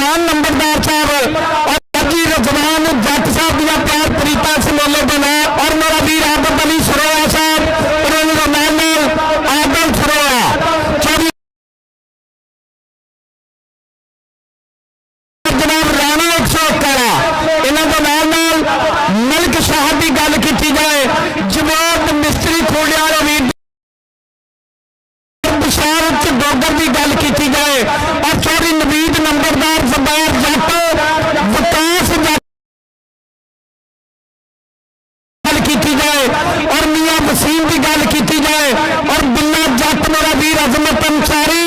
रजवान नंबरदार साहब और हाजी रजवान जट साहब दिया प्यार प्रीता समोले बना और मेरा वीर आदम अली सरोया साहब आदम सरोया जनाब राणा 111 इन्हों के नाल मलिक शाह की गल की जाए जवाब मिस्त्री खोलिया वाले वीर बिशारत डोगर की गल की जाए और चौधरी नवीद नंबरदार जबार जट विकास गल की जाए और मियां वसीम की गल की जाए और बिल्ला जट मेरा वीर अजमत अंसारी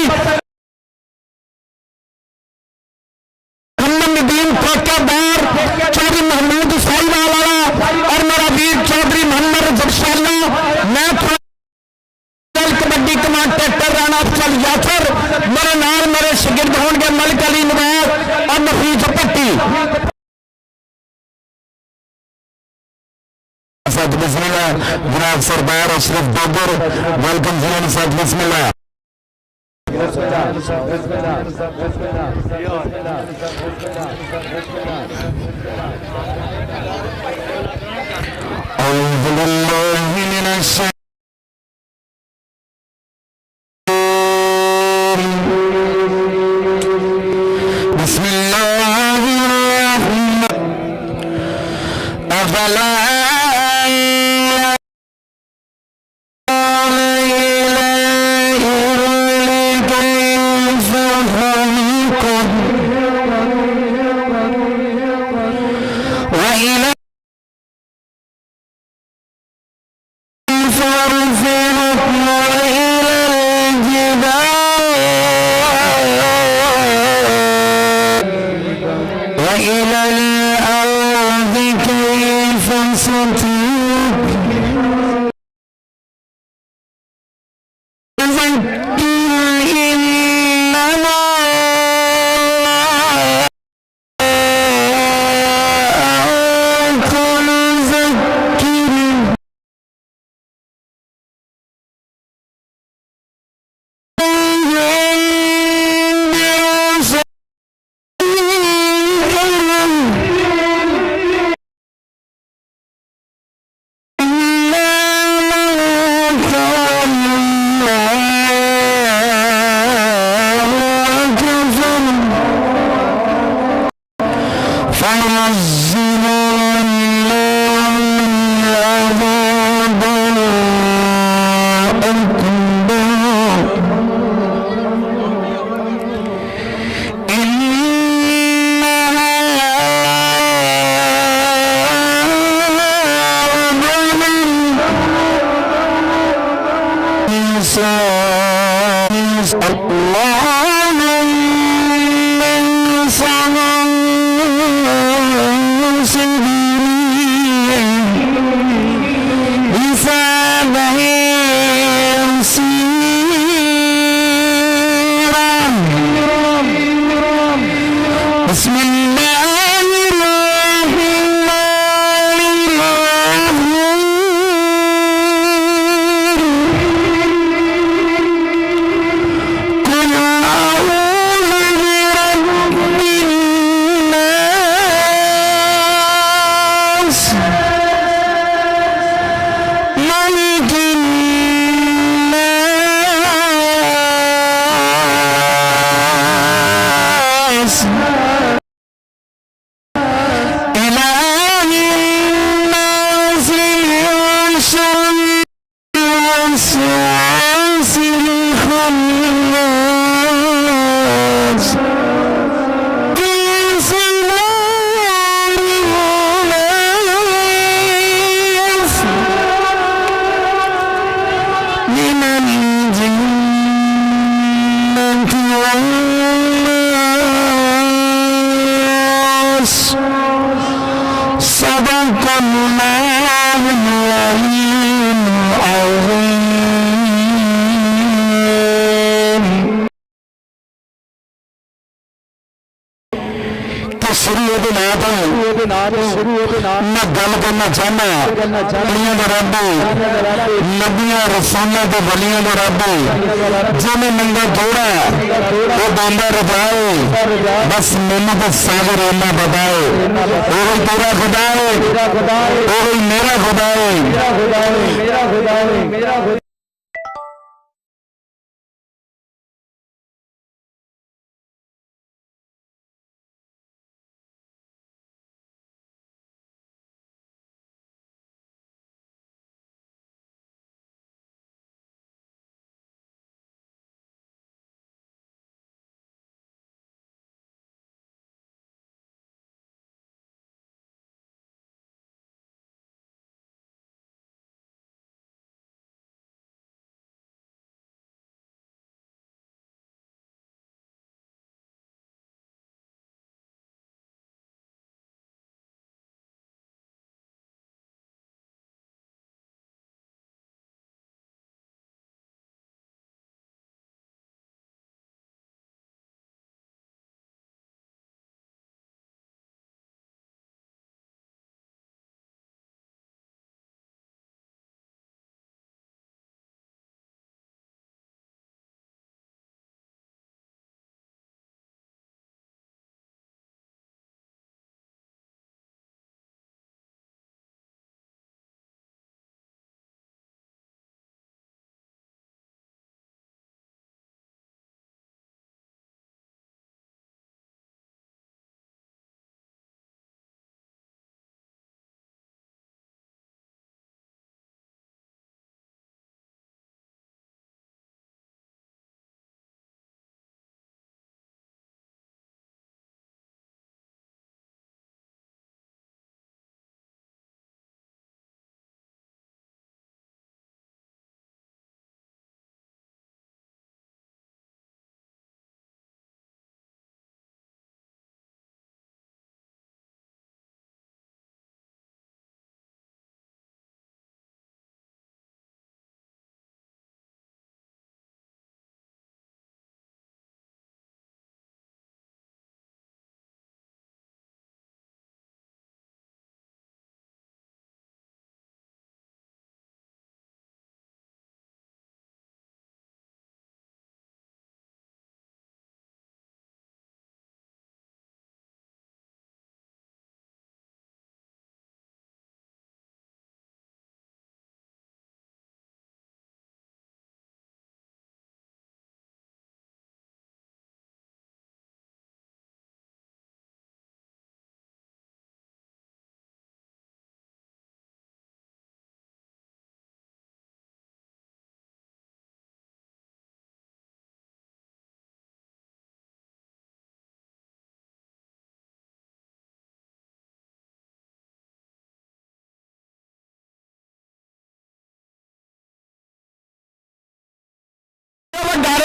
नदीम ठेकेदार चौधरी महमूद साहिवाल वाला और मेरा वीर चौधरी मोहम्मद जबशाला मैं कबड्डी कमांड ट्रैक्टर राणा अफजल यासर मेरे नाल मेरे शागिर्द होंगे मलिक अली नवाज और नफीस पट्टी जनाब सरदार अशरफ डोगर वेलकम जी सद बिस्मिल्लाह तो शुरू होते ना तो मैं गल करना चाहना दुनिया का रब नबियां रसूलों के वलियों का रब जिन्हें मंगा थोड़ा वो बंदा रजाए बस मैनू तो सागर इन्ना बताए वही तेरा खुदा है वही मेरा खुदा है।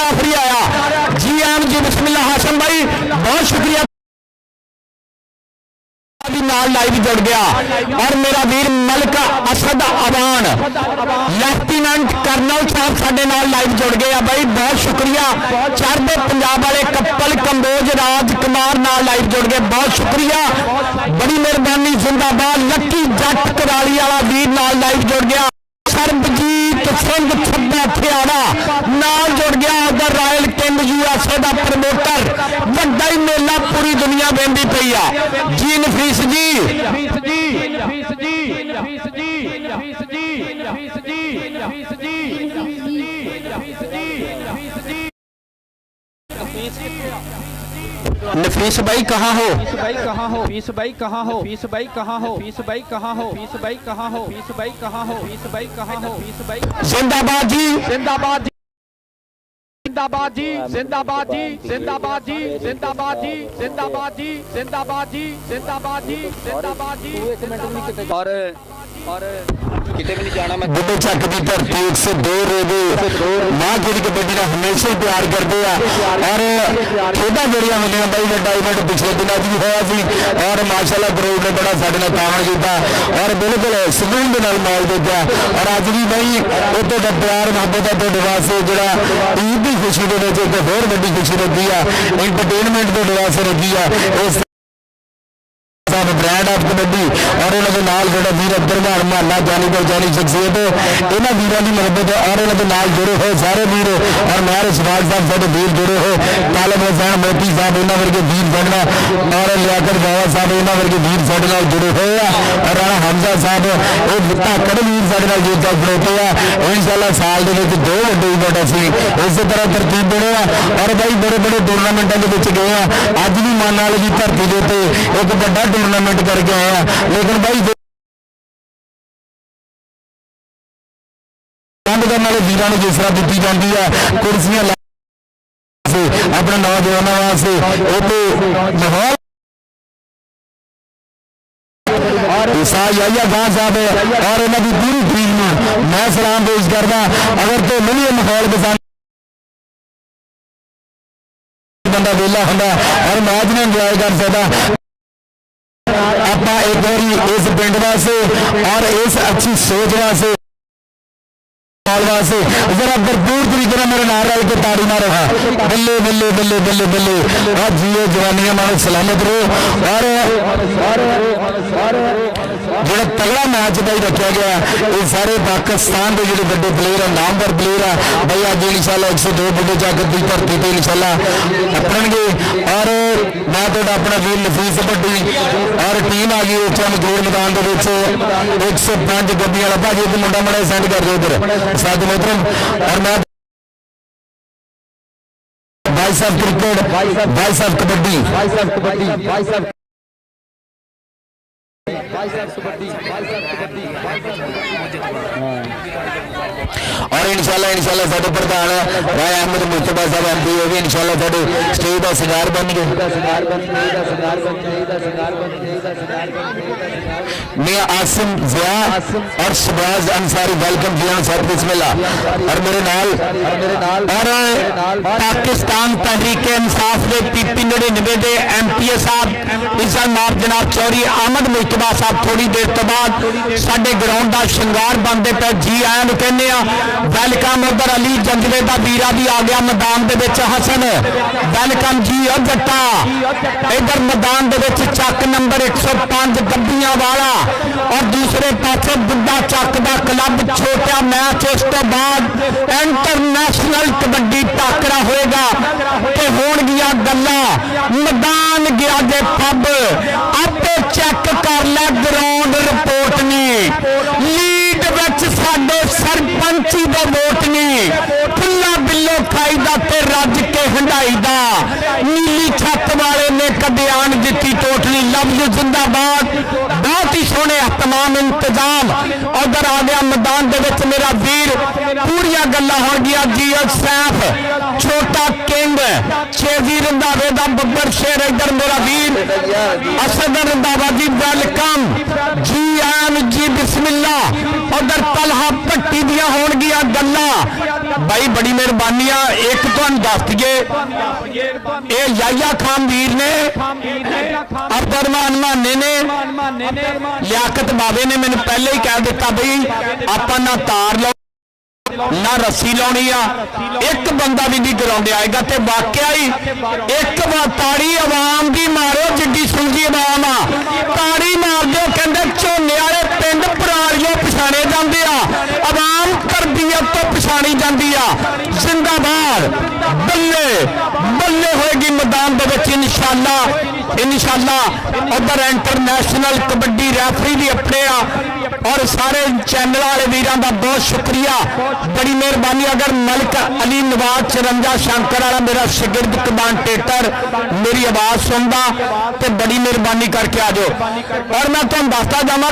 आखिरी आया जी आम जी बिस्मिल्लाह हाशम भाई बहुत शुक्रिया लाइव जुड़ गया और मेरा वीर मलिक असद अवान लेफ्टिनेंट कर्नल साहब साडे नाल लाइव जुड़ गए भाई बहुत शुक्रिया। चढ़दे पंजाब वाले कप्पल कंबोज राजकुमार नाल लाइव जुड़ गए बहुत शुक्रिया बड़ी मेहरबानी जिंदाबाद। लक्की जट कराली वाला वीर नाल लाइव जुड़ गया। सरबजीत सिंह छब्बा थियाड़ा नाल जुड़ गया। उधर रॉयल किंग यूएसए का प्रमोटर वड्डा ही मेला पूरी दुनिया वेंदी पई आ जी नफीस जी नफीस भाई कहाँ हो फीस भाई कहाँ हो फीस भाई कहाँ हो फीस भाई कहाँ हो फीस भाई कहाँ हो फीस भाई कहाँ हो फीस भाई कहाँ हो फीस भाई कहाँ हो फीस भाई जिंदाबाद जी जिंदाबाद जिंदाबाद जी जिंदाबाद जी जिंदाबाद जी जिंदाबाद जी जिंदाबाद जी जिंदाबाद जी जिंदाबाद जी जिंदाबाद जी और किते भी नहीं जाना मैं बुड्ढे चक की धरती 102 रेबे मां जी कबड्डी का हमेशा ही प्यार करते हैं और खेडा जड़ियां होंगे भाई वड्डा इवेंट पिछले दिनों भी होया सी और माशाल्लाह ग्राउंड ने बड़ा साडे नाल तावन कीता और बिल्कुल सुकून दे नाल मैच देखा और अज भी भाई वो तो प्यार मुहब्बत है तुहाडे वास्ते जिहड़ा ईद की खुशी दे विच एक होर वड्डी खुशी लगी है एंटरटेनमेंट तुहाडे वास्ते लगी है। साहब ब्रांड ऑफ कबड्डी और इन्होंने नाल जो वीर अब्दुल महला जानी को जानी शख्सियत इन्होंने वीरों की मदद और इन्होंने नाल जुड़े हुए सारे वीर और मैं इशफाक साहब सारे वीर जुड़े हुए तालिब हुसैन मोती साहब इन्होंने वर्गे वीर साढ़े और लियाकत बाबा साहब इन्होंने वर्गे वीर साढ़े जुड़े हुए हैं और राणा हमजा साहब ये धाकड़ वीर साढ़े जीत खड़ोते हैं इंशाअल्लाह साल के 2 वड्डे इवेंट असीं इस तरह तरतीब बने और भाई बड़े बड़े टूरनामेंटों के गए हैं अज भी मन वाले की धरती के उत्ते एक बड़ा टूरनामेंट करके आए हैं लेकिन भाई बंद करने वाले वीरों को जिस तरह दी जाती है कुर्सियां अपने नौजवानों वास्ते माहौल याया खान साहब और इन्हों की पूरी टीम में मैं सलाम पेश करदा अगर तो नहीं माहौल पसंद बंदा वेला होंदा और मैच में इंजॉय कर सकता आप एक बार इस पिंड वास्ते और इस अच्छी सोच वास्ते वास्ते जरा भरपूर तरीके से मेरे नाल रल के ताड़ी ना रहा बल्ले बल्ले बल्ले बल्ले बल्ले और जियो जवानियां मानो सलामत रहो और जो तगड़ा मैच भाई रखा गया ये सारे पाकिस्तान के जो बड़े प्लेयर है नामवर प्लेयर है भाई अज इंशाल्लाह 102 बुढ़े जाकर की धरती पर इंशाल्लाह अपनगे और मैं तो अपना वीर नफीस भट्टी और टीम आ गई उस मकरूर मैदान के 105 गड्डियां वाला भाजी एक मुंडा मड़ा सेंड कर दो उधर साथ मोहतरम और मैं भाई साहब क्रिकेट भाई साहब कबड्डी भाई साहब कबड्डी भाई साहब और इंशाल्लाह साडे प्रधान भाई अहमद मुस्तफा साहब एमपी वो भी इंशाल्लाह साडे स्टेज का सिंगार बन गए मैं आसिम जिया और शहबाज अंसारी वेलकम किया सर बिस्मिल्लाह और मेरे नाल और पाकिस्तान तहरीक इंसाफ के पीपी 99 के एमपीए साहब इज्जत माफ जनाब चौधरी अहमद मुस्तफा साहब थोड़ी देर तो बाद साडे ग्राउंड का श्रृंगार बनते पे जी आया कहने वेलकम उधर अली जंगले का वीरा भी आ गया मैदान के हसन वेलकम जी और जट्टा इधर मैदान के चक नंबर 105 गड्डियां वाला और दूसरे पासे बुढ़ा चक का क्लब छोटा मैच इस तो बाद इंटरनेशनल कबड्डी टाकरा होएगा ते होण गया गल्ला मैदान गया जे पब आपे चेक कर लै ग्राउंड रिपोर्ट ने लीड विच साडे सरपंची दा वोट ने फुल्ला बिल्लो खाई दा ते रज के हंडाई दा नीली छत वाले ने कब्यान दी टोटली लफ्ज जिंदाबाद बहुत ही सोहने तमाम इंतजाम उधर आ गया मैदान दे विच मेरा वीर पूरियां गल्लां हो गया जीएल सैफ छोटा किंग छेजी रंधावे दा बब्बर शेर इधर मेरा वीर असद रंधावा जी वेलकम जी आन जी बिस्मिल्लाह उधर तलहा भट्टी दियां होण गियां गल्लां भाई बड़ी मेहरबानी एक तुहानूं दस दईए ये याया खान वीर ने अब्दुरमान माने ने लियाकत बाबे ने मैंने पहले ही कह दिता बई आपां ना तार लो ना रस्सी लाउणी आ एक बंदा भी नहीं ग्राउंड आएगा ते वाकया ही एक बार ताड़ी आवाम की मारो जिड्डी सुंगी आवाम आ ताड़ी मार दो कहते झोने वाले पिंड परालियों पछाणे जाते आ आवाम तरबियत तो पछाणी जाती आ जिंदाबाद बल्ले बल्ले होएगी मैदान के इंशाअल्लाह उधर इंटरनेशनल कबड्डी रैफरी भी अपने और सारे चैनल वाले वीरों का बहुत शुक्रिया बड़ी मेहरबानी अगर मलिक अली नवाज चरंजा शंकर वाला मेरा शिगिर्द कमांटेटर मेरी आवाज सुनता तो बड़ी मेहरबानी करके आ जाओ और मैं तुम दसता जावा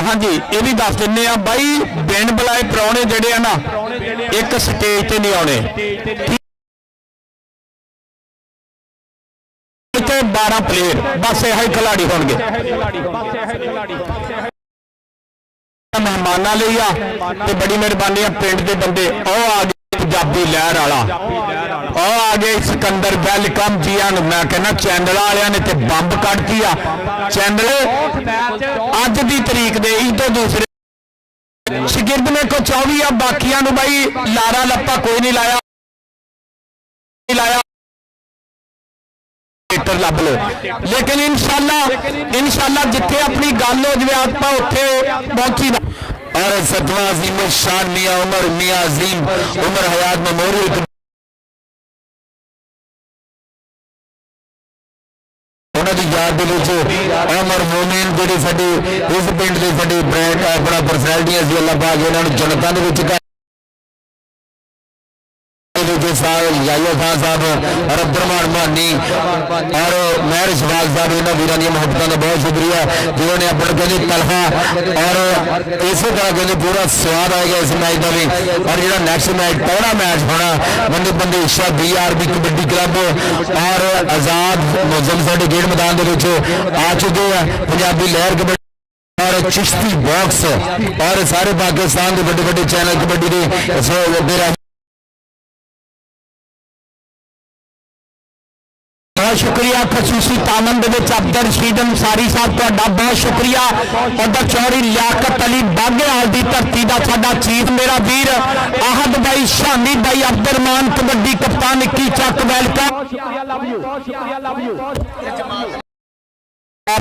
हाँ जी ये भी दस दिने भाई बिन बुलाए प्राहुणे जेडे ना एक स्टेज ते नहीं आने 12 प्लेयर बस यही खिलाड़ी होंगे मेहमाना लिया तो बड़ी मेहरबानी पिंड के बंदे आ गए पंजाबी लहर वाला आ गए सिकंदर वेलकम जी मैं कहना चैनल वाले ने तो बंब कट दिया चैनल अज की तरीक दे तो दूसरे शिगिर्द ने को 24 बाकिया भाई लारा लप्पा कोई नहीं लाया सेंटर लभ लो, लेकिन इंशाअल्लाह जिथे अपनी गल हो जाए आप उत्थे पहुंची। और 7वां अजीम शान मियां उमर मियां अजीम उमर हयात मेमोरियल उन्होंने याद अमर मोमिन जोड़े साडे इस पिंड के साडे ब्रांड अपना परसनैलिटियां सी अल्लाह पाक इन्होंने जनता के याया खान साहब और अब्दुरमान मानी और मेहर शफाक साहब इन्होंने वीर दी मुहब्बतों का बहुत शुक्रिया जिन्होंने अपने कहते तलखा और इस तरह कहते पूरा स्वाद आएगा इस मैच का भी। और जो नैक्सट मैच पहला मैच होना बंदे बंदे ईशा BRB कबड्डी क्लब और आजाद मुजम साडे गेट मैदान के आ चुके हैं पंजाबी लहर कबड्डी और चिश्ती बॉक्स और सारे पाकिस्तान के बड़े बड़े चैनल कबड्डी के बहुत शुक्रिया। खसूसी तामन अब्दुल रशीद अंसारी साहब का बहुत शुक्रिया। और चौधरी लियाकत अली बागेहाल की धरती का साडा चीफ मेरा वीर आहद भाई शानी भाई अब्दुरमान कबड्डी कप्तान 21 चक वेलकम।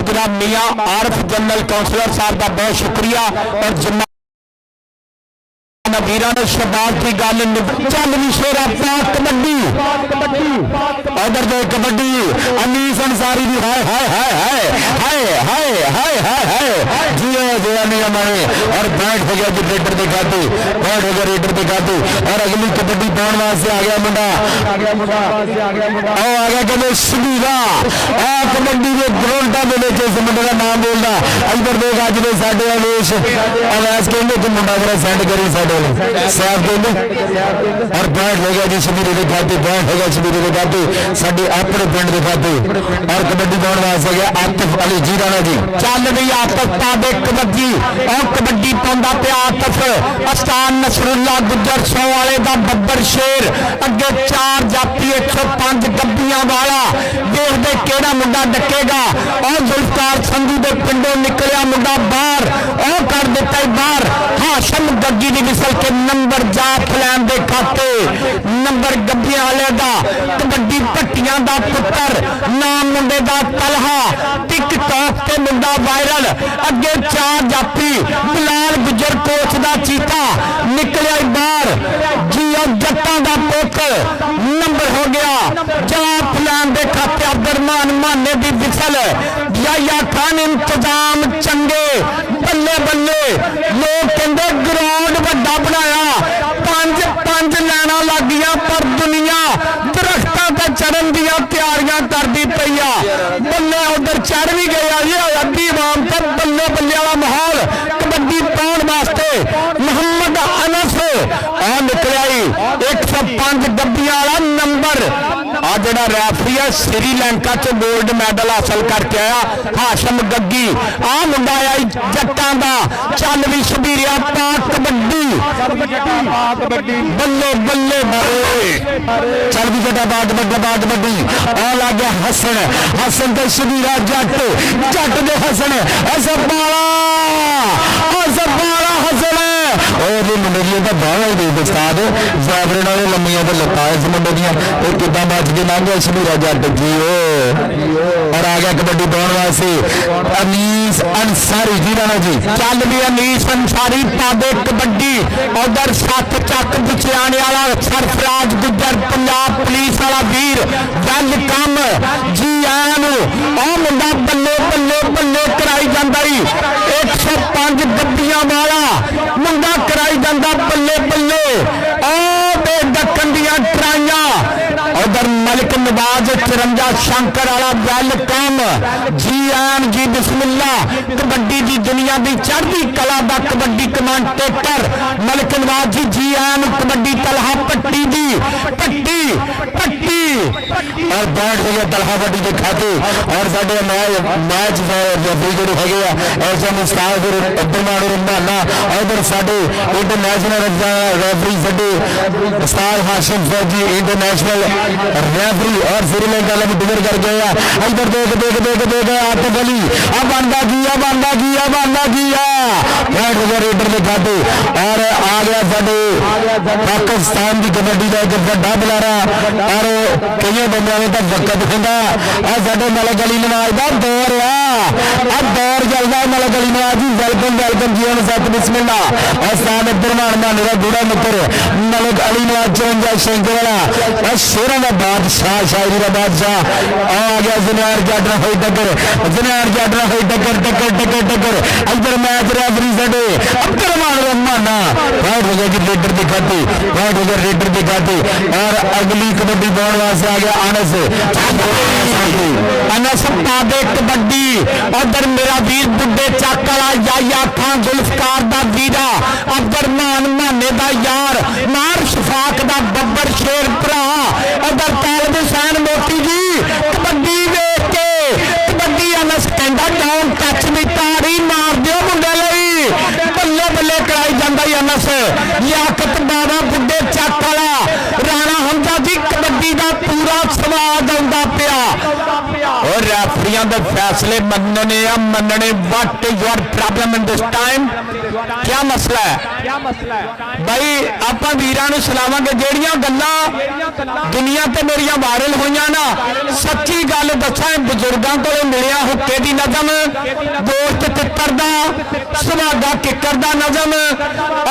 जनाब मियां आरफ जनरल काउंसलर साहब का बहुत शुक्रिया। और जिन्ना वीर ने शबाज की गल चल भी शेरा पाक कबड्डी उधर जो कबड्डी अनीस अंसारी की हाय हाय हाय हाय हाय हाय हाय हाय हाय जियो जिया नहीं हमारे। और बैठ हो गया जी रेडर के खाते, बैठ हो गया रेडर के खाते। और अगली कबड्डी पाने वास्ते आ गया मुंडा आ गया कहते सुबीरा कबड्डी के ग्रोल्टा के इस मुंडे का नाम बोलता इधर देख अज के साडे अवेश अवैस कहते कि मुंडा जरा सेंड करी साडे साहब कहते। और बैठ हो गया जी शबीरे के खाते, बैठ हो गया शबीरे के खाते साडे अपने पिंड के खाते। और कबड्डी पाने वास्ते गया आतिफ अली जीराना जी चल रही आतिफ पादे कबड्डी और कबड्डी पाउंदा पिया आतिफ अस्तान नसरुल्ला गुजर सौ वाले दा बब्बर शेर अगे 4 जापी 105 गब्बियां वाला देखदे केड़ा मुंडा डकेगा। और जुल्फकार संधू दे पिंडों निकलिया मुंडा बाहर और कर दिता बाहर। हाशम गग्गी दी विसल के नंबर जा फलैन दे खाते नंबर गब्बियां वाले दा कबड्डी पट्टियां दा पुत्र नाम मुंडे दा तलहा टिकटॉक ते मुंडा वायरल अगे 4 जापी बिलाल गुजर कोच दा चीता निकलिया बाहर जियो जट्टां दा पुत नंबर हो गया जवाब फलैन दे खाते अब्दुरमान माने दी विसल याया खान इंतजाम चंगे बल्ले बल्ले लोग कहते ग्राउंड वड्डा बनाया 5 लैना लग गया पर दुनिया दरख्तां ते चढ़न दियां तैयारियां करदी पई आ। बल्ले उधर चढ़ भी गया जी अद्धी आवाम पर बल्ले बल्ले वाला माहौल कबड्डी पाउण वास्ते मोहम्मद अनस आ निकलिया 105 गब्बियां वाला नंबर आ जड़ा रैफरी है श्रीलंका च गोल्ड मैडल हासिल करके आया हाशम गग्गी आ मुंडा आया जट्टां दा चल भी शबीरिया पाक कबड्डी बल्ले बल्ले चल भी जटा बाद कबड्डी आ लग गया हसन हसन ते शबीरा जट जट दे हसन असबाला हसन और मुंडे दी तो बाहर ही दे उस्ताद जाबरे नाल लम्मियां ते लत्तां इस मुंडे दियां किदां बच के लंघ गया शबीरा जट जी और आ गया कबड्डी पाउण वास्ते अनीस अंसारी जी राणा जी चल भी अनीस अंसारी पादे कबड्डी उधर 7 चक बिछाने वाला सरफराज गुजर पंजाब पुलिस वाला वीर वेलकम जी आन आ मुंडा बल्ले बल्ले बल्ले कराई जांदा 105 गड्डियां वाला मुंडा कराई जांदा बल्ले बल्ले आ बे दक्कन दियां ट्राइयां उधर मलिक नवाज 53 शंकर वाला वेलकम जी आन जी बिस्मिल्ला कबड्डी की दुनिया की चढ़ती कला का कबड्डी कमांडेटर मलिक नवाज जी आन कबड्डी तलहा पट्टी दी पट्टी पट्टी और बैठ गए तलहा पट्टी के खाते और साडे मैच रेफरी जो है ऐसा मुस्ताद अब्दुलमान रमदाना इधर साडे इंटरनेशनल रेफरी साडे उस्ताद हाशिम फौजी इंटरनेशनल रेफरी और श्रीलंका में डिगर कर गया इधर देख देख देख देख आतिफ अली अब आंदा किया बैठ गया रेडर के खाते और आ गया साडे पाकिस्तान की कबड्डी का एक बड़ा बुलारा और कई बंदों ने तो वक्त होंगे साडे मलिक अली नवाज का दौर आ दौर चलता मलिक अली नवाज जी वेलकम वेलकम जी हम सत बिस्मिल्ला उस्ताद अब्दुर्रहमान माने का बूढ़ा मित्र मलिक अली नवाज 54 शेंके वाला शेरों का बादशाह शायरी का बादशाह आ गया जुनियर जाडर होई टक्कर जुनियर जाडर होई टक्कर टक्कर टक्कर टक्कर इधर मैच रेफरी साडे अब्दुर्रहमान रहमाना आउट हो गया रेडर की खाती आउट हो गया रेडर की खाती और अगली कबड्डी पाने वास्ते आ गया अनस पादे कबड्डी उधर मेरा वीर बुड्ढे चक वाला याया खान जुल्फकार दा वीरा अब्दुर्रहमान माने दा यार नार शफाक दा बब्बर शेर भरा उधर तालिब हुसैन मोती जी कबड्डी देख के कबड्डी अनस कहंदा डाउन टच दी ताड़ी मार दियो मुंडे लई बल्ले बल्ले कराई जांदा अनस लियाकत बाबा बुड्ढे चक वाला राणा हमजा जी कबड्डी का पूरा स्वाद आंदा पिया और रेफरियां दे फैसले मनने what your problem in this time क्या मसला है भाई आप वीरां नूं सलावांगे जेड़ियां गल्लां दुनिया ते मेरियां वायरल होईयां ना सच्ची गल दसां बुजुर्गां कोलों मिलिया हुक्के दी नज़म दोस्त तित्तर दा सुहागा किकर दा नज़म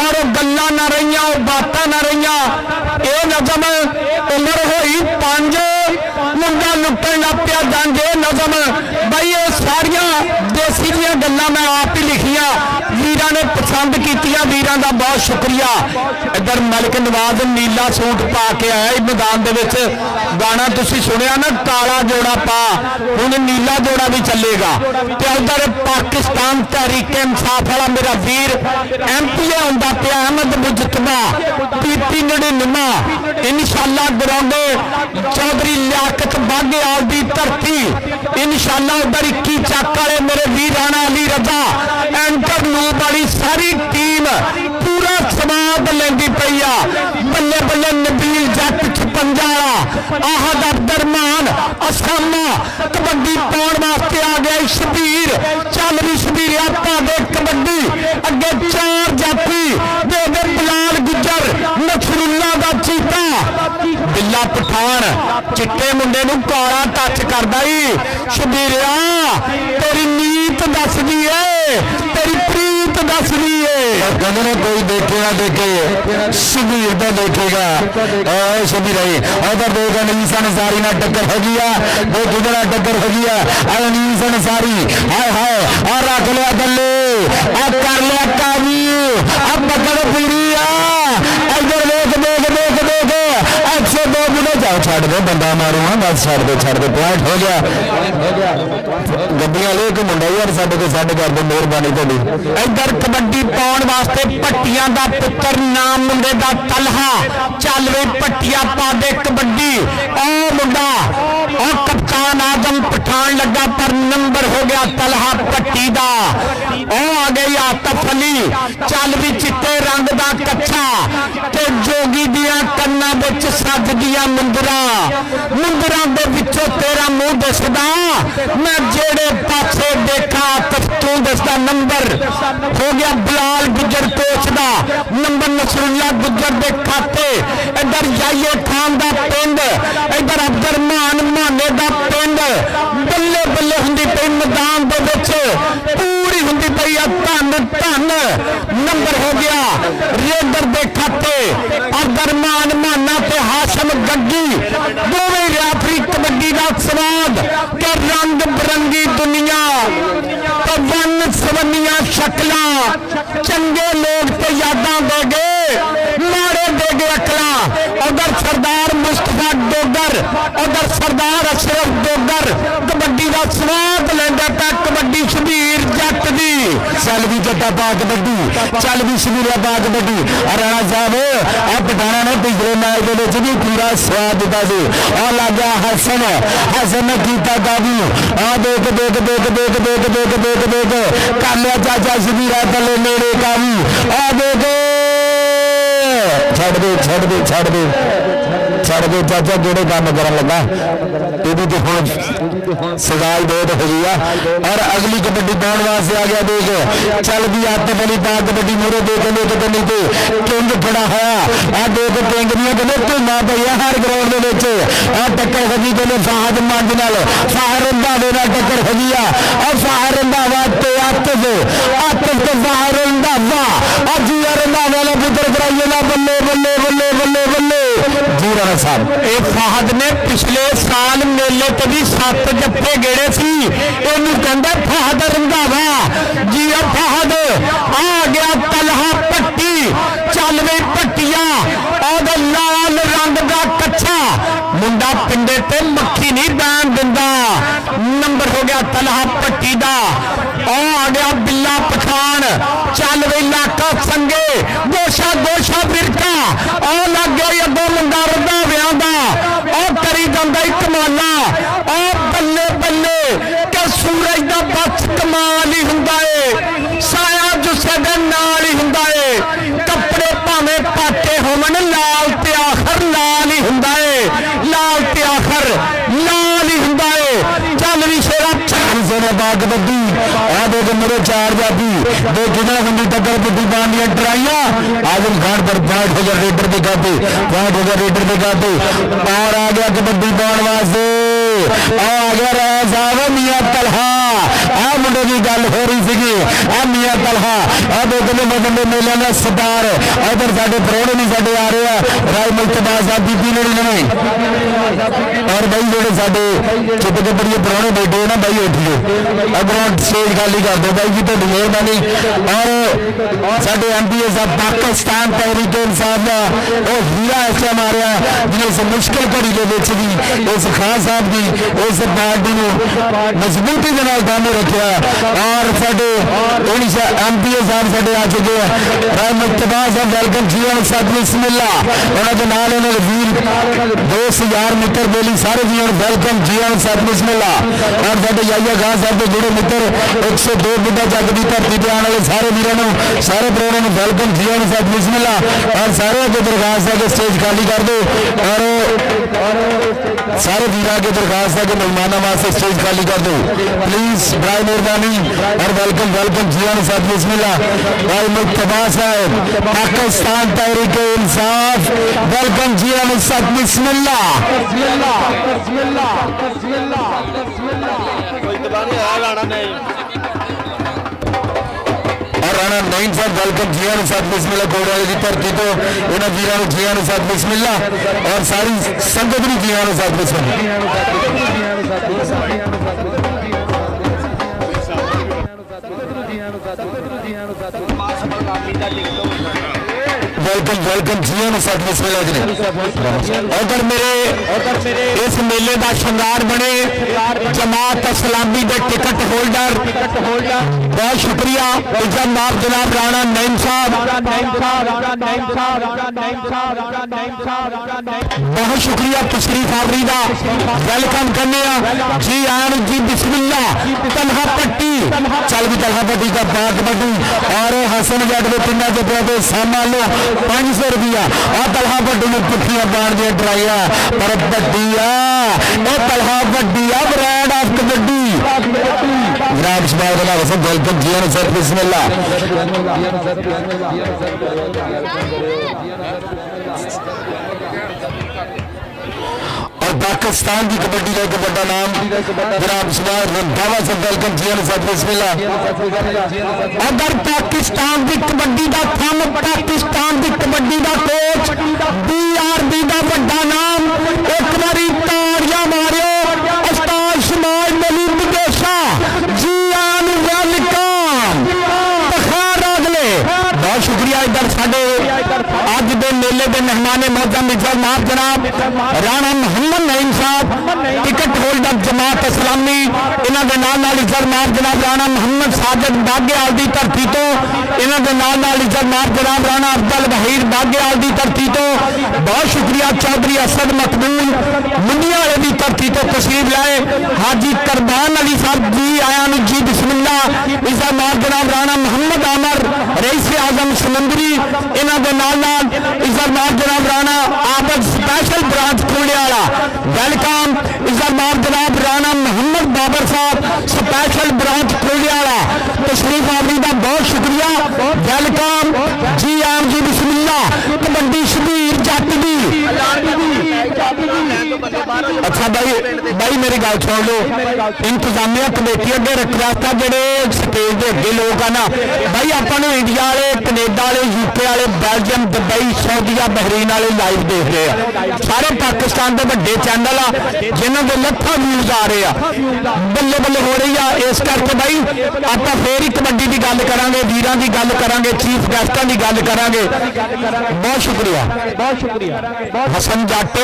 और गल्लां ना रहियां बातां ना रहियां ये नज़म उम्र होई 5 मुंडा लुट्टन लग पिया जांगे नज़म भाई ये सारिया देसी दियां गल्लां मैं आप ही लिखियां वीरां ने पसंद कीतियां वीरां दा बहुत शुक्रिया इधर मलिक नवाज नीला सूट पा के आया मैदान दे विच गाना तुसीं सुनिया ना काला जोड़ा पा हुण नीला जोड़ा भी चलेगा ते उधर पाकिस्तान तहरीक इंसाफ वाला मेरा वीर MP आउंदा पिया अहमद मुजतबा PP 99 इंशाअल्लाह ग्राउंडे चौधरी लियाकत बागेआल दी धरती इंशाअल्लाह उधर 21 चक वाले मेरे वीर राणा अली रजा एंटर लूप वाली सारी टीम पूरा समाद लेंदी पई आ बल्ले बल्ले नबील जट 56 आहद अब्दुर्रहमान असामा कबड्डी पाउण वास्ते आ गया शबीर चल भी शबीर आपा दे कबड्डी अगे 4 जाफी दे दे बिलाल गुजर नसरुल्ला दा चीता बिल्ला पठान चिट्टे मुंडे नूं काला टच करदा ही शबीरिया तेरी नीत दसदी है तेरी प्रीत दसदी है कहते ने कोई देखे ना देखे शबीर तो देखेगा शबीर उधर देखा नीसा नसारी ना टक्कर होगी दो किधर टक्कर होगी अरे नीसा नसारी हाय हाय और रख लिया गले अब कर लिया काबू अब पकड़ पूरी इधर देख देख देख देख 102 बुढ़े जाओ छड़ दो बंदा मारू हाँ बस छड़ दे पॉइंट हो गया गड्डियां ले के मुंडा यार साडे को साडे कर दो मेहरबानी तुहाडी इधर कबड्डी पाउण वास्ते पट्टियां दा पुत्र नाम मुंडे दा तलहा चल वे पट्टियां पा दे कबड्डी ओ मुंडा और कप्तान आजम पठान लगा पर नंबर हो गया तलहा पट्टी दा ओ आ गई आतफ अली चल भी चिट्टे रंग दा कच्छा ते जोगी दियां कन्नां विच सजदियां मुंदरा दे विचों तेरा मुंह दसदा मैं जेड़े पासे देखा तू दसदा नंबर हो गया बिलाल गुजर कोच दा नंबर नसरुल्ला गुजर दे खाते इधर याये खान दा पिंड इधर अब्दुर्रहमान माने दा पिंड बल्ले बल्ले हुंदी पई मैदान दे विच पूरी हुंदी पई धन धन नंबर हो गया रेडर दे खाते अब्दुर्रहमान माना ते हाशम गड्डी दोवें रेफरी कबड्डी दा स्वाद ते रंग बिरंगी दुनिया ते वन सवनिया शक्लां चंगे लोग ते यादां दे गए माड़े दे गए अकलां उधर सरदार मुस्तफा डोगर उधर सरदार अशरफ डोगर कबड्डी दा स्वाद लैंदा पा कबड्डी शबीर जट दी चल भी जट्टा पा कबड्डी चल भी शबीर पा कबड्डी राणा साहब आ पठाना ने पिछले मैच दे विच भी पूरा स्वाद दिता सी आ लग गया हसन ने कीता काबू आ देख देख देख देख देख देख देख देख कर लिया चाचा शबीर थले नेड़े काबू आ देख छड़ दे छड़ दे छड़ दे छड़ के चाचा जोड़े काम कर लगा ये तो हम सजाई बहुत हो गई है। और अगली कबड्डी पाने वास्ते आ गया देख चल भी आते बनी पा कबड्डी मोरे देख नहीं तो किंग खड़ा है आ देख किंग दियां कहते धुना पईया हर ग्राउंड के आ टक्कर खजी कहते फाहद मंज नाल फाहर रंधावे नाल टक्कर खजी आ और फाहर रंधावा ते आतिफ ते फाहर रंधावा और जी रंधावे वाला पुत्र कराइए ना बल्ले बल्ले बल्ले बल्ले बल्ले जी राणा साहब ये फाहद ने पिछले साल मेले ते भी 7 जप्पे गेड़े सी इहनूं कहंदा फाहद रंधावा जी फाहद आ गया तलहा पट्टी चल वे पट्टिया और लाल रंग का कच्छा मुंडा पिंडे ते मक्खी नहीं बैन दिंदा नंबर हो गया तलहा पट्टी दा आ गया बिल्ला पठान चल वे इलाका संगे गोशा गोशा बिरका आ लग गया अगो मुंडा रंधावियां दा आ करी जांदा कमाला आ बल्ले बल्ले कि सूरज दा बस कमाल ही हुंदा है साया जुस्से दे नाल ही हुंदा है कपड़े भावें पाटे होवन लाल ते आखर लाल ही हुंदा है लाल ते आखर लाल ही हुंदा है चल भी शेरा सोने बाग बद्दी आ देख मेरे 4 जाती दो कितना हंडी टक्कर बुद्धि बांधिया ट्राइया आजम खान पर 5,000 रेडर दिखाते 5,000 रेडर दिखाते और आ गया कबड्डी पाने वास्ते आ गया रहा साहब मियां तलहा आ मुंडे की गल हो रही सी आ मियां तलहा आ देखने मतलब मेले में सरदार इधर साडे प्रोने नहीं साडे आ रहे हैं राय मुल्तबा साहब बीबी ने और भाई जोड़े साडे चित के बड़े प्रोने बैठे ना भाई उठिए अगरों स्टेज खाली कर दो भाई जी तो मेहरबानी और साडे एमपीए साहब पाकिस्तान तहरीक इंसाफ का वो हीरा इस टाइम आ रहा जिन्हें इस मुश्किल घड़ी के विच भी उस खान साहब की उस पार्टी को मजबूती के नाल सामने रखा और साडे एमपीए साहब साडे आ चुके हैं राय मुल्तबा साहब वेलकम जी साहब बिस्मिल्लाह उन्होंने नाल उन्होंने वीर दोस्त यार मित्र बोली सारे जी वेलकम जी साहब बिस्मिल्लाह और साडे याया खान साहब के जुड़े मित्र 102 बुड्ढा जग की धरती पे आने वाले सारे वीरों सारे प्रोग्राम में वेलकम जी साहब बिस्मिल्लाह और सारे अगे दरखास्त है कि स्टेज खाली कर दो और सारे वीर के दरखास्त है कि मेहमानों वास्ते स्टेज खाली कर दो प्लीज बड़ी मेहरबानी और वेलकम वेलकम जी साहब बिस्मिल्लाह भाई मुल्तबा साहब पाकिस्तान तहरीक इंसाफ वेलकम जी साहब बिस्मिल्लाह और राणा नईम साहब वेलकम जी साहब बिस्मिल्लाह घोड़े की धरती तो इन्होंने वीरों जी साहब बिस्मिल्लाह और सारी संगत भी जी साहब वेलकम वेलकम जी साहब बिस्मिल्लाह जी अगर मेरे इस मेले का श्रृंगार बने जमात इस्लामी के टिकट होल्डर बहुत शुक्रिया जनाब जनाब राणा नईम साहब बहुत शुक्रिया तशरीफ आवरी का वेलकम करने जी आन जी बिस्मिल्लाह तलहा पट्टी चल भी तलहा पट्टी का बाग बटू और हसन जट के पिंडा के सामान लो 500 रुपया आ तलहा पट्टी में पुठिया बांध दिया ड्राइया पर बड्डिया तलहा बड्डिया ब्रांड ऑफ कबड्डी जनाब शबाब बना सब वेलकम जी सर बिस्मिल्लाह और पाकिस्तान की कबड्डी का एक बड़ा नाम जनाब शबाब रंधावा सब वेलकम जी सर बिस्मिल्लाह अगर पाकिस्तान की कबड्डी का थम पाकिस्तान की कबड्डी का कोच BRB का बड़ा नाम एक बारी ताड़ियां मारियो उस्ताद शमाल मलिक विदेशा जी आन वेलकम बखार अगले बहुत शुक्रिया इधर साडे अज के मेले के मेहमान मोहतरम इज़्ज़त जनाब राणा मोहम्मद नईम साहब टिकट होल्डर जमात इस्लामी इन्हों के नाल इज़्ज़त जनाब राणा मोहम्मद साजिद बागेआल की धरती तो इन्हों के नाल इज़्ज़त जनाब राणा अब्दुल वहीद बागेआल की धरती तो बहुत शुक्रिया चौधरी असद मकबूल मुंडिया वाले की धरती तो तशरीफ लाए हाजी करबान अली साहब जी आया जी बिस्मिल्लाह इज़्ज़त जनाब राणा मोहम्मद आमर रईस आजम समंदरी इन्हों के नाल इज़्ज़त जनाब राणा आबद स्पेशल ब्रांच वेलकम इस बार जनाब राणा मोहम्मद बाबर साहब स्पेशल ब्रांच खुलियाला तशरीफ आवरी का बहुत शुक्रिया। वेलकम जी आम जी बिस्मिल्ला कबड्डी शबीर जट दी। अच्छा भाई मेरी गल सुन लो, इंतजामिया कमेटी अगे रिक्वेस्ट है जेडे स्टेज के अगे लोग है ना भाई अपन इंडिया वाले कनेडा वाले यूके वाले बेल्जियम दुबई सऊदीया बहरीन वाले लाइव देख रहे हैं। सारे पाकिस्तान के बड़े चैनल आ जिन्हों के लखा व्यूज आ रहे हैं, बल्ले बल्ले हो रही है। इस करके भाई आप फिर ही कबड्डी की गल करांगे, वीरां की गल करांगे, चीफ गेस्टां की गल करांगे। बहुत शुक्रिया हसन जट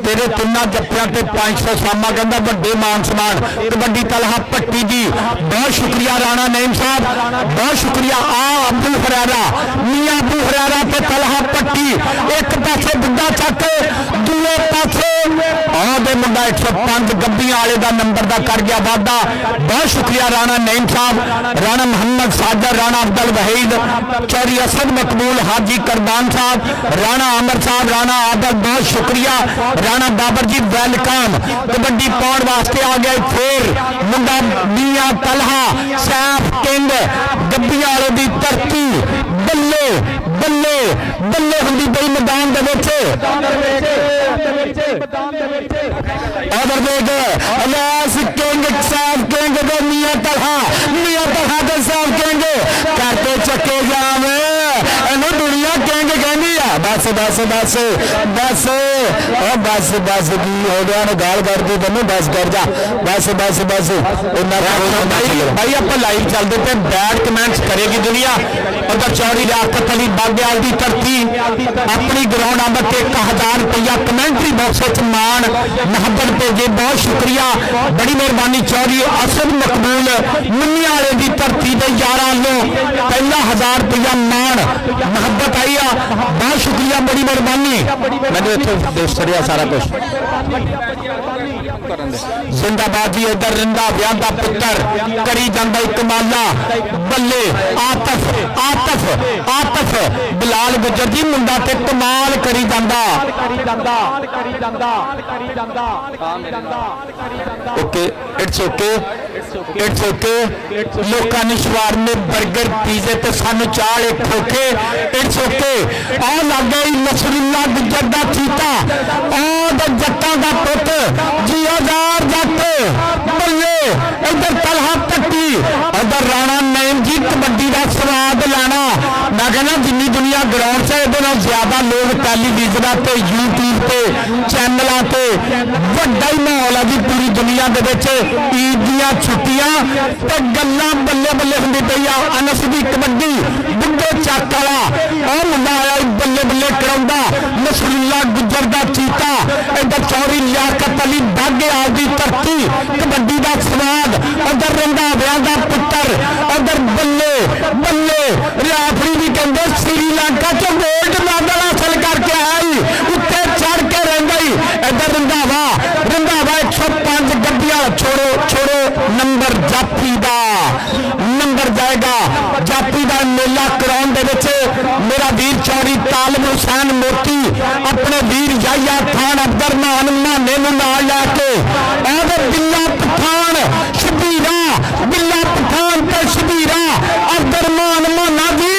तेरे तिना जप्पियां ते 500 सामा कहंदा वड्डे मान सम्मान कबड्डी तलहा भट्टी जी। बहुत शुक्रिया राणा नईम साहब, बहुत शुक्रिया आ अब्दुल हरारा मियां अब्दुल हरारा ते तलहा भट्टी। एक पासे बुड्ढा चक दूए पासे आदे मुंडा 105 गब्बियां वाले का नंबर का कर गया वादा। बहुत शुक्रिया राणा नईम साहब, राणा मोहम्मद साजर, राणा अब्दुल वहीद चौधरी असद मकबूल, हाजी करबान साहब, राणा अमर साहब, राणा आदल। बहुत शुक्रिया राणा बाबर जी। वेलकम कबड्डी पाउण वास्ते आ गए फिर मुंडा मियां तलहा सैफ किंग गब्बियां वाले की धरती। बल्ले बल्ले बल्ले हुंदी पई मैदान दे विच अदर देख अलास किंग सैफ किंग दे मियां तलहा दे सैफ किंग करते चक्के जाम इहनूं दुनिया किंग कहंदी आ। बस बस बस बस बस बस की हो गया ने गाल कर दी तैनूं बस कर जा बस बस बस भाई आप लाइव चलते पे बैड कमेंट्स करेगी दुनिया। उधर चौधरी लियाकत अली बागेवाल की धरती अपनी ग्राउंड आमद 1000 रुपया कमेंट्री बॉक्स मान मोहब्बत भेजे। बहुत शुक्रिया बड़ी मेहरबानी। चौधरी असद मकबूल मुन्निया वाले की धरती के यारां लो पहला 1000 रुपया मान मोहब्बत आई आ। बहुत शुक्रिया बड़ी मेहरबानी। मैंने इतों देख सरिया सारा कुछ जिंदाबाद जी। इधर रिंदा ब्याह का पुत्र करी जाता कमाला बल्ले आतफ आतफ आतफ बिलाल गुजर जी मुंडा ते कमाल करी जाता। Okay it's okay it's okay. लोगों ने शवार में बर्गर पीजे ते सानू चाह एक ठोके। इट्स ओके आ लग गई नसरुल्ला गुजर का चीता जट्टा का पुत जी हजार जट बल्ले। इधर तलहा पट्टी इधर राणा नईम जी कबड्डी का स्वाद लाना। मैं कहना जिन्नी दुनिया ग्राउंड से ये ज्यादा लोग टेलीविजन पे यूट्यूब पे चैनलों पे वड्डा ही माहौल है जी पूरी दुनिया के ईद दियां छुट्टियां ते गल्लां बल्ले बल्ले हुंदी पई आ। अनस दी कबड्डी बुड्ढे चक वाला और मुंडा आया बल्ले बल्ले कराउंदा नसरुल्ला गुजर दा चीता। इधर चौधरी लियाकत अली बागेवाल दी धरती कबड्डी दा स्वाद। उधर रंधावियां दा पुत्तर उधर बल्ले बल्ले रेफरी भी कहंदे श्रीलंका चो गोल्ड मेडल हासिल करके आई उत्ते चढ़ के रहिंदा ही। इधर रंधावा 105 गड्डियां छोड़ो छोड़ो नंबर जाफी दा नंबर जाएगा। जाफी दा मेला कराउण दे विच मेरा वीर चौधरी तालिब हुसैन मोती अपने वीर याया खान अब्दुरमान माने नूं नाल लैके आदे बिल्ला पठान शबीरा बिल्ला पठान ते शबीरा अब्दुरमान माना जी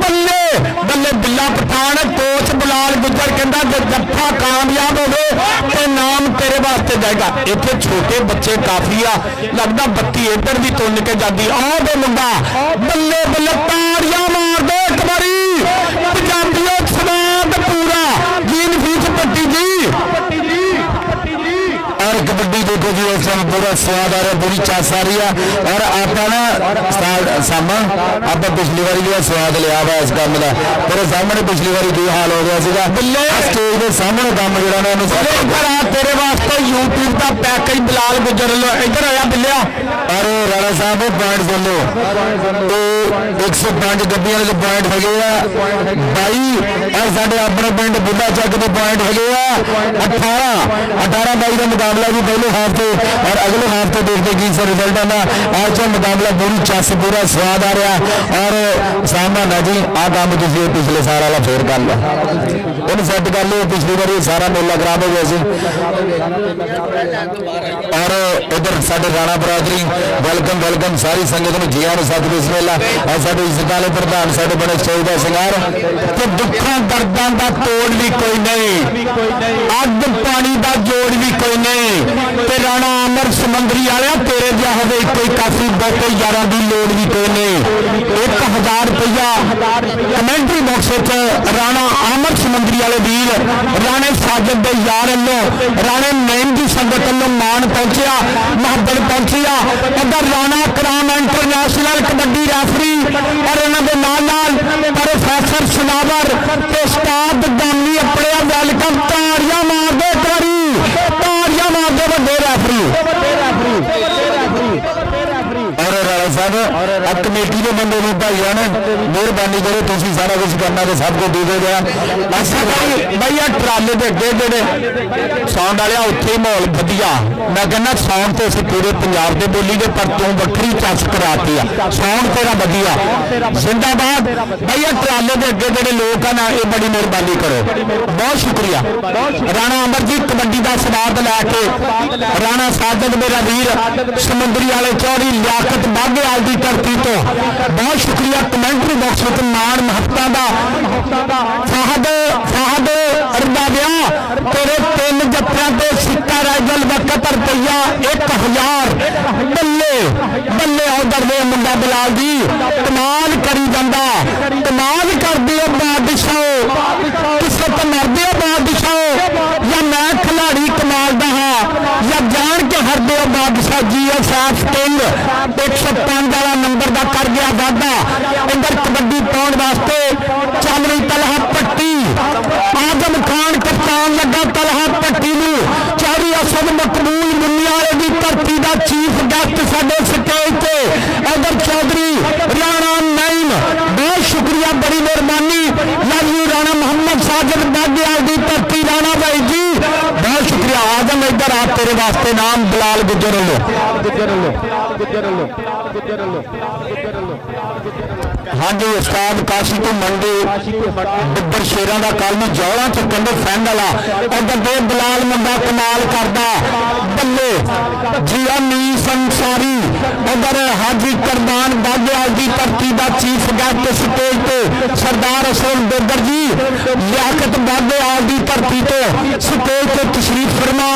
बल्ले बल्ले बिल्ला पठान कोच बिलाल गुजर कहंदा जे जफ्फा कामयाब होवे ते नाम तेरे वास्ते जाएगा। इत्थे छोटे बच्चे काफी आ लगदा बत्ती इधर भी तुन के जाती आ दे मुंडा बल्ले बल्ले ताड़ियां मार दे एक बारी पंजाबियों स्वाद पूरा जीन फीस पट्टी जी। और कबड्डी देखो जी इस समय पूरा स्वाद आ रहा है पूरी चास आ रही है। और आप ना सामा आप पिछली बारी जो स्वाद लिया वा इस काम का तेरे सामने पिछली बारी की हाल हो गया सीगा स्टेज के सामने काम जरा तेरे वास्ते यूट्यूब का पैकेज बिलाल गुजर लो इधर आया बिलिया। और और राणा साहब पॉइंट सुन लो तो 105 गड्डियां के पॉइंट है भाई और साढ़े अपने पिंड बुढ़ा चक के पॉइंट है 18 22 का मुकाबला जी पहले हाफ से और अगले हाफ से देखते कि सर रिजल्ट आना आज का मुकाबला पूरी चस पूरा स्वाद आ रहा और सामना जी आ काम तुम पिछले साल वाला फेर कर लो इन सैट कर लो पिछली बार सारा मेला खराब हो गया सी और इधर साढ़े राणा बरादरी वेलकम वेलकम सारी संगत में जिया सत बिस्मिल्ला और साढ़े इज्जत वाले प्रधान साढ़े बड़े चाਹੀਦਾ सिंगार तो दुखों दर्दां का तोड़ भी कोई नहीं अग पानी का जोड़ भी कोई नहीं ते राणा अमर समंदरी वाले तेरे जिहा होवे कोई काफी बहुते यारां की लोड़ भी कोई नहीं 1000 रुपया कमेंट्री बॉक्स राणा अमर समंदरी वाले वीर राणे साजिद के यार वालों राणे नईम की संगत वालों मान पहुंचा मुहब्बत पहुंची उधर राणा कराम इंटरनेशनल कबड्डी रैफरी और इन्होंने नाल प्रोफैसर सनावर ते उस्ताद गामी अपने वेलकम ताड़ियां मार दे ताड़ियां मार दे वड्डे रैफरी और राणा साहब कमेटी के बंदे ने भाइयों ने मेहरबानी करो तुम सारा कुछ करना तो सब कुछ दे दिया अच्छा भाई ट्राले के अगे जेडे साउंड वाले उत्थे ही माहौल वधिया मैं कहना साउंड तो असं पूरे पंजाब से बोली गए पर तू वक्री चस कराती है साउंड तेरा वधिया जिंदाबाद भाई ट्राले के अगे जेडे लोग हैं ना ये बड़ी मेहरबानी करो बहुत शुक्रिया राणा अमरजीत कबड्डी का स्वाद लैके राणा साजिद मेरा वीर समुद्री वाले चौधरी लियाकत बाघेवाल की धरती तो बहुत शुक्रिया कमेंट्री बॉक्स में मान महत्ता का फाहद रंधाविया तेरे 3 जत्थियां ते सिक्का राइजल वक्त रुपया 1000 बल्ले बल्ले उधर दे मुंडा बिलाल जी कमाल करी जांदा कमाल करदे बादशाह किसे तो मरदे बादशाह या मैं खिलाड़ी कमाल दा हां या जान के हरदे बादशाह GSF किंग 105 वाला नंबर का कर गया वादा इधर कबड्डी पाउण वास्ते चल रही तलहा पट्टी आजम खान कप्तान लगा तलहा पट्टी नूं चौधरी असद मकबूल मुनियारे की धरती का चीफ गेस्ट साडे स्टेज ते इधर चौधरी राणा नईम बहुत शुक्रिया बड़ी मेहरबानी लालू राणा मोहम्मद साजिद बाघेवाल की धरती राणा भाई जी बहुत शुक्रिया आजम इधर आप तेरे वास्ते नाम बिलाल गुजर लो हाँ जी उस्ताद काशी तो मंडी बिब्बर शेरां का कल में जौला चुकन दे फैन वाला उधर दे बिलाल मुंडा कमाल करदा बल्ले जिया मीस अंसारी उधर हाजी करमान बाघेवाल की धरती का चीफ गेस्ट स्टेज पे सरदार असलम बेदर जी लियाकत बाघेवाल की धरती तो स्टेज पे तशरीफ फरमा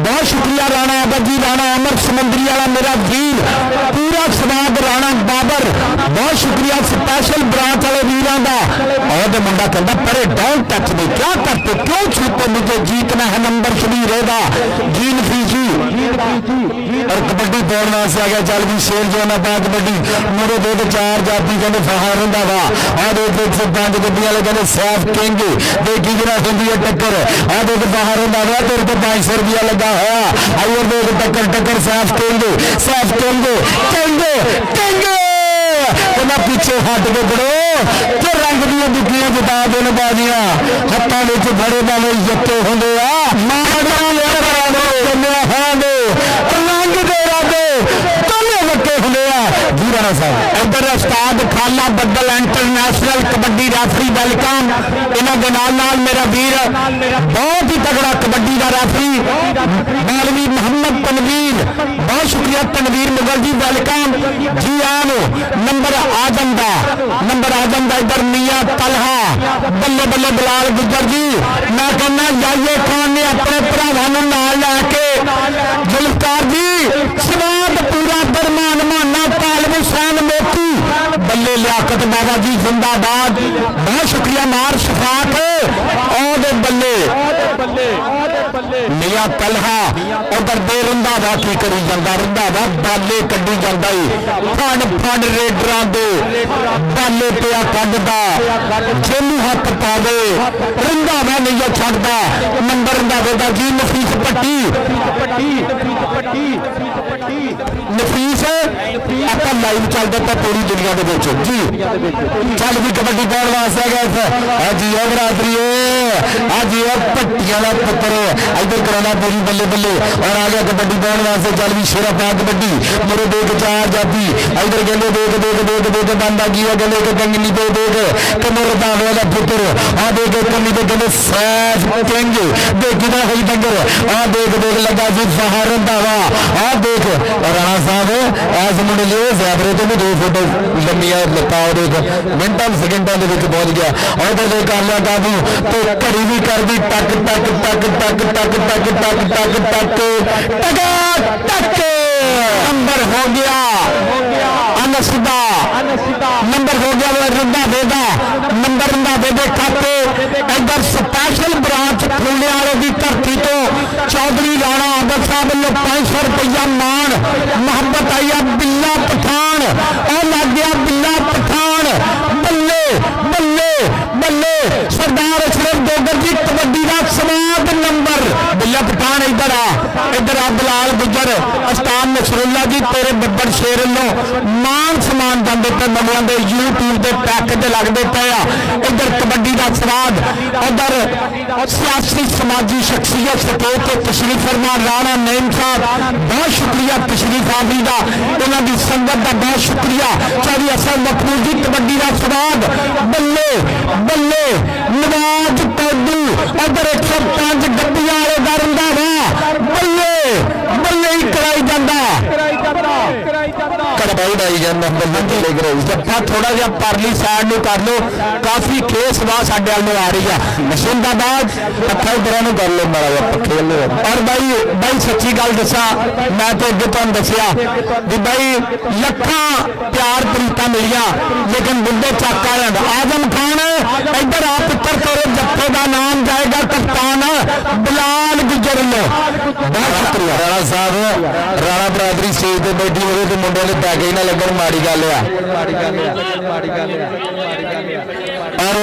बहुत शुक्रिया राणा अबजी राणा अमर समंदरी वाला मेरा वीर पूरा स्वाद राणा बाबर बहुत शुक्रिया स्पेशल ब्रांच वाले वीरों का और मुंडा कहता परे डोंट टच मी क्या करते क्यों छूते मुझे जीतना है नंबर शबीर होगा जी नफीसी और कबड्डी दौड़ना से आ गया चल भी शेर जो ना पा कबड्डी मेरे 2 तो 4 जाती कहते फहार होंदा वा और 105 गड्डियां वाले कहते सैफ किंग देखी जरा होंदी है टक्कर आ 2 तो बाहर होंदा वा तेरे को 500 रुपया लगा होया आई और 2 टक्कर सैफ किंग पीछे हट के बड़ो तो रंग दियां दुखियां जिता देन बाजियां हत्थां विच बड़े वाले जत्ते होंदे आ माड़ा रंग दे राजे तले वक्के होंदे आ जी राणा साहब इधर उस्ताद खाला बदल इंटरनेशनल कबड्डी रैफरी वेलकम इन्हां दे नाल मेरा वीर बहुत ही तगड़ा कबड्डी का रैफरी मौलवी मोहम्मद तनवीर बहुत शुक्रिया तनवीर मुगल जी वेलकम जी आनो नंबर आजम का इधर मियां तलहा बल्ले बल्ले बिलाल गुजर जी मैं कहना याये खान ने अपने भरावां नूं नाल लैके जुल्फकार जी स्वाद पूरा दरमान माना तालिब हुसैन मोती बल्ले लियाकत बाबा जी जिंदाबाद बहुत शुक्रिया मार शफाक और बल्ले मियां तलहा उधर दे रंधावा की करी जांदा रंधावा बाले कड्डी जांदा फंड रेडरां दे बाले पिया कड्डदा जेनू हथ पावे रंधावा नहीं छड्डदा नंबर रंधावे दा जी नफीस ਆਪਾਂ ਲਾਈਵ ਚੱਲਦਾ ਤਾਂ ਪੂਰੀ ਦੁਨੀਆ ਦੇ ਵਿੱਚ ਜੀ ਚੱਲ ਵੀ ਕਬੱਡੀ ਪਾਉਣ ਵਾਸਤੇ ਗਏ ਹਾਂਜੀ ਉਹ ਬਰਾਦਰੀ ਹਾਂਜੀ ਉਹ ਪੱਟੀਆਂ ਦਾ ਪੁੱਤਰ ਇੱਧਰ ਕਰਾਉਣਾ ਪੂਰੀ ਬੱਲੇ ਬੱਲੇ ਔਰ ਆ ਗਿਆ ਕਬੱਡੀ ਪਾਉਣ ਵਾਸਤੇ ਚੱਲ ਵੀ ਸ਼ੇਰਾ ਪਾ ਕਬੱਡੀ ਮੇਰੇ ਦੇਖ ਚਾਰ ਜਾਤੀ ਇੱਧਰ ਕਹਿੰਦੇ ਦੇਖ ਬੰਦਾ ਕੀ ਹੈ ਕਹਿੰਦੇ ਕਿ ਕੰਗਨੀ ਤੇ ਦੇਖ ਕਮਰ ਦਾਵੇ ਦਾ ਪੁੱਤਰ ਆ ਦੇਖ ਕੰਨੀ ਤੇ ਕਹਿੰਦੇ ਸੈਫ ਕਿੰਗ ਦੇਖ ਕਿਦਾ ਹੋਈ ਡੰਗਰ ਆ ਦੇਖ ਲੱਗਾ ਜੀ ਫਹਾਰ ਰੰਧਾਵਾ ਆ ਦੇਖ ਰਾਣਾ ਸਾਹਿਬ ਐਸ ਮੁੰਡੇ ਲਈ ਜ਼ੈਬਰੇ ਤੋਂ ਵੀ 2 ਫੁੱਟ ਲੰਮੀਆਂ ਲੱਤਾਂ ਦੇਖ ਮਿੰਟਾਂ ਸੈਕਿੰਡਾਂ ਦੇ ਵਿੱਚ ਪਹੁੰਚ ਗਿਆ ਔਰ ਤੇ ਕਰ ਲਿਆ ਕਾਬੂ ਤੇ ਘੜੀ ਵੀ ਕਰਦੀ ਟਕ नंबर हो गया अनसिदा नंबर हो गया रंधावे का नंबर रंधावे के खाते इधर स्पैशल ब्रांच फूले वाले की धरती तो चौधरी राणा आदर साहब वालों 500 रुपया मान मोहब्बत आई है बिल्ला पठान और लग गया बिल्ला पठान बल्ले बल्ले बल्ले सरदार अशरफ डोगर जी कबड्डी का समाद नंबर बिल्ला पठान इधर आ बिलाल गुजर अस्तान नसरुल्ला जी तेरे बब्बर शेर लो मान समान जाते पे नवों के यूट्यूब के पैकेज लगते पे इधर कबड्डी का स्वाद उधर सियासी समाजी शख्सियत सपोर्ट के तशरीफ फरमा राणा नईम साहब बहुत शुक्रिया तशरीफ आवी का उन्होंने संगत का बहुत शुक्रिया चौधरी असल मखबूल जी कबड्डी का स्वाद बल्ले बल्ले नवाज टोडू उधर 105 गड्डियां वाले का रंधावा बल्ले बल्ले ही कराई जाता करवाई आई जाता जप्पा थोड़ा जहा परली साइड में कर लो काफी खेस वाह साढ़े वाल आ रही है जिंदाबाद पत्थर इधर कर लो माड़ा जा पखे और भाई सच्ची गल दसा मैं तो अगे तुम दसिया भी भाई लखा प्यार प्रीता मिलिया लेकिन बुढ़े चक आ आजम खान इधर आ पुत्र तेरे जत्थे का नाम जाएगा कप्तान बिलाल गुजर लो बहुत शुक्रिया राणा साहब राणा बरादरी स्टेज पर बैठी हो तो मुंडे ने पैके ना लगन माड़ी गल और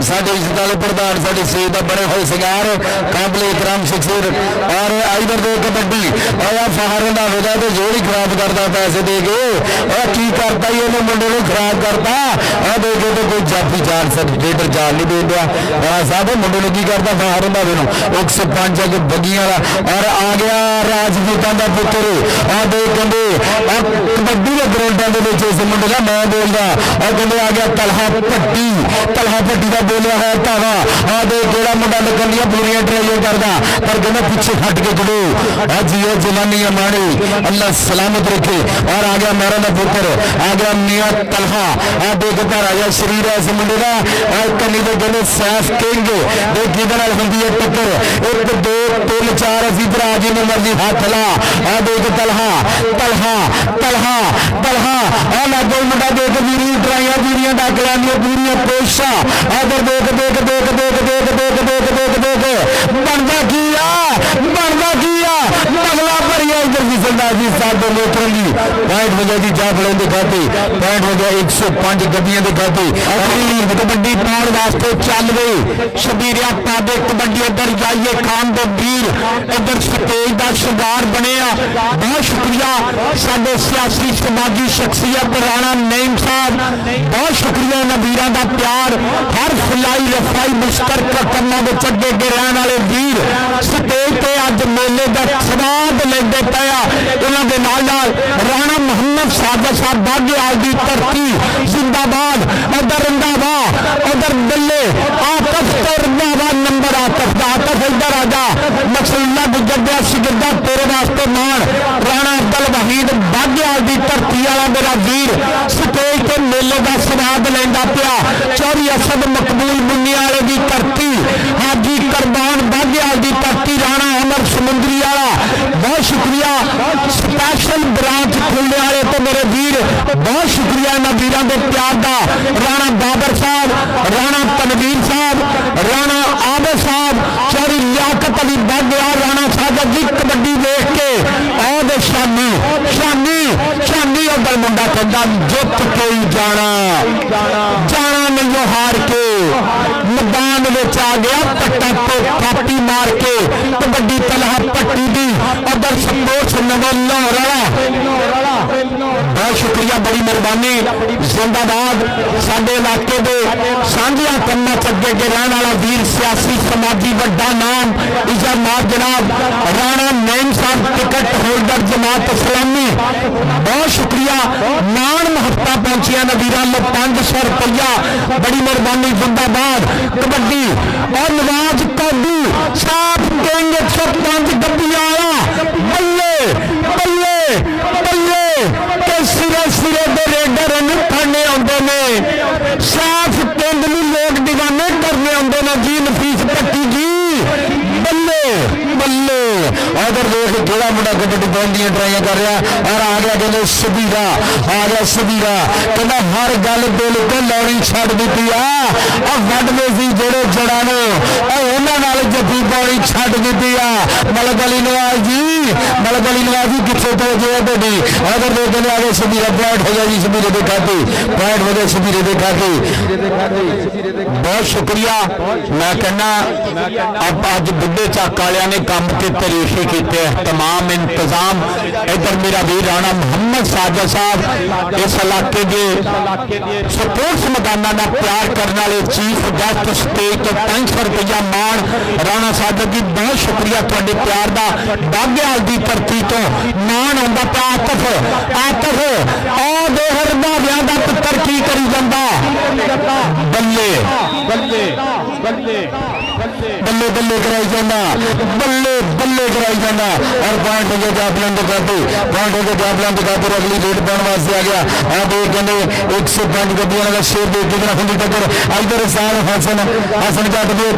साडे इज्जत वाले प्रधान साडे स्टेज का बने हुए सिंगार काबले इकराम शख्सियत और इधर दे कबड्डी और फहार रंधावे तो जोड़ ही खराब करता पैसे दे के और की करता ही उन्हें मुंडे को खराब करता और देखे तो कोई जाफी जान सर्टिफिकेट जान नहीं दे दिया राणा साहब मुंडे ने की करता फहार रंधावे 105 अगे बगियां और आ गया राजपूतां दा पुत्र आ दे कहंदे कबड्डी के ग्राउंडां दे विच इस मुंडे दा नाम बोलदा और कहंदे आ गया तलहा भट्टी का बोलिया है धावा आ दे केड़ा मुंडा लगनिया पूरियां ट्राइयां करदा पर कहंदा पीछे हट के खड़ो आ जियो जवानियां माणी अल्लाह सलामत रखे और आ गया मेरा दा पुत्र आ गया मियां तलहा आ देखता राजा शरीर है इस मुंडे दा और कन्नी दे कहंदे सैफ किंग दे किधर नाल हुंदी है टक्कर 1 2 3 4 असी भरा जी ने मर्जी हाथ ला आ देख तलहा तलहा तलहा तलहा आ लागो मुंडा देख वीरी ट्राइयां वीरियां डाकलां दी पूरियां कोशिशां आदर देख बनता की बगला भरिया इधर की सरदार जी साहब मोटर की 65 वजह की जा फड़ों के खाते 65 वजह 105 गड्डियां के खाते कबड्डी पाउण वास्ते चल गए शबीरिया पादे कबड्डी इधर जाइए खान दे वीर इधर स्टेज का शिंगार बने बहुत शुक्रिया साडे सियासी समाजी शख्सियत राणा नईम साहब बहुत शुक्रिया इन्हां वीरां दा प्यार हर फुलाई रफाई मुश्तरक कमां दे अगे अगे रहण वाले वीर स्टेज ते अज मेले का स्वाद लेंदे पे उन्हां दे नाल राणा मोहम्मद सादर साहब बागेआल दी धरती जिंदाबाद उधर रंधावा उधर बल्ले आतफ ते रंधावा नंबर आतफ इधर आजा नसरुल्ला गुजर दिया शिगिरदा तेरे वास्ते मान राणा अब्दुल वहीद बागेआल दी धरती वाला मेरा वीर स्टेज ते मेले का स्वाद लेंदा पिया चौधरी असद मकबूल मुन्नी वाले की धरती हाजी करबान बागेआल की धरती राणा अमर समुंदरी वाला बहुत शुक्रिया स्पैशल ब्रांच खुलने वाले तो मेरे वीर बहुत शुक्रिया इन्होंने वीरों के प्यार का राणा बाबर साहब राणा तनवीर साहब राणा आबे साहब चौधरी लियाकत अली बागेआल राणा साहब जी कबड्डी देख के और शामी शामी शामी उधर मुंडा कहता जुत कोई जाना जाना नहीं हार के मैदान में आ गया पट्टा तो थापी मार के कबड्डी तलहा पट्टी दी उधर सपोर्ट्स नवल लाहौर शुक्रिया बड़ी मेहरबानी जिंदाबाद साडे इलाके दे सांझियां कम्मां च अगे अगे रहने वाला वीर सियासी समाजी वड्डा नाम इजामात जनाब राणा नईम साहब टिकट होल्डर जमात इस्लामी बहुत शुक्रिया नान महत्ता पहुंचिया ने वीरां नूं 500 रुपया बड़ी मेहरबानी जिंदाबाद कबड्डी और नवाज काबू साफ किंग 105 डब्बियां आया बल्ले बल्ले बल्ले के सिरे सिरे दे रेडर नूं फड़ने आउंदे ने साफ किंग नूं लोग दीवाने करने आउंदे ने जी नफीस भट्टी जी बल्ले बल्ले अगर देख केड़ा मुंडा कबड्डी पाउण दी ट्राइयां कर रहा और आ गया कहते सबीरा आ गया सबीरा कहना हर गल दिल ते लौड़ी छड़ दी आ वड्डदे सी जेड़े जड़ा ने उन्हां नाल जफ्फी पाउणी छड़ दी आ मलक अली नवाज जी किथे तो जे ਤੁਹਾਡੀ अगर देख के आ गए सबीरा पॉइंट हो गया जी सबीरे दे खाते पॉइंट हो गया सबीरे दे खाते बहुत शुक्रिया मैं कहना अब अज बुढ़े चक वालियां ने काम के तरीके किए तमाम इंतजाम इधर मेरा वीर राणा मोहम्मद साजा साहब इस इलाके के स्पोर्ट्स मैदाना का प्यार करने वाले चीफ गेस्ट स्टेज तो 500 रुपया मान राणा साजा जी बहुत शुक्रिया थोड़े प्यार का बागेवाल की धरती तो मान आंदा पिया आतफ आ दो हरबावियां का पुत्र की करी जांदा बल्ले बल्ले बल्ले बल्ले बल्ले कराई जाना बल्ले बल्ले कराई जाना और पॉइंट हो गया जापलान के खाते पॉइंट हो गया जापलान के खाते अगली रेड पाने वास्ते आ गया आप एक कहने 105 गड्डियों का शेर देख के रखने टक्कर इधर साल हसन हसन जट के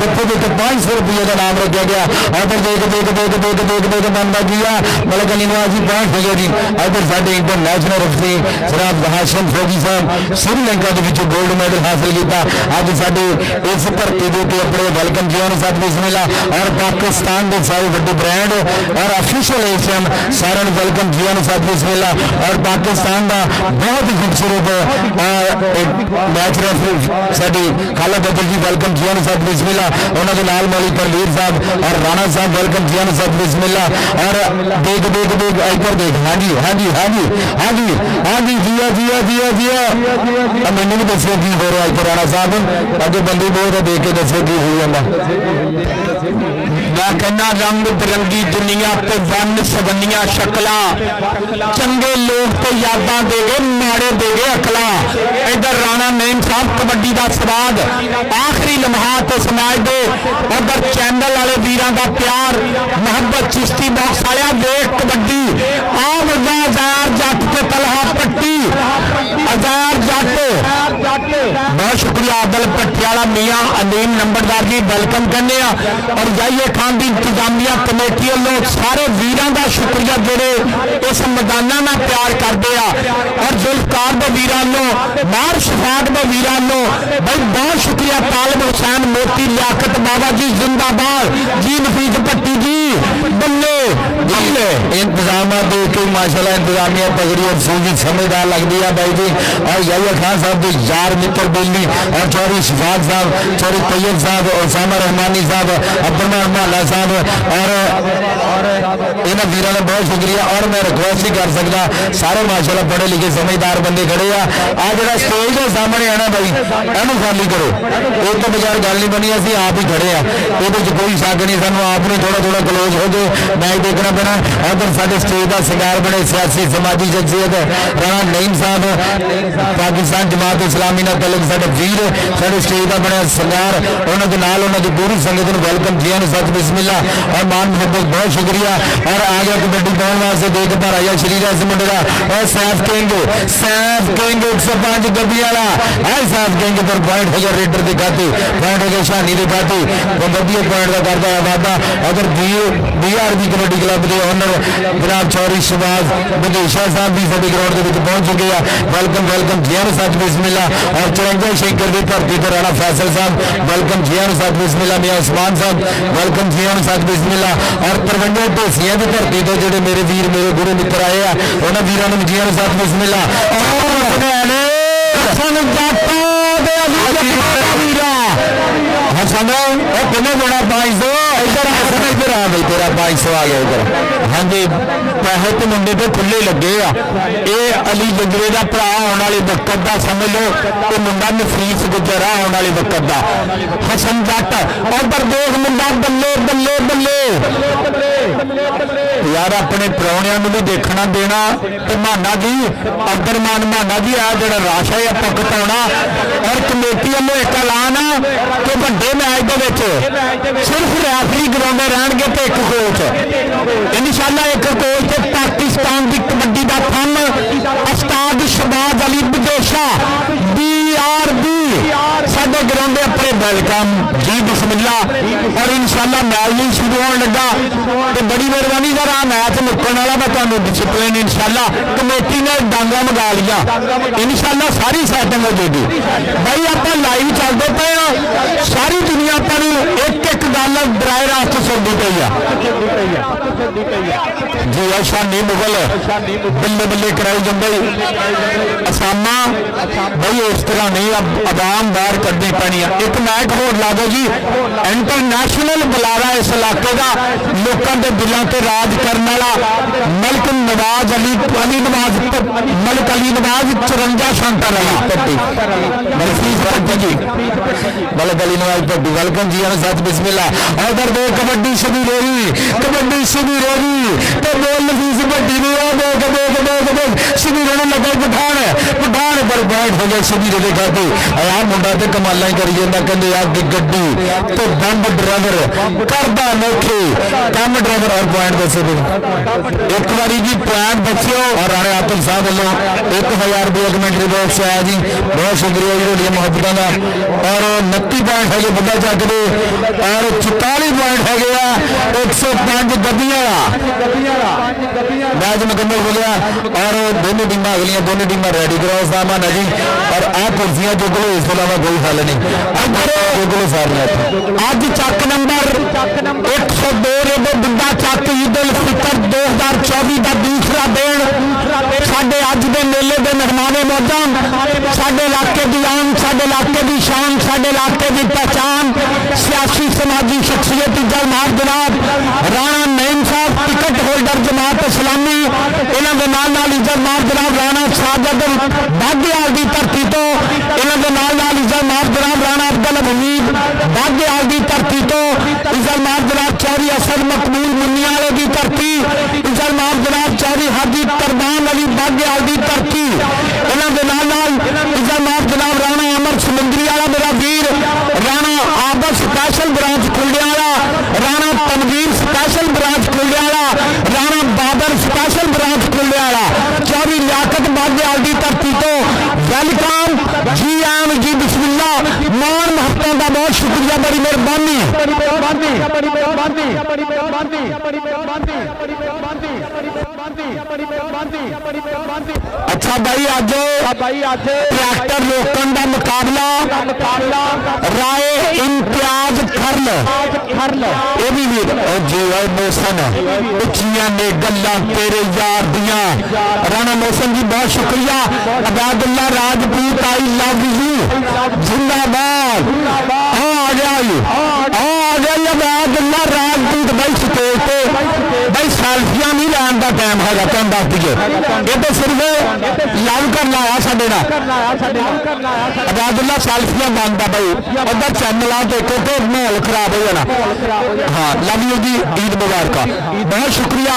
जत्थे के 500 रुपये का नाम रखा गया इधर देख देख देख देख देख देख बनता गया मलक अली नवाज जी पॉइंट हो गया जी इधर साडे इंटरनेशनल रेफरी जनाब हाशिम फौजी साहब श्रीलंका के गोल्ड मेडल हासिल किया अज साडे इस धरती के उत्ते अपने वेलकम जी साथ बिस्मिल्लाह और पाकिस्तान के सारे बड़े ब्रांड और ऑफिशियल एशियन सारे वेलकम जी साथ बिस्मिल्लाह और पाकिस्तान का बहुत ही खूबसूरत मैच रेफरी साडी खाला बदल जी वेलकम जी साथ बिस्मिल्लाह उन्होंने नाल मौली परवीर साहब और राणा साहब वेलकम जी साथ बिस्मिल्लाह और देख देख देख इधर देख हाँ जी हाँ जी हाँ जी हाँ जी हाँ जी जिया जिया जिया जिया मैंने भी दसिया की हो रहा है राणा साहब अगे बंदी बहुत देख के दसिया की हुई है मैं कहना रंग बिरंगी दुनिया ते वन सवनिया शक्ला चंगे लोग तो यादा दे गए माड़े दे गए अकला इधर राणा नईम साहब कबड्डी का स्वाद आखिरी लम्हात इस मैच दे उधर चैनल वाले वीरां का प्यार मोहब्बत चिश्ती बॉक्स आया वेख कबड्डी आम आजार जट के तलहा पट्टी आजार जट बहुत शुक्रिया आदल पटियाला मियाँ अलीम नंबरदार जी वेलकम करने और जाइए खान की इंतजामिया कमेटी वालों सारे वीरों का शुक्रिया जोड़े इस मैदाना में प्यार करते हैं और जुल्फकार के वीरों मार शफात के वीरों भाई बहुत शुक्रिया तालिब हुसैन मोती लियाकत बाबा जी जिंदाबाद जी नफीस भट्टी जी बल्ले बल्ले इंतजाम देख के माशाल्लाह इंतजामिया पगड़ी और सूजी समझदार लगती है भाई जी और याहिया खान साहब के यार मित्र बेली और चौधरी शफात साहब चौधरी तैयब साहब ओसामा रहमानी साहब अब्दुल महला साहब और इन्होंने वीरों ने बहुत शुक्रिया और मैं रिक्वेस्ट ही कर सकता सारे माशाल्लाह पढ़े लिखे समझदार बंदे खड़े आ जो स्टेज के सामने आना भाई एनू खाली करो एक तो बगैर गल नहीं बनी असं आप ही खड़े ये कोई शक नहीं सू आपने थोड़ा थोड़ा क्लोज हो जाए मैच देखना पैना उधर साढ़े स्टेज का शिकार बने सियासी समाजी शख्सियत राणा नईम साहब पाकिस्तान जमात इस्लामी ना तलक साढ़े वीर साढ़े स्टेज का बने शिकार उन्होंने नाल उन्होंने पूरी संगत को वेलकम किया सच बिस्मिल्ला और मान मोहब्बत बहुत शुक्रिया और आ गया कबड्डी पाने वास्ते देख पा रहा शरीर इस मुंडे का और सैफ किंग 105 गड्डी वाला है सैफ किंग पर पॉइंट हो गया रेडर के खाते पॉइंट हो गया शानी के खाते वधिया पॉइंट का करता है वादा अगर BRB कबड्डी क्लब के ओनर जनाब चौधरी शहबाज बदेशा साहब भी साडे ग्राउंड के पहुंच चुके हैं वेलकम वेलकम जी सच बिस्मिल्ला और 54 शेखर की धरती पर राणा फैसल साहब वेलकम जी सच बिस्मिल्ला मियां उस्मान साहब वेलकम जी सच बिस्मिल्ला और 53 ढोसियां की धरती तो जो मेरे वीर मेरे गुरु मित्र आए हैं उन्होंने वीरों ने जी सच बिस्मिल्ला हसन बड़ा 500 इधर आ भाई तेरा 500 आ गया इधर। हाँ जी पैसे तो मुंडे पे खुले लगे आ। ये अली जंगरे का भरा आने वाले वक्त का समझ लो तो मुंडा नफीस गुजरा आने वाले वक्त का हसन जट और परदेश मुंडा बल्ले बल्ले बल्ले यार अपने प्राहुणियां भी देखना देना तो माना जी अब्दुलरमान माना जी आ जो रश है भुगत आना और कमेटी वालों एक ऐलान कि बड़े मैच सिर्फ रैफरी गिराते रहने तो एक कोच इंशाअल्लाह एक कोच पाकिस्तान की कबड्डी का फन उस्ताद शहबाज अली विदेशा BRB साडे ग्राउंड अपने वेलकम जी बिस्मिल्ला और इंशाअल्लाह मैच भी शुरू होने लगा तो बड़ी मेहरबानी सर आ मैच मुक्कन वाला मैं तुम्हें डिसिप्लिन इंशाअल्लाह कमेटी ने डांगा मंगा लिया इंशाअल्लाह सारी सैटिंग हो जाएगी भाई आप लाइव चलते पे सारी दुनिया पर एक एक गल बराह रास्त सुनती पई जी शानी मुगल बल्ले बल्ले कराई जाए असामा भाई इस तरह नहीं आवाम बाहर करनी पैनी है एक मैच होर ला दो जी इंटरनेशनल बुलारा इस इलाके का लोगों के दिलों से राज करने वाला मलिक नवाज अली नवाज मलिक अली नवाज 54 शंकर पट्टी जी मलिक अली नवाज पट्टी वेलकम जी सच बिस्मिल्ला उधर दो कबड्डी शिविर होगी तो बोल नफीस पट्टी नहीं शिविर होने लगा पठान पर बैठ हो गया शिविर के खाते यार मुंडा तो कमाला ही करी जाता कहते यार गड्डी तो बंब ड्राइवर करदा नौखे कम ड्राइवर और पॉइंट दसो एक बारी जी पॉइंट दस्यो और राणे आतम साहब वालों 1000 रुपये कमेंट्री बॉक्स आया जी बहुत शुक्रिया जी थोड़ी मुहब्बत का और 29 पॉइंट है बड़ा चक दे और 44 पॉइंट है गया 105 गड्डियां मैच मुकम्मल हो गया और दोनों टीम अगलियां दोनों टीम रेडी कराओ सामान है जी और आ कुर्सियां चुक लो इस अलावा कोई हल नहीं सारियां अज चक नंबर 102 रेडो बुड्ढा चक ईद उल फितर 2024 का दूसरा दिन साडे अज दे मेले दे मेहमाने मौजा साडे इलाके की आन साडे इलाके की शान साडे इलाके की पहचान सियासी समाजी शख्सियत इज्जत मार जनाब राणा नईम साहब टिकट होल्डर जमात इस्लामी इन्हों के नाल इज्जत मार जनाब राणा साजद बागेआल की धरती तो इन्हों के नाल इज्जत मार जनाब राणा अब्दुल हमीद बागेआल की धरती तो इज्जत मार जनाब चौधरी असद मकबूल मुनियाले की धरती इज्जत मार जनाब चौधरी हाजी तरबान अली बागेआल की धरती इन्हों के नाल इज्जत मार जनाब राणा अमर समुंदरी वाला मेरा वीर राणा आबद स्पैशल ब्रांच खुलने वाला राणा तनवीर स्पैशल ब्रांच खुलने वाला राणा बाबर स्पैशल ब्रांच खुलने वाला चौधरी लियाकत बागेआल की धरती तो वेलकम जी आम जी बिस्मिल्ला मान महत्ता का बहुत शुक्रिया बड़ी मेहरबानी अच्छा भाई अज ट्रैक्टर रोकन का मुकाबला राय इम्तियाज खरल ये भी वीर जी मोहसन उचिया ने गल्लां तेरे यार दियां राणा मोहसन जी बहुत शुक्रिया अबादुल्ला राजपूत आई लव यू जिंदाबाद आ गया अबादुल्ला राजपूत भाई स्टेज पे भाई सेल्फियां नहीं लैन का टाइम है तुम दस दीजिए ये तो सिर्फ लव कर लाया साडे अबादुल्ला सेल्फियां मांगता भाई उधर चैनल आ देखो तो माहौल खराब हो जाना हाँ लव यू जी ईद मुबारक बहुत शुक्रिया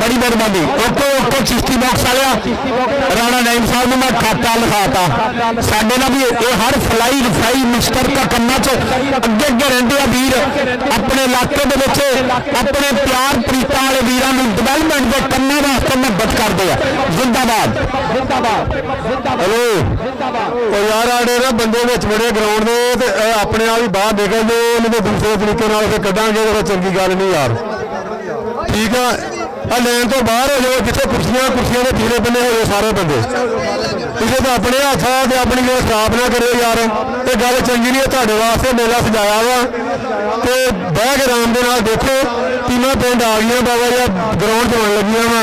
बड़ी मेहरबानी ओके चिश्ती बॉक्स वाले राणा नईम साहब ने मैं खाता लिखाता साडे ना भी ये हर फलाई रफाई मुश्तरका कम्मा च अगे अगे रहते हैं वीर अपने इलाके के अपने प्यार प्रीता वाले वीरों डिवेलपमेंट के कम्मा वास्ते मदद करते हैं जिंदाबाद हेलो यार आड़े ना बंदे बड़े ग्राउंड के अपने आप ही बाहर निकल दो उन्हें दूसरे तरीके कढ़ांगे चंगी गल नहीं यार ठीक है लैन तो बाहर हो जाओ जिथे कुर्सियां के पीले बने हो सारे बंदे तुझे तो अपने हथ आ अपनी खराब ना करो यार ये गल चंगी नहीं है तुहाडे वास्ते मेला सजाया वा तो बह के आराम के देखो तीनों पिंड आ गई बाबा जी ग्राउंड बन लगियां वा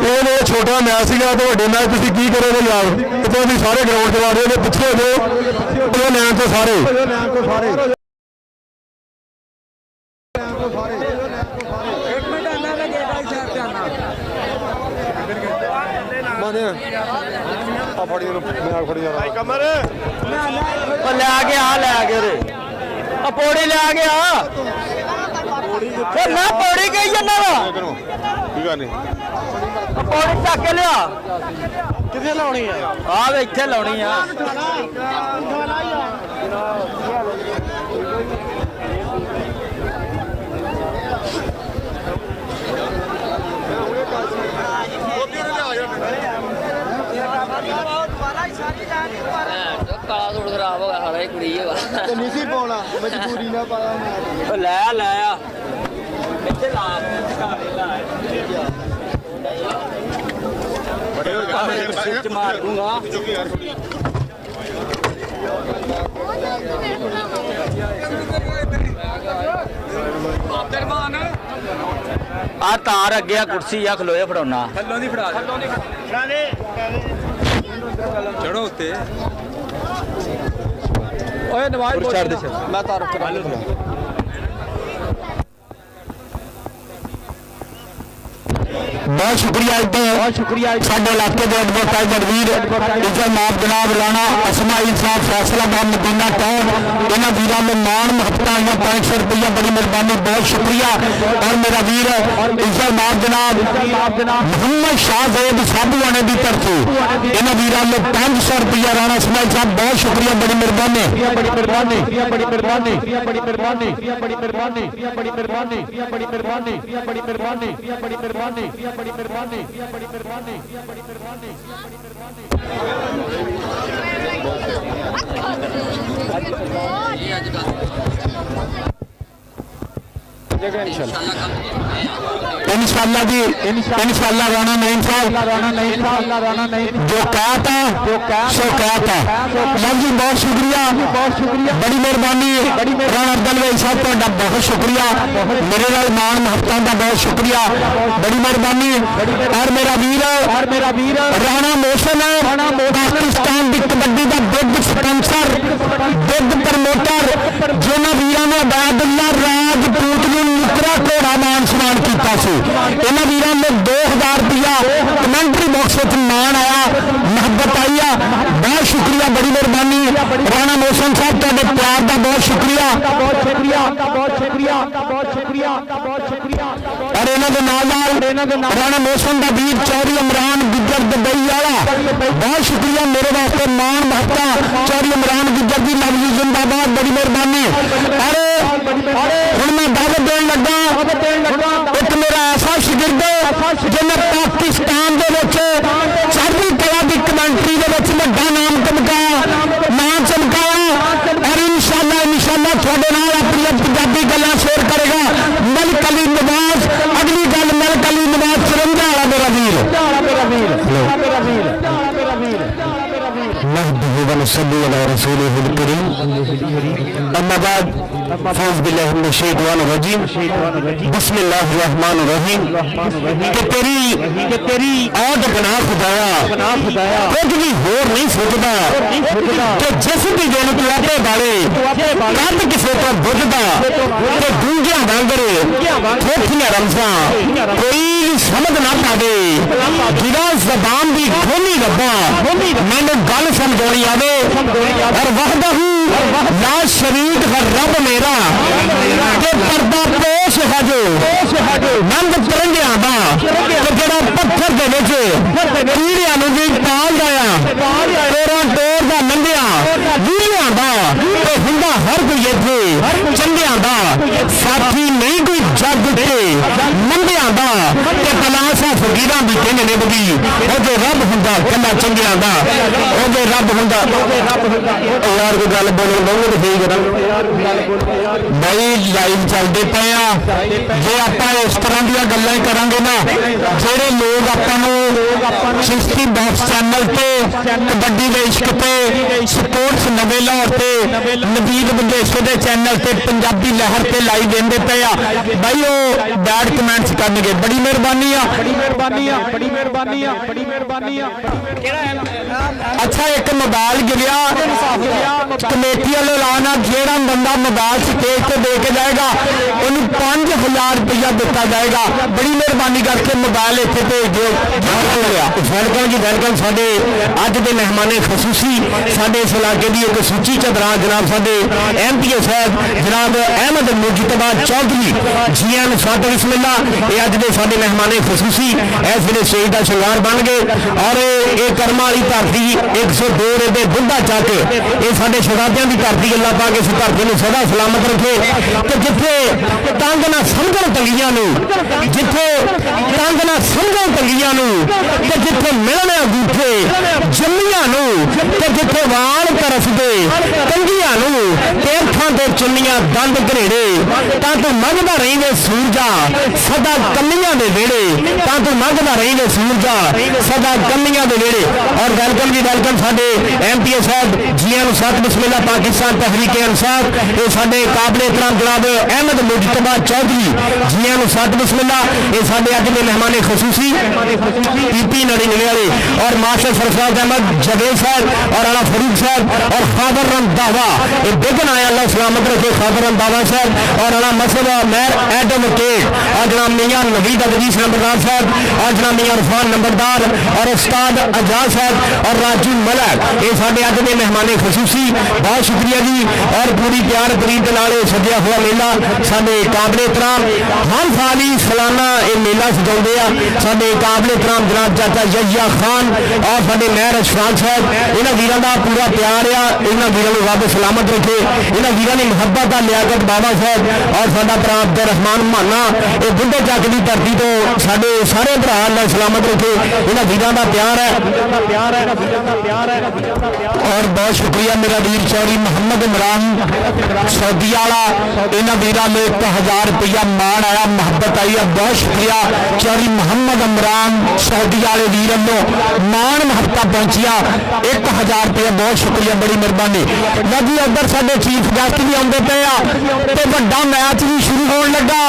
ये छोटा मैच सीगा तो वड्डे मैच तुसीं की करोगे यार तो भी सारे ग्राउंड च वाड़े पिछले हो जाओ लैन तो सारे ਲੈ ਕੇ ਆ ਲੈ ਕੇ ਰੇ ਆ ਪੌੜੀ ਲੈ ਕੇ ਆ ਉਹ ਨਾ ਪੌੜੀ ਗਈ ਜੰਨਾ ਵਾ ਪੌੜੀ ਚੱਕ ਕੇ ਲਿਆ ਕਿੱਥੇ ਲਾਉਣੀ ਆ ਆ ਵੇ ਇੱਥੇ ਲਾਉਣੀ ਆ ਕਾਲਾ ਸੂਟ ਖਰਾਬ ਹੋ ਗਿਆ ਸਾਰਾ ਹੀ ਕੁੜੀ ਹੈਗਾ ਤੇ ਨਹੀਂ ਸੀ ਪਾਉਣਾ ਮਜਬੂਰੀ ਨਾਲ ਪਾਇਆ ਮੈਂ ਲੈ ਲੈ ਆ ਇੱਥੇ ਲਾ ਸਿੱਟ ਮਾਰ ਦੂੰਗਾ ਆ ਤਾਰ ਅੱਗੇ ਆ ਕੁਰਸੀ ਆ ਖਲੋਏ ਫੜਾਉਣਾ ਥੱਲੋਂ ਦੀ ਫੜਾ ਚੜੋ ਉੱਤੇ ਓਏ ਨਵਾਜ਼ ਬੋਲ ਛੱਡ ਦੇ ਮੈਂ ਤਾਰਫ ਕਰਾ ਲੂੰਗਾ ਬਹੁਤ ਸ਼ੁਕਰੀਆ ਸਾਡੇ ਇਲਾਕੇ ਦੇ ਐਡਵੋਕੇਟ ਵੀਰ ਇਜ਼ਤ ਮਾਫ ਜਨਾਬ ਰਾਣਾ ਅਸਮਾਈ ਸਾਹਿਬ ਫੈਸਲਾਬਾਦ ਮਦੀਨਾ ਟਾਊਨ ਇਹਨਾਂ ਵੀਰਾਂ ਨੂੰ ਮਾਣ ਮਹੱਬਤਾਂ ਆਈਆਂ 500 ਰੁਪਇਆ ਬੜੀ ਮਿਹਰਬਾਨੀ ਬਹੁਤ ਸ਼ੁਕਰੀਆ ਔਰ ਮੇਰਾ ਵੀਰ ਇਜ਼ਤ ਮਾਫ ਜਨਾਬ ਮੁਹੰਮਦ ਸ਼ਾਹ ਜ਼ੈਦ ਸਾਬੂਆਣੇ ਦੀ ਤਰਫੋਂ ਇਹਨਾਂ ਵੀਰਾਂ ਨੂੰ 500 ਰੁਪਇਆ ਰਾਣਾ ਅਸਮਾਈ ਸਾਹਿਬ ਬਹੁਤ ਸ਼ੁਕਰੀਆ ਬੜੀ ਮਿਹਰਬਾਨੀ इंशाल्लाह जी इंशाल्लाह राणा नईम साहब जो कहता सो कहता जी बहुत शुक्रिया बड़ी मेहरबानी राणा अब्दुल भाई साहब तुहाडा बहुत शुक्रिया मेरे नाल मान महत्ता का बहुत शुक्रिया बड़ी मेहरबानी और मेरा वीर राणा मोशन पाकिस्तान की कबड्डी का बिग स्पॉन्सर बिग प्रमोटर जिन्होंने वीरों ने अबैदुल्ला राजपूत नुकरा घोड़ा मान सम्मान किया इन्होंने वीरों ने 2000 रुपया कमेंट्री बॉक्स में मान आया मोहब्बत आई आ बहुत शुक्रिया बड़ी मेहरबानी राणा मोशन साहब तुहाडे प्यार का बहुत शुक्रिया और इन्होंने राणा मोशन का वीर चौधरी इमरान गुज्जर दुबई वाला बहुत शुक्रिया मेरे वास्ते मान महत्ता चौधरी इमरान गुज्जर की लवजी जिंदाबाद बड़ी मेहरबानी हूँ मैं दावत देन लगा एक मेरा ऐसा शिगिर्द जिन्हें पाकिस्तान चढ़ती कला की कमेंट्री वड्डा नाम चमकाया और इंशाल्लाह थोड़े नाल अपनी पंजाबी गल्लां शेयर करेगा मलिक अली नवाज अगली गल मलिक अली नवाज चरंजा वाला मेरा वीर नहमदुहु व नसल्ली अला रसूलिहिल करीम अम्मा बाद फौज बिल्लाहि मिनश शैतानिर रजीम बिस्मिल्लाहिर रहमानिर रहीम कि तेरी औद गनाह खुदाया कुछ भी होर नहीं सोचदा कि जिस भी दिन तू आपे बाले कद किसे तो बुझदा कि गूंगियां वांगरे थोथियां रमसा कोई समझ ना पावे जिदा ज़बान दी खोली रब्बा मैंने गल समझानी आवे और वहदहू ला शरीक है रब मेरा के पर्दा पेश है जो नंद तिरंगियां दा जेड़ा पत्थर दे विच कीड़ियां नूं भी पाल दया तोरा टोर दा नंगिया वीलियां दा ते हुंदा हर कोई इत्थे चंगियां दा साथी नहीं कोई जग ते मंदियां दा ते तलाशा फकीरां भी कहने ने बगी ओ जो रब हुंदा कल्ला चंगियां दा ओ जो रब हुंदा यार कोई गल बोलो लोग तो सही करा भाई लाइव चलते पे जे आप इस तरह दी गल्लां करांगे ना जेड़े लोग आपां चिश्ती बॉक्स चैनल पे कबड्डी के इश्क पे स्पोर्ट्स नवे लाहौर पे नवीद बंदेशो के चैनल पे पंजाबी लहर पे लाइव देंदे पे भाई वो बैड कमेंट्स करनगे बड़ी मेहरबानी ਮਿਹਰਬਾਨੀ ਆ, ਬੜੀ ਮਿਹਰਬਾਨੀ ਆ, ਬੜੀ ਮਿਹਰਬਾਨੀ ਆ। ਅੱਛਾ ਇੱਕ ਮੋਬਾਈਲ ਗਿਰਿਆ ਕਮੇਟੀ ਵਾਲੇ ਐਲਾਨ ਆ ਜਿਹੜਾ ਬੰਦਾ ਮੋਬਾਈਲ ਸਟੇਜ ਤੇ ਦੇ ਕੇ ਜਾਏਗਾ ਉਹਨੂੰ 5000 ਰੁਪਇਆ ਦਿੱਤਾ ਜਾਏਗਾ। ਬੜੀ ਮਿਹਰਬਾਨੀ ਕਰਕੇ ਮੋਬਾਈਲ ਇੱਥੇ ਭੇਜ ਦਿਓ। ਵੈਲਕਮ ਜੀ ਵੈਲਕਮ। ਸਾਡੇ ਅੱਜ ਦੇ ਮਹਿਮਾਨੇ ਖਸੂਸੀ ਸਾਡੇ ਇਸ ਇਲਾਕੇ ਦੀ ਇੱਕ ਸੂਚੀ ਚਦਰਾਂ ਜਨਾਬ ਸਾਡੇ MPA ਸਾਹਿਬ ਜਨਾਬ ਅਹਿਮਦ ਮੁਜਤਬਾ ਚੌਧਰੀ ਜੀ ਐਨ ਸਾਦ ਬਿਸਮਿਲ੍ਲਾ ਇਹ ਅੱਜ ਦੇ ਸਾਡੇ ਮਹਿਮਾਨੇ ਖਸੂਸੀ ਇਸ ਵੇਲੇ ਸਟੇਜ ਦਾ ਸ਼ਿੰਗਾਰ ਬਣ ਗਏ ਔਰ ਇਹ ਕਰਮਾਂ ਵਾਲੀ ਧਰਤੀ 102 ਦੇ ਬੁੱਢਾ ਚੱਕ ਇਹ ਸਾਡੇ ਸ਼ਹਾਦਿਆਂ ਦੀ ਧਰਤੀ ਅੱਲਾਹ ਪਾਕ ਇਸ ਧਰਤੀ ਨੂੰ ਸਦਾ ਸਲਾਮਤ ਰੱਖੇ ਤੇ ਜਿੱਥੇ ਤੰਗ ਨਾ ਸਮਝਣ ਤੰਗੀਆਂ ਨੂੰ ਜਿੱਥੇ ਤੰਗ ਨਾ ਸਮਝਣ ਤੰਗੀਆਂ ਨੂੰ ਤੇ ਜਿੱਥੇ ਮਿਲਣ ਅੰਗੂਠੇ ਜੰਮੀਆਂ ਨੂੰ ਤੇ ਜਿੱਥੇ ਵਾਲ ਤਰਸਦੇ ਤੰਗੀਆਂ ਨੂੰ ਤੇ ਅੱਖਾਂ ਤੇ ਚੁੰਨੀਆਂ ਦੰਦ ਘਰੇੜੇ ਤਾਂ ਤੂੰ ਮੰਗਦਾ ਰਹਿੰਦੇ ਸੂਰਜਾ ਸਦਾ ਕੰਨੀਆਂ ਦੇ ਵਿਹੜੇ ਤਾਂ ਤੂੰ ਮੰਗਦਾ ਰਹਿੰਦੇ ਸੂਰਜਾ ਸਦਾ ਕੰਨੀਆਂ ਦੇ ਵਿਹੜੇ। ਔਰ ਵੈਲਕਮ ਜੀ ਵੈਲਕਮ ਸਾਡੇ MPA ਸਾਹਿਬ ਜੀਆਂ ਨੂੰ ਸਤ ਬਿਸਮਿਲ੍ਲਾ ਪਾਕਿਸਤਾਨ ਤਹਿਰੀਕ ਇਨਸਾਫ ਇਹ ਸਾਡੇ ਕਾਬਲੇ ਇਤਰਾਮ ਜਨਾਬ ਅਹਿਮਦ ਮੁਜਤਬਾ ਚੌਧਰੀ ਜੀਆਂ ਨੂੰ ਸਤ ਬਿਸਮਿਲ੍ਲਾ ਇਹ ਸਾਡੇ ਅੱਜ ਦੇ ਮਹਿਮਾਨੇ ਖਸੂਸੀ PP 99 ਵਾਲੇ और मास्टर सरफराज अहमद जवेद साहब और अला फरूक साहब और खादर रंधावा ये बिगन आया अल्लाह सलामत रखे खादर रंधावा साहब और अला मसद मैर एडवोकेट और जनाब मियां नवीद अदरीस नंबरदार साहब और जनाब मियां इरफान नंबरदार और उस्ताद अजाज साहब और राजू मलक ये साढ़े अज के मेहमाने खसूसी बहुत शुक्रिया जी। और पूरी प्यार प्रीत के नाल सजया हुआ मेला साडे काबले इतराम हर साल ही सालाना ये मेला सजाते हैं साडे काबले इतराम जनाब चाचा यहिया खान और साडे मेहर अशफाक साहब इन्हां वीरां दा पूरा प्यार आ इन्हां वीरां नूं रब सलामत रखे इन्हां वीरां दी मुहब्बत आ लियाकत बाबा साहब और साडा भरा अब्दुल रहमान माना ये बुढ़े जग की धरती तो साडे सारे भरा अल्लाह सलामत रखे इन्हां वीरां दा प्यार है और बहुत शुक्रिया मेरा वीर चौधरी मोहम्मद इमरान सऊदी वाला इन्हां वीरां नूं 1000 रुपया मान आया मुहब्बत आई है बहुत शुक्रिया चौधरी मोहम्मद इमरान सऊदी वाले वीर नूं मान महत्ता पहुंचिया 1000 रुपया बहुत शुक्रिया बड़ी मेहरबानी। जी उधर साडे चीफ गेस्ट भी आउंदे पे आ ते वड्डा मैच भी शुरू होने लगा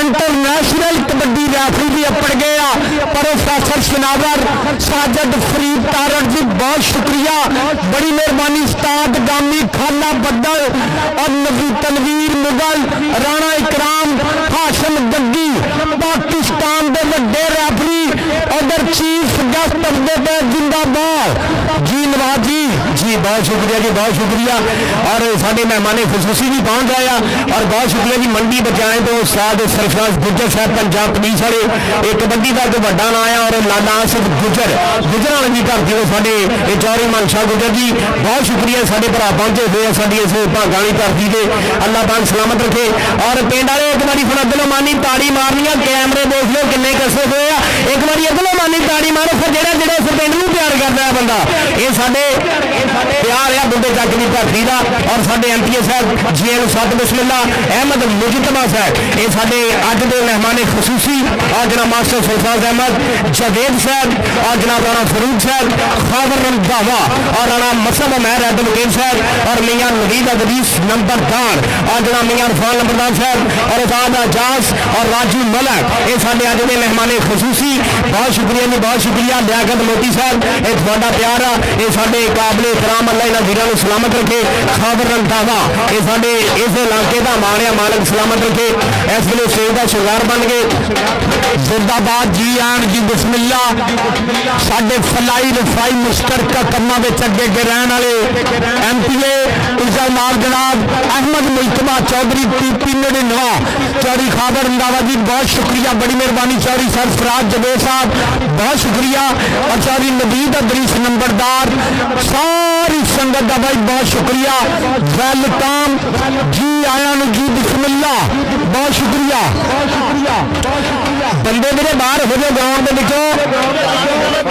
इंटरनेशनल कबड्डी रैफरी भी अपड़ गए आ प्रोफेसर शनावर साजिद फरीद तारड़ जी बहुत शुक्रिया बड़ी मेहरबानी उस्ताद गामी खाना बदल और नबी तनवीर मुगल राणा इकराम हाशम गद्दी पाकिस्तान के वड्डे रैफरी उधर चीफ गेस्ट अपने पे जिंदाबाद जी नवाज जी बहुत शुक्रिया और साढ़े मेहमान खसूसी भी पहुंच रहे हैं और बहुत शुक्रिया जी मंडी बचाए तो उस्ताद सरफराज गुजर साहब पंजाब पुलिस वाले एक कबड्डी का एक बड़ा नाम है और लाला आसिफ गुजर वाली की धरती को साढ़े चौधरी मनशाह गुजर जी बहुत शुक्रिया साढ़े भरा पहुंचे हुए साड़ी इस भागा वाली धरती से अल्लाह पाक सलामत रखे। और पिंड वाले एक बार फिर अगलो मानी ताड़ी मारनी कैमरे देख लो किन्ने कसे हुए एक बार अगलो मानी ताड़ी मारो फिर जेड़ा इस पिंड में प्यार करता है बंदा ये साडे प्यार है बुढ़े जग की धरती का। और साडे MPA साहब जी एन सत बिस्मिल्ला अहमद मुजतबा साहब ये साडे अज के मेहमान खसूसी और जनाब मास्टर सरफराज अहमद जवेद साहब और जनाब राणा फरूक साहब खादर रंधावा और राणा मसद महर एडवोकेट साहब और मियां नवीद अदरीस नंबरदार और जनाब मियां इरफान नंबरदार साहब और उस्ताद अजाज और राजू मलक ये साडे अज के मेहमान खसूसी बहुत शुक्रिया जी बहुत शुक्रिया। लियाकत मोती साहब ये थोड़ा प्यार आ ये साडे काबले इकराम अल्लाह इन्हां वीरां नूं सलामत रखे खादर रंधावा ये साडे इस इलाके का माणिया मालक सलामत रखे इस वेले स्टेज का शिंगार बन गए जिंदाबाद जी आन जी बिस्मिल्ला साडे फलाई रफाई मुश्तरका कम्मां विच अगे रहने वाले MPA इज़्ज़तमाब जनाब अहमद मुजतबा चौधरी PP 99 चौधरी खादर रंधावा जी बहुत शुक्रिया बड़ी मेहरबानी। चौधरी सरफराज जवेद साहब बहुत शुक्रिया और चौधरी नवीद अदरीस नंबरदार सारी संगत का भाई बहुत शुक्रिया वेलकम जी आया जी बिस्मिल्ला बहुत शुक्रिया बंदे मेरे बाहर हो जाए ग्राउंड के विचों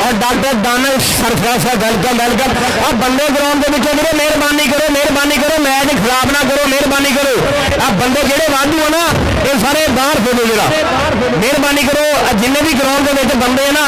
और डॉक्टर दानिश सरफराज साहब वेलकम अब बंदे ग्राउंड के विचों मेरे मेहरबानी करो मैच खराब ना करो मेहरबानी करो अब बंदे जेडे वाधू है ना ये सारे बाहर हो जाओ जरा मेहरबानी करो जिन्हें भी ग्राउंड के बंदे है ना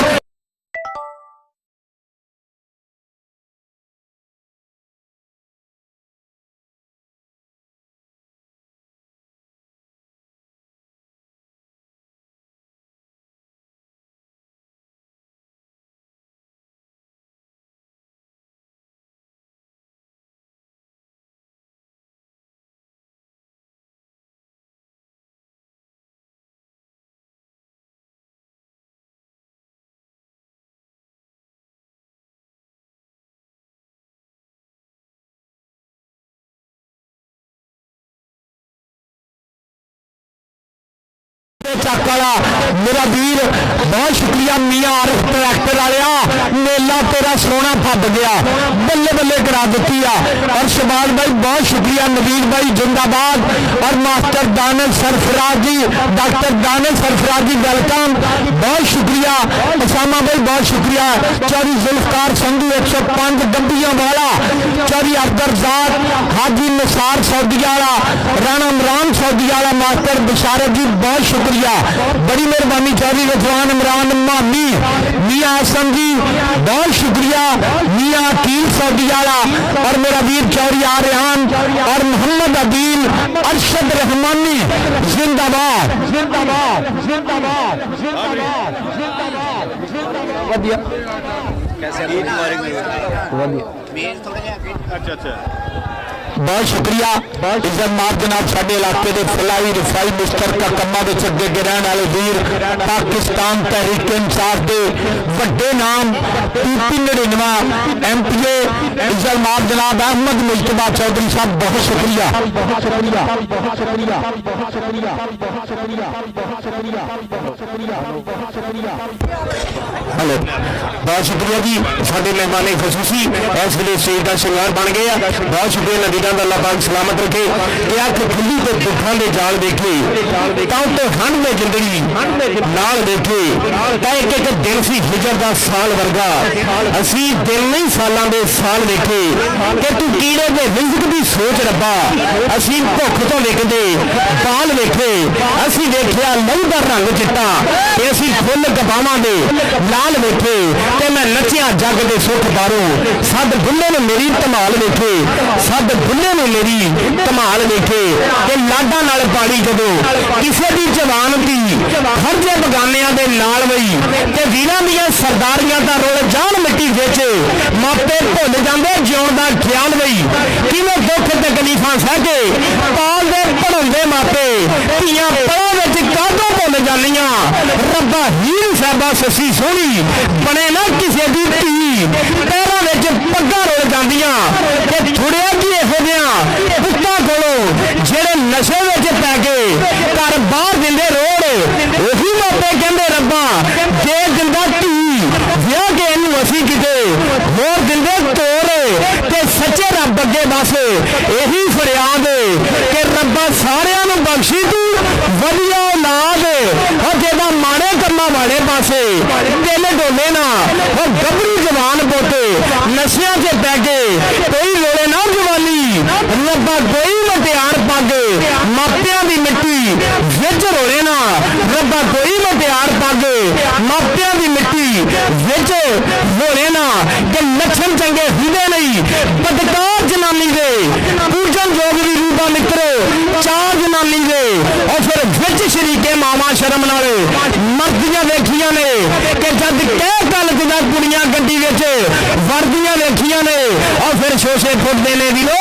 ਚੱਕ वाला मेरा वीर बहुत शुक्रिया मियां आरिफ ट्रैक्टर वालिया मेला तेरा सोना फट गया बल्ले बल्ले करा दी और शबाज भाई बहुत शुक्रिया नवीर भाई जिंदाबाद और मास्टर दानिश सरफराज जी डॉक्टर दानिश सरफराज जी वेलकम बहुत शुक्रिया उसामा भाई बहुत शुक्रिया चौधरी जुल्फकार संधू 105 डब्बियों वाला चौधरी अब्दुर्रज़ाक हाजी निसार सऊदिया वाला राणा इमरान सऊदिया वाला मास्टर बिशारत जी बहुत शुक्रिया बड़ी मेहरबानी चौधरी रिजवान इमरान मामी मियां हसन जी बहुत शुक्रिया मियां अकील सऊदिया वाला और मेरा वीर चौधरी आर्यान और मोहम्मद अदील अरशद रहमानी जिंदाबाद जिंदाबाद जिंदाबाद जिंदाबाद जिंदाबाद वधिया बहुत शुक्रिया इज्जत माफ जनाब साडे इलाके के फलाई रफाई मुश्तरका कम्मां विच अगे रहने वाले वीर पाकिस्तान तहरीक इंसाफ के वड्डे नाम PP 99 MPA इज्जत माफ जनाब अहमद मुश्तबा चौधरी साहब बहुत शुक्रिया बहुत शुक्रिया बहुत शुक्रिया बहुत शुक्रिया बहुत शुक्रिया बहुत शुक्रिया बहुत शुक्रिया बहुत शुक्रिया हेलो बहुत शुक्रिया जी साडे मेहमान खसूसी इस वे स्टेज का शिंगार बन गए बहुत शुक्रिया नबीना का अल्लाह पाक सलामत रखे कि अख खुली तो दुखों के जाल देखे तो ठंड में जिंदगी नाल देखे एक एक दिन सी हिजर का साल वर्गा असी दिन नहीं सालों के साल देखे कि तू कीड़े के रिज़्क की सोच रब्बा असी भुख तो वेखदे बाल वेखे असी देखिया लहू का रंग चिट्टा असी फुल गवावां दे लाल वेखे ते मैं नचिया जग के सुख बारों सद बुल्ले ने मेरी धमाल वेखे सद बुल्ले ने मेरी धमाल वेखे ते लाडा नाल पाली जदों किसी की जवान की फर्जे बगानियां दे नाल वही ते वीरां दीयां सरदारियां दा रोल जान मिट्टी विच मापे भुल जांदे जिउण दा ख्याल वही किवें दुख ते तकलीफां सह के पालदे पढ़ाउंदे मापे धीआं पढ़ां विच कादों भुल जांदियां रब्बा हीर साहबा ससी सोहनी बने ना किसी दी धी पैरां विच पग्गां रुल जांदियां ते थोड़िया जी इहो जिहियां पुत्तां कोलों ਜਿਹੜੇ नशे विच पै के घर बाहर दिंदे रोड उही मापे कहंदे रब्बा जे दिंदा धी विआह के इहनूं असीं किते होर दिंदे तोर ते सच्चे रब अगे बस यही फरियाद कि रब्बा सारियां नूं बख्शी तू वधिया औलाद और जेदा माड़े कम्मां वाले पासे दिल डोले ना और गभरू जवान पुत नशियां च पै के कोई रोले ना जवानी रब्बा कोई मुटियार पग मापियां दी मिट्टी विच रोले ना रब्बा कोई मुटियार पग मापियां दी मिट्टी विच रोले ना कि लक्षण चंगे हुंदे नहीं बदकार जनानी दे पूजन योग दी रूपा मित्रो चार जनानी दे और फिर विच शरीके मावा शर्म नाल मर्दियां वेखियां ने कि जद कह गल जदा कुड़ियां गड्डी विच वर्दियां वेखियां ने और फिर शोशे फुटदे ने दिलो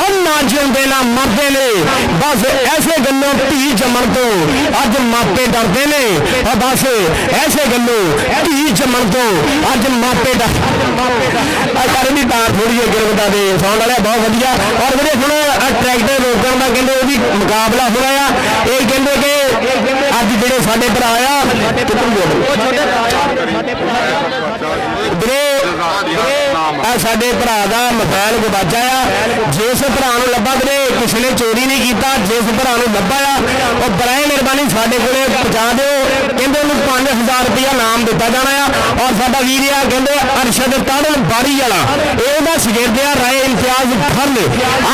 हम ना जिउंदे ना मरदे ने बस ऐसे गल्लों धी जमन तो अज मापे डरदे ने और बस ऐसे गल्लों धी जमन तो अज मापे कर भी तार थोड़ी है गिरवता दे सौण वाले बहुत वधिया और मेरे हुण ट्रैक्टर रोकण का कहंदे वो भी मुकाबला होया ये कहंदे कि अज जिहड़े साडे भरा आ साडे भरा दा मोबाइल गवाचा आ जिस भरा नूं लभा वीरे किसी ने चोरी नहीं कीता जिस भरा नूं लभा आ और बराए मेहरबानी साडे कोले पहुंचा दिओ कहंदे उहनूं 5000 रुपया नाम दिता जाना आ और साडा वीर आ कहंदे अरशद ताड़न बाड़ी वाला ਇਹਦਾ ਸ਼ਗਿਰਦ ਆ ਰਾਏ ਇਮਤਿਆਜ਼ ਫਰਲ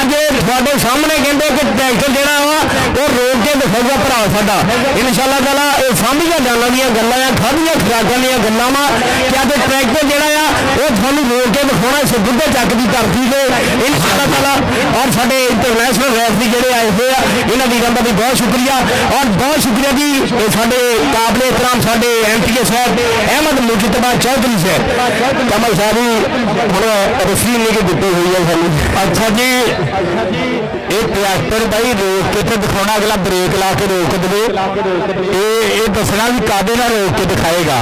ਅੱਜ ਤੁਹਾਡੇ ਸਾਹਮਣੇ ਕਹਿੰਦੇ ਕਿ ਟਰੈਕਟਰ ਜਿਹੜਾ ਵਾ ਉਹ ਰੋਕ ਕੇ ਦਿਖਾਊਗਾ ਭਰਾ ਸਾਡਾ ਇਨਸ਼ਾਅੱਲਾ ਤਾਲਾ ਇਹ ਸਾਂਭੀਆਂ ਜਾਣਾਂ ਦੀਆਂ ਗੱਲਾਂ ਆ ਖਾਧੀਆਂ ਖੁਰਾਕਾਂ ਦੀਆਂ ਗੱਲਾਂ ਵਾ ਕਿ ਅੱਜ ਟਰੈਕਟਰ ਜਿਹੜਾ ਆ ਉਹ ਤੁਹਾਨੂੰ ਰੋਕ ਕੇ ਦਿਖਾਉਣਾ ਇਸ ਬੁੱਢੇ ਚੱਕ ਦੀ ਧਰਤੀ ਤੇ ਇਨਸ਼ਾਅੱਲਾ ਤਾਲਾ ਔਰ ਸਾਡੇ ਇੰਟਰਨੈਸ਼ਨਲ ਰੈਫਰੀ ਜਿਹੜੇ ਆਏ ਹੋਏ ਆ ਇਹਨਾਂ ਵੀਰਾਂ ਦਾ ਵੀ ਬਹੁਤ ਸ਼ੁਕਰੀਆ ਔਰ ਬਹੁਤ ਸ਼ੁਕਰੀਆ ਜੀ ਸਾਡੇ ਕਾਬਲੇ ਇਤਰਾਮ ਸਾਡੇ MPA ਸਾਹਿਬ ਅਹਿਮਦ ਮੁਜਤਬਾ ਚੌਧਰੀ ਸਾਹਿਬ ਕਮਲ ਸਾਹਿਬ ਹੁਣ रस्सी लेके दिती हुई है सानू अच्छा जी ये ट्रैक्टर भाई रोक के तो दिखाना अगला ब्रेक ला के रोक दे ये दसना भी कादे ना रोक के दिखाएगा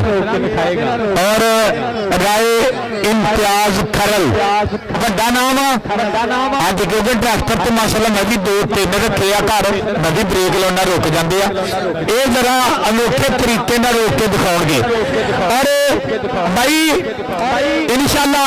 और राय इम्तियाज खरल ਵੱਡਾ ਨਾਮ ਅੱਜ ਕਿਉਂਕਿ ਟਰੈਕਟਰ ਤੇ ਮਾਸ਼ਾਅੱਲਾ ਮੈਂ ਵੀ 2-3 ਰੱਖੇ ਆ ਘਰ ਮੈਂ ਵੀ ਬ੍ਰੇਕ ਲਾਉਣਾ ਰੁਕ ਜਾਂਦੇ ਆ ਇਹ ਜਰਾ ਅਨੋਖੇ ਤਰੀਕੇ ਨਾਲ ਰੋਕ ਕੇ ਦਿਖਾਉਣਗੇ ਔਰ ਭਾਈ ਇਨਸ਼ਾਅੱਲਾ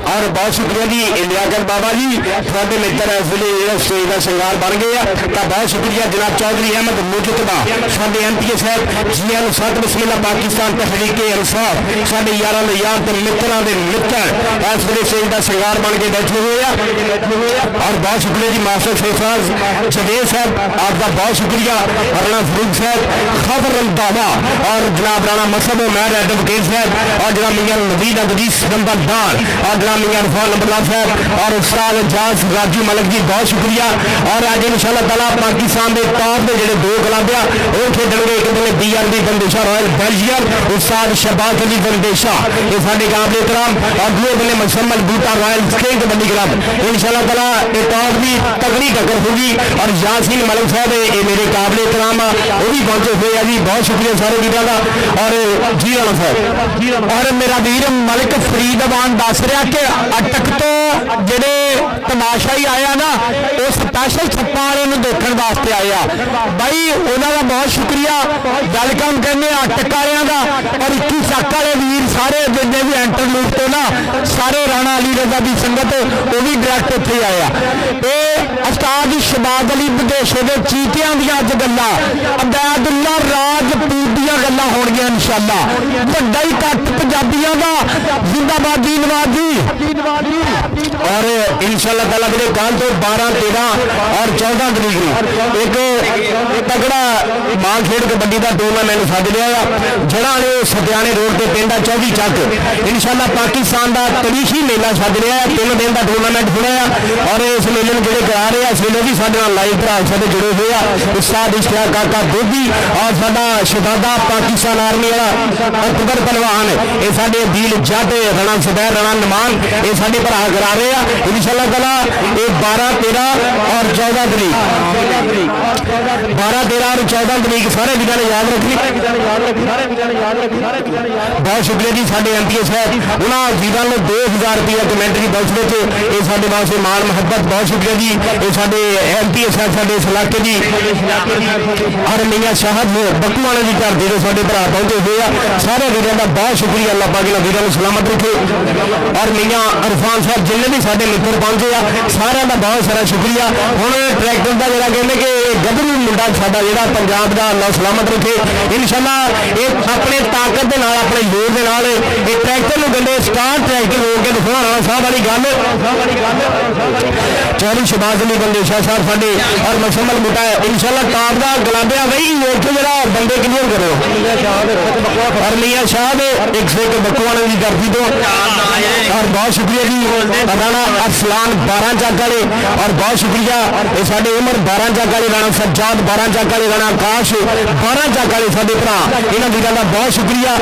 और बहुत शुक्रिया जी लियाकत बाबा जी थोड़े मित्र इस वे स्टेज का श्रृंगार बन गए हैं तो बहुत शुक्रिया जनाब चौधरी अहमद मुजतबा साडे एमपीए साहब जी सत बिस्मिल्लाह पाकिस्तान तहरीके इंसाफ साडे यार यार तो मित्रों के मित्र इस वे स्टेज का श्रृंगार बन के बैठे हुए हैं और बहुत शुक्रिया जी मास्टर शेखान जवेद साहब आपका बहुत शुक्रिया राणा फरूक साहब खबर रंधावा और जनाब राणा मसद उमैर एडवोकेट साहब और जनाब मियां नवीद अदीस नंबरदार और जनाब मियां रफाल नंबरदार साहब और उस्ताद एजाज राजू मलिक जी बहुत शुक्रिया और आज इंशाअल्लाह ताला पाकिस्तान के टॉप के ਜਿਹੜੇ ਦੋ ਕਲੱਬ ਆ ਉਹ ਖੇਡਣਗੇ ਇੱਕ ਦਿਨ BRB ਬੰਦੇਸ਼ਾ ਰਾਇਲ ਬੈਲਜੀਅਮ ਉਸਤਾਦ ਸ਼ਬਾਜ਼ ਅਲੀ ਬੰਦੇਸ਼ਾ ਇਹ ਸਾਡੇ ਕਾਬਲੇ ਇਕਰਾਮ और दूसरे बने मुसम्मल बूटा रॉयल किंग कबड्डी क्लब इंशाअल्लाह ताला ये टॉप भी तगड़ी टक्कर होगी और यासीन मलिक साहब ये मेरे काबले इकराम वो भी पहुंचे हुए हैं जी बहुत शुक्रिया सारे वीरों का और जी राणा साहब और मेरा वीर मलिक फरीदवान दस रहा कि अटक तो ਜਿਹੜੇ तमाशाई आया ना वो स्पैशल छप्पा वाले देखने वास्ते आया भाई उन्होंने बहुत शुक्रिया वेलकम करने अटक वाले का और 21 ਚੱਕ वाले वीर सारे जिन्हें भी एंटरलूप तो ना सारे राणा अली रजा की संगत वो भी डायरैक्ट उत्थे आया ते उस्ताद शबाज अली बदेशे के चीटियां दियां अज गल्लां अबैदुल्ला राजपूत दियां गल्लां होणगीਆਂ इंशाअल्लाह ਵੱਡਾ ही कट पंजाबियों का जिंदाबाद जी नवाज जी और इंशाअल्लाह ताला मेरे कल तो 12 13 और 14 तरीक एक तगड़ा मां खेड कबड्डी का टूर्नामेंट सद लिया जड़ा ने सत्याने रोड के पिंड 24 ਚੱਕ इंशाअल्लाह पाकिस्तान का तरीखी मेला सद लिया 3 दिन का टूर्नामेंट होना और इस मेले में जोड़े करा रहे इस वेले भी साडे नाल लाइव भरा साडे जुड़े हुए हैं उस्ताद इश्तियाक काका दोधी और साडा शहजादा पाकिस्तान आर्मी वाला अकबर पहलवान ये साडे दिल जट राणा सुबैर राणा नमान ये साडे भरा करा रहे हैं इंशाअल्लाह ताला ये 12 13 और 14 तरीक 12 13 और 14 तरीक सारे वीरों ने याद रखनी बहुत शुक्रिया जी साडे एमपीए साहब उन्होंने वीरों ने 2000 रुपया कमेंटरी बॉक्स में ये साडे वास्ते मान मुहब्बत बहुत शुक्रिया जी ये साडे एमपीए साहब साडे इस इलाके की और मियां शाहद बकुआने की धरती से साडे भरा पहुंचे हुए हैं सारे वीरों का बहुत शुक्रिया अल्लाह पाक इन्हां वीरों को सलामत रखे और मियां अरफान साहब जिन्हें भी साडे मित्र पहुंचे आ सारे का बहुत सारा शुक्रिया हुण ट्रैक्टर का जरा कहते कि गभरू मुंडा साडा जिहड़ा पंजाब का अल्लाह सलामत रखे इंशाअल्लाह ये अपने ताकत के नाल अपने जोर के नाल ये ट्रैक्टर नूं गंडे स्टार ट्रैक्टर रोक के दिखाउण वाला साहब वाली गल चौधरी शबाज अली बंदेशा साहब साडे और मुसम्मल बूटा इंशाअल्लाह टॉप का गलाबिया वही वेख जरा बंदे क्लियर करो और मियां शाह एक से एक बकवाने की धरती तो और बहुत शुक्रिया जी राणा अरसलान 12 ਚੱਕ वाले और बहुत शुक्रिया ये साडे उमर 12 ਚੱਕ वाले राणा सज्जाद 12 ਚੱਕ वाले राणा आकाश 12 ਚੱਕ वाले साडे भरा इन्हां वीरां दा बहुत शुक्रिया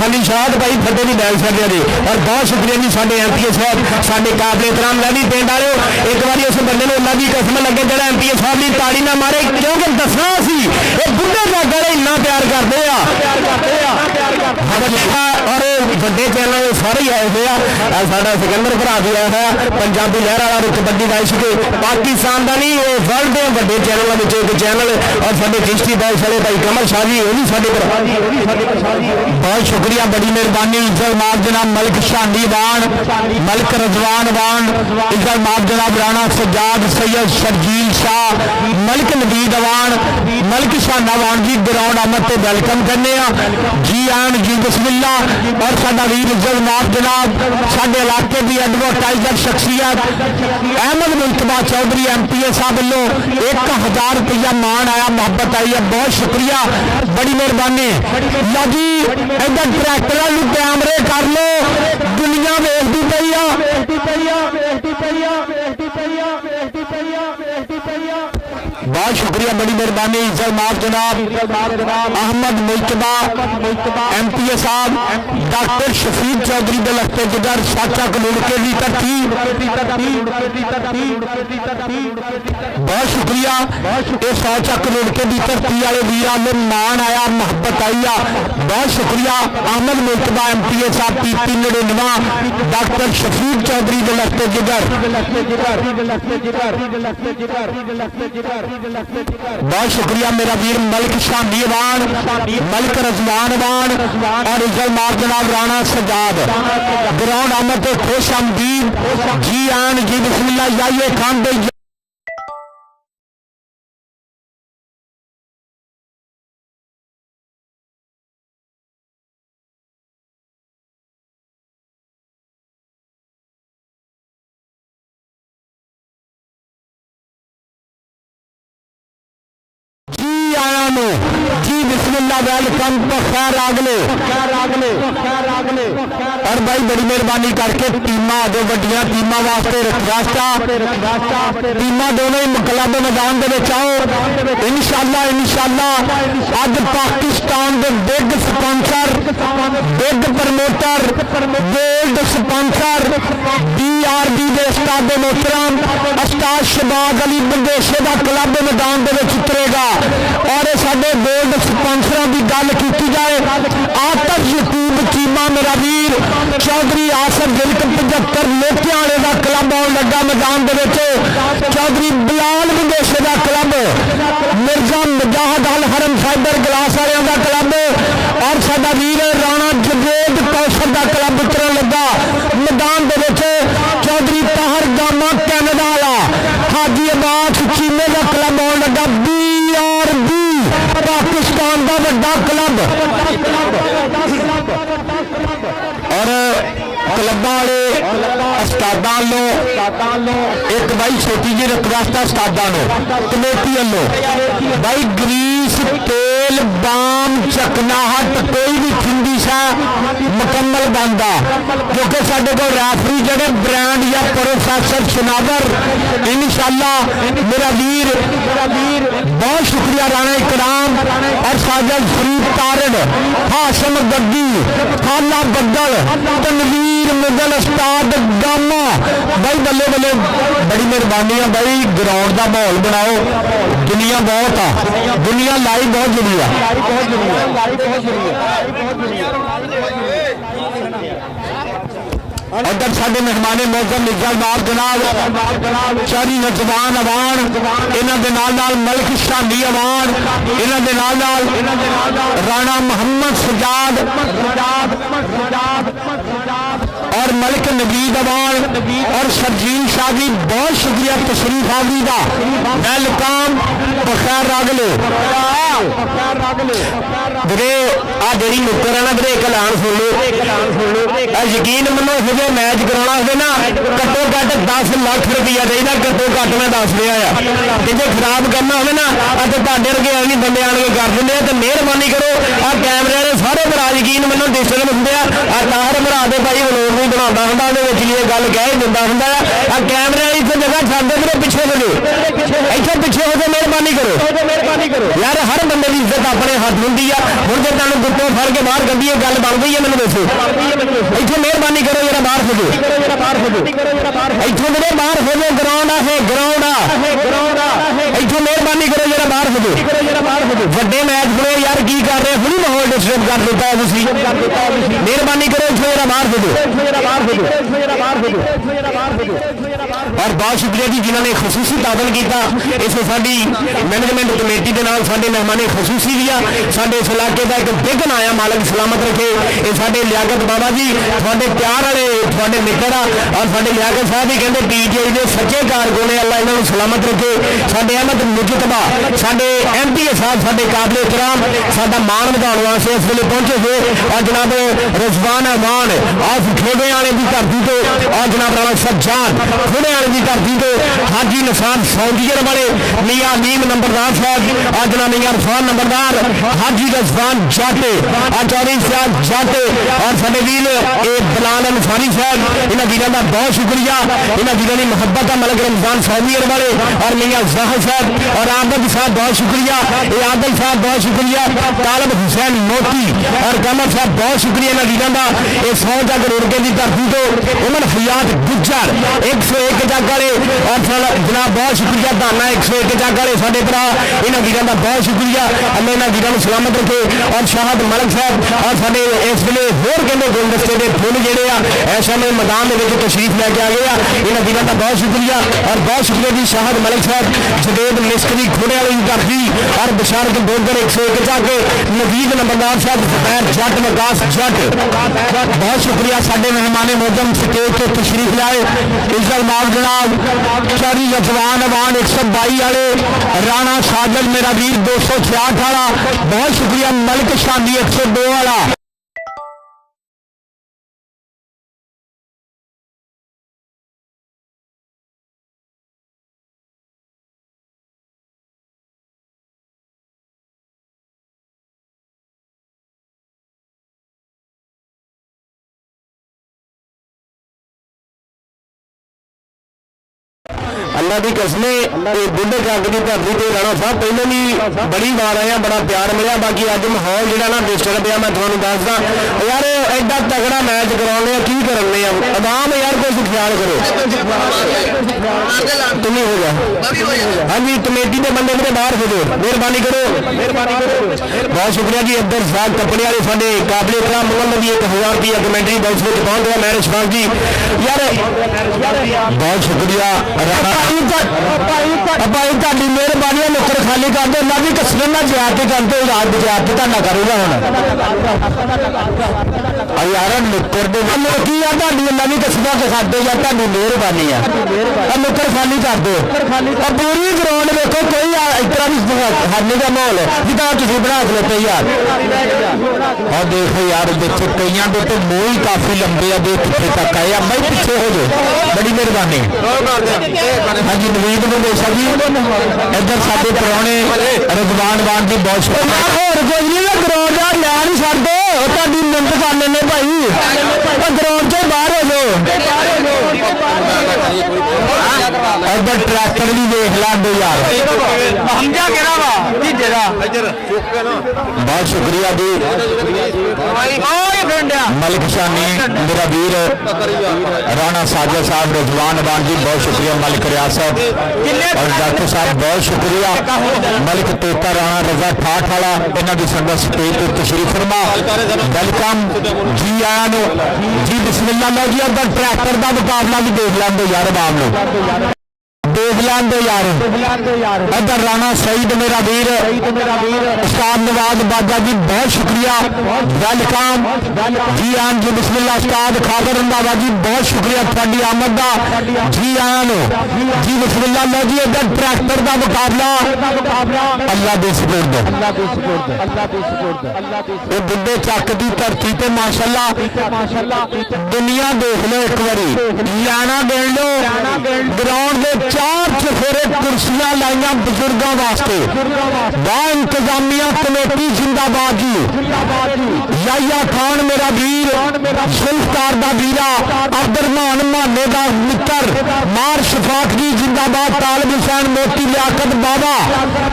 हाँ जी शाहद भाई फटे भी बैल सकते जी और बहुत शुक्रिया जी साडे एमपीए साहब साडे काबले इकराम लैवी पिंड वाले एक बार उस बंदे ने अल्लाह की कसम लगे जो एमपीए साहब की ताड़ी ना मारे क्योंकि दसना सी ये बुढ़े जग वाले इन्ना प्यार करते हैं और बड़े चैनल सारे ही आए हुए साडा सिकंदर भरा भी आया है पंजाबी लहर वाला कबड्डी का इश्क पाकिस्तान का नहीं वर्ल्ड के बड़े चैनलों में एक चैनल और साडे चिश्ती बॉक्स वाले भाई कमल शाह जी वो भी साडे बहुत शुक्रिया बड़ी मेहरबानी इज्जत माफ जनाब मलिक शानी वान मलिक रजवान वान इज्जत माफ जनाब राणा सज्जाद सैयद शर्जील शाह मलिक नवीद वान मलिक शाना वान जी ग्राउंड आमद से वेलकम करने जी आन जी बिस्मिल्ला और साडा वीर इज्जत माफ जनाब साडे इलाके की एडवरटाइजर शख्सियत अहमद मुल्तबा चौधरी एमपीए साहब वालों 1000 रुपया मान आया मोहब्बत आई है बहुत शुक्रिया बड़ी मेहरबानी लो जी इधर ट्रैक्टर कैमरे कर लो दुनिया वेखती पई बहुत शुक्रिया बड़ी मेहरबानी जनाब अहमद मुश्तबा MPA साहब डॉक्टर शफीक चौधरी दे लखते जिगर साचा कलूड़के की तरतीब बहुत शुक्रिया ये साचा कलूड़के की धरती वाले वीर में मान आया मोहब्बत आई आ बहुत शुक्रिया अहमद मुश्तबा MPA साहब PP 99 डॉक्टर शफीक चौधरी दे लखते जिगर बहुत शुक्रिया मेरा वीर मलिक शामी अवान मलिक रजवान अवान और इजल मार जनाब राणा सजाद ग्राउंड आमद खुश आमदीद जी आन जी बिस्मिल्लाह जाइए खान दे जी बिस्मिल्लाह वेलकम तो खैर आगले और भाई बड़ी मेहरबानी करके टीमां दो वड्डियां टीमां वास्ते रिक्वेस्ट टीमां दोनों ही क्लब मैदान दे विच आओ इंशाअल्लाह अज पाकिस्तान के big sponsor big promoter gold sponsor BRB दे उस्ताद मोहतरम उस्ताद शहबाज अली बंदेशे का क्लब मैदान दे विच उतरेगा और साडे गोल्ड स्पॉन्सरों की गल की जाए आतश यूट्यूब चीमा मेरा वीर चौधरी आसफ दिलक 75 लोकियां वाले का क्लब आउन लगा मैदान दे विच चौधरी बिलाल विदेशे का क्लब मिर्जा मुजाहिद अल हरम साइबर ग्लास वालों का क्लब और साडा वीर राणा जवेद कौशल का क्लब उतरन लगा मैदान दे विच चौधरी ताहर गामा कैनेडा वाला हाजी अब्बास चीमे का क्लब आउन लगा BRB पाकिस्तान का बड़ा क्लब और क्लबा वाले उस्तादां लो एक भाई छोटी जी रिक्वेस्ट है उस्तादां कमेटी वालों भाई ग्रीस तेल बाम चकनाहट कोई भी ठंडी शाह मुकम्मल बनता क्योंकि साडे कोल रैफरी जड़े ब्रांड या प्रोफेसर सुनावर इंशाअल्लाह मेरा वीर बहुत शुक्रिया राणा इकराम और साजद फरीद तारड़ हाशम गद्दी खाला बद्दल तनवीर मुगल उस्ताद गामा भाई बल्ले बल्ले बड़ी मेहरबानी है भाई ग्राउंड का माहौल बनाओ दुनिया बहुत आ दुनिया लाइव बहुत जुड़ी उधर साडे मेहमान मौजूद निजाबाद जनाब शारी नजवान अवान इन्हां दे नाल मलिक शामी अवान इन्हां दे नाल राणा मोहम्मद सजाद और मलिक नबीद अवान और सरजील शाह जी बहुत शुक्रिया तशरीफ आवी का वेलकम बखैर रागले वीरे आ जी नुक्कर है ना वीरे एक ऐलान सुन लो यकीन मनो हो मैच कराना हो ना घट्टो घट 10 लाख रुपया चाहिए घट्टो घट मैं दस रहा जो खराब करना हो ना तो ਤੁਹਾਡੇ ਵਰਗੇ ਐਵੇਂ ਬੰਦੇ ਆਣ ਕੇ कर ਦਿੰਦੇ तो मेहरबानी करो आ कैमरे वाले सारे भरा यकीन मनो डिस्टर्ब ਹੁੰਦੇ आ तार भरा दे भाई व्लोग नहीं बनाता ਹੁੰਦਾ ਉਹਦੇ ਵਿੱਚ ਇਹ ਗੱਲ ਕਹਿ ਹੀ ਦਿੰਦਾ ਹੁੰਦਾ आ कैमरे वाली इतने जगह छੱਡ ਦੇ ਵੀਰੇ ਪਿੱਛੇ ਹੋ ਜਾਓ ਇੱਥੇ ਪਿੱਛੇ ਹੋ ਕੇ मेहरबानी करो यार हर बंदे की इज्जत अपने हथ होंगी आ ਹੁਣ ਜੇ ਤੁਹਾਨੂੰ ਗੁੱਟੋਂ ਫੜ ਕੇ ਬਾਹਰ ਕੱਢੀਏ ਗੱਲ ਬਣ ਗਈ ਹੈ ਮੈਨੂੰ ਦੱਸੋ ਇੱਥੇ ਮਿਹਰਬਾਨੀ ਕਰੋ ਜਰਾ ਬਾਹਰ ਹੋ ਜਾਓ ਇੱਥੋਂ ਮੇਰੇ ਬਾਹਰ ਹੋ ਜਾਓ ग्राउंड ਇੱਥੋਂ ਮਿਹਰਬਾਨੀ ਕਰੋ ਜਰਾ ਬਾਹਰ ਹੋ ਜਾਓ ਵੱਡੇ ਮੈਚ ਬਣੋ यार की कर रहे हुई माहौल डिस्टर्ब कर देता है मेहरबानी करो ਇੱਥੋਂ जरा बाहर हो जाओ और बहुत शुक्रिया जी जिन्होंने खसूसी ताबन किया इस साडी मैनेजमेंट कमेटी के नाल साडे मेहमान खसूसी भी आ साडे इस इलाके का एक बिग नाम है मालक सलामत रखे ये साडे लियाकत बाबा जी थोड़े प्यार वाले थोड़े मित्र आ और साडे लियाकत साहब भी कहते PGI के सच्चे कारकुन ने अल्लाह इन्होंने सलामत रखे साडे अहमद मुजतबा साडे MPA साहब साडे काबिल एहतराम साडा मान वधाउण वास्ते इस वेले पहुंचे थे और जनाब रजवान अमान आज ठोडे वाले की धरती तो और जनाब राणा सज्जाद ठोडे वाले की धरती तो हाजी निशान सौंदियर वाले मियां नीम नंबरदार साहब और जनाब मियां पहलवान नंबरदार हाजी गजवान जाटे चौधरी साहब जाटे और साडे वीर बिलाल अंसारी साहब इन्हां वीरां दा बहुत शुक्रिया इन्हां वीरां दी मुहब्बत है मलिक रमजान सौदीर वाले और मियां ज़ाहिर साहब और आदल साहब बहुत शुक्रिया आदल साहब बहुत शुक्रिया तालिब हुसैन मोती और कमर साहब बहुत शुक्रिया इन्हां वीरां दा 100 जग रुड़के की धरती तो उमर हयात गुज्जर 101 जग वाले और जनाब बहुत शुक्रिया दाना 101 जग वाले साडे भरा इन्हां वीरां दा बहुत शुक्रिया अल्लाह इन्हां वीरां नूं सलामत रखे और शाहद मलिक साहब और साडे इस वेले होर कहंदे गुलदस्ते दे फुल जिहड़े आ इस समय मैदान दे विच तशरीफ लैके आ गए आ इन्हां वीरां दा बहुत शुक्रिया और बहुत शुक्रिया जी शाहद मलिक साहब जवेद मिस्त्री खोड़े वाली धरती और बशारत बोलकर 101 जग नवीद नंबरदार साहब जुबैर जट वकास जट बहुत शुक्रिया साडे मेहमान मोहतरम स्टेज से तशरीफ लाए इज्जत माफ जनाब शहरी जवान अवान 122 वाले राणा साजल मेरा वीर 266 वाला बहुत शुक्रिया मलिक शांदी 102 वाला अल्लाह की कसमे बुढ़े जग की धरती से राणा साहब पहले भी बड़ी बार आया बड़ा प्यार मिला बाकी अज माहौल जो ना डिस्टर्ब है मैं थोड़ा दसदा यार एडा तगड़ा मैच कराने की करने आवाम यार कुछ ख्याल करो तुम हो जाओ हाँ जी कमेटी के बंदे मेरे बाहर हो जाओ मेहरबानी करो बहुत शुक्रिया जी अब्दुल साहब कपड़े वाले साढ़े काबिल इकराम मुगल भी 1000 रुपया कमेंटरी बॉक्स में पहुंच गया मैरिज खान जी यार बहुत शुक्रिया ਤੁਹਾਡੀ ਮਿਹਰਬਾਨੀ ਨੁੱਕਰ ਖਾਲੀ ਕਰ ਦਿਓ ਅੱਲਾ ਦੀ ਕਸਮ ਨਾਲ ਜਿਆਦਤੀ ਕਰਦੇ ਰਾਤ ਦੀ ਜਿਆਦਤੀ ਤੁਹਾਡਾ ਕਰੂਗਾ ਹੁਣ ਆ ਯਾਰ ਨੁੱਕਰ ਦੇ ਨਾਲ ਕੀ ਆ ਤੁਹਾਡੀ ਅੱਲਾ ਦੀ ਕਸਮ ਨਾਲ ਖਾਦੇ ਜਾਂ ਤੁਹਾਡੀ ਮਿਹਰਬਾਨੀ ਆ ਨੁੱਕਰ ਖਾਲੀ ਕਰ ਦਿਓ ਆ ਪੂਰੀ ਗਰਾਊਂਡ ਵੇਖੋ ਕੋਈ ਇਸ ਤਰ੍ਹਾਂ ਦੀ ਹਾਨੀ ਦਾ ਮਾਹੌਲ ਜਿੱਦਾਂ ਤੁਸੀਂ ਬਣਾ ਕੇ ਲੈਤੇ ਯਾਰ ਆ ਦੇਖੋ ਯਾਰ ਦੇਖੋ ਕਈਆਂ ਦੇ ਤੇ ਮੂੰਹ ਹੀ ਕਾਫੀ ਲੰਬੇ ਆ ਦੇਖ ਕਿੱਥੇ ਤੱਕ ਆਏ ਆ ਮੈਂ ਪਿੱਛੇ ਹੋ ਜਾਓ ਬੜੀ ਮਿਹਰਬਾਨੀ हाँ जी नवीद मुंडेशा जी इधर साडे पुराने रजवान वान की बहुत शुक्रिया होर कोई नहीं ग्राउंड का लै नहीं छड्डो तुहाडी मिन्नत कर लेने भाई ग्राउंड से बाहर हो जाओ इधर ट्रैक्टर भी देख लो यार बहुत शुक्रिया जी मलिक शानी मेरा वीर राणा साजद साहब रजवान वान जी बहुत शुक्रिया मलिक रियाज साहब और डॉक्टर साहब बहुत शुक्रिया मलिक तोता राणा रजा ठाठ वाला इन्हों की संगत स्टेज पर तशरीफ फरमा वेलकम जी आया जी बिस्मिल्लाह लो जी अगर ट्रैक्टर का मुकाबला भी देख लेंगे यार आवाम लोग देख लेंगे यार इधर राणा सईद मेरा वीर उस्ताद नवाज बाजा जी बहुत शुक्रिया वेलकम जी आन जी बिस्मिल्लाह उस्ताद खादर रंधावा जी बहुत शुक्रिया थोड़ी आमद का जी आन जी बिस्मिल्लाह लो जी इधर ट्रैक्टर का मुकाबला अल्लाह दे सपोर्ट दो बुढ़े चक की धरती पे माशाल्लाह दुनिया देख लो एक बारी लाना देख लो ग्राउंड के 4 चफेरे कुर्सियां लाइया बुजुर्गों वास्ते वाह इंतजामिया कमेटी जिंदाबाद जी याया खान मेरा वीर सुल्तान दा वीरा अब्दुरमान माने दा मित्र मार शफाक जी जिंदाबाद तालिब हुसैन मोती लियाकत बाबा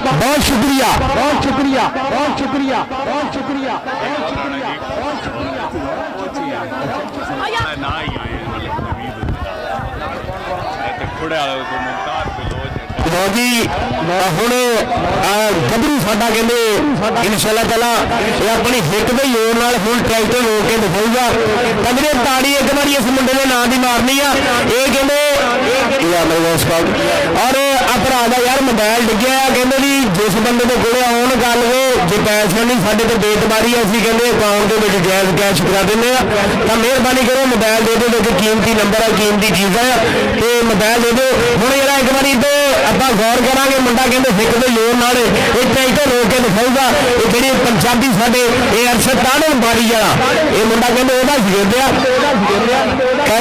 बहुत शुक्रिया बहुत शुक्रिया बहुत शुक्रिया बहुत शुक्रिया बहुत जी हूँ गबरू साडा कहते इंशाअल्लाह तआला ये अपनी हिट के जोर नाल फुल ट्रैक्टर हो के दिखाऊगा कदरे ताड़ी एक बार इस मुंडे के नाम की मारनी आ ये कहते और भरा का यार मोबाइल डिग्या कहते जी जिस बंदे के कोल आउन गल हो जो पैसे नहीं साढ़े तो बेतबारी असीं कहते अकाउंट के जायज़ कैश करा देने तो मेहरबानी करो मोबाइल दे दो जो कीमती नंबर है कीमती चीज़ है तो मोबाइल दे दो हूँ जरा एक बार तो आप गौर करा मुंडा कहते सिख के जोर नाल ये ट्रैक्टर रोक के दिखाऊगा ये जी पंजाबी साडे ये अरशद ताड़न बारी जरा ये मुंडा कहते वह शिगिरद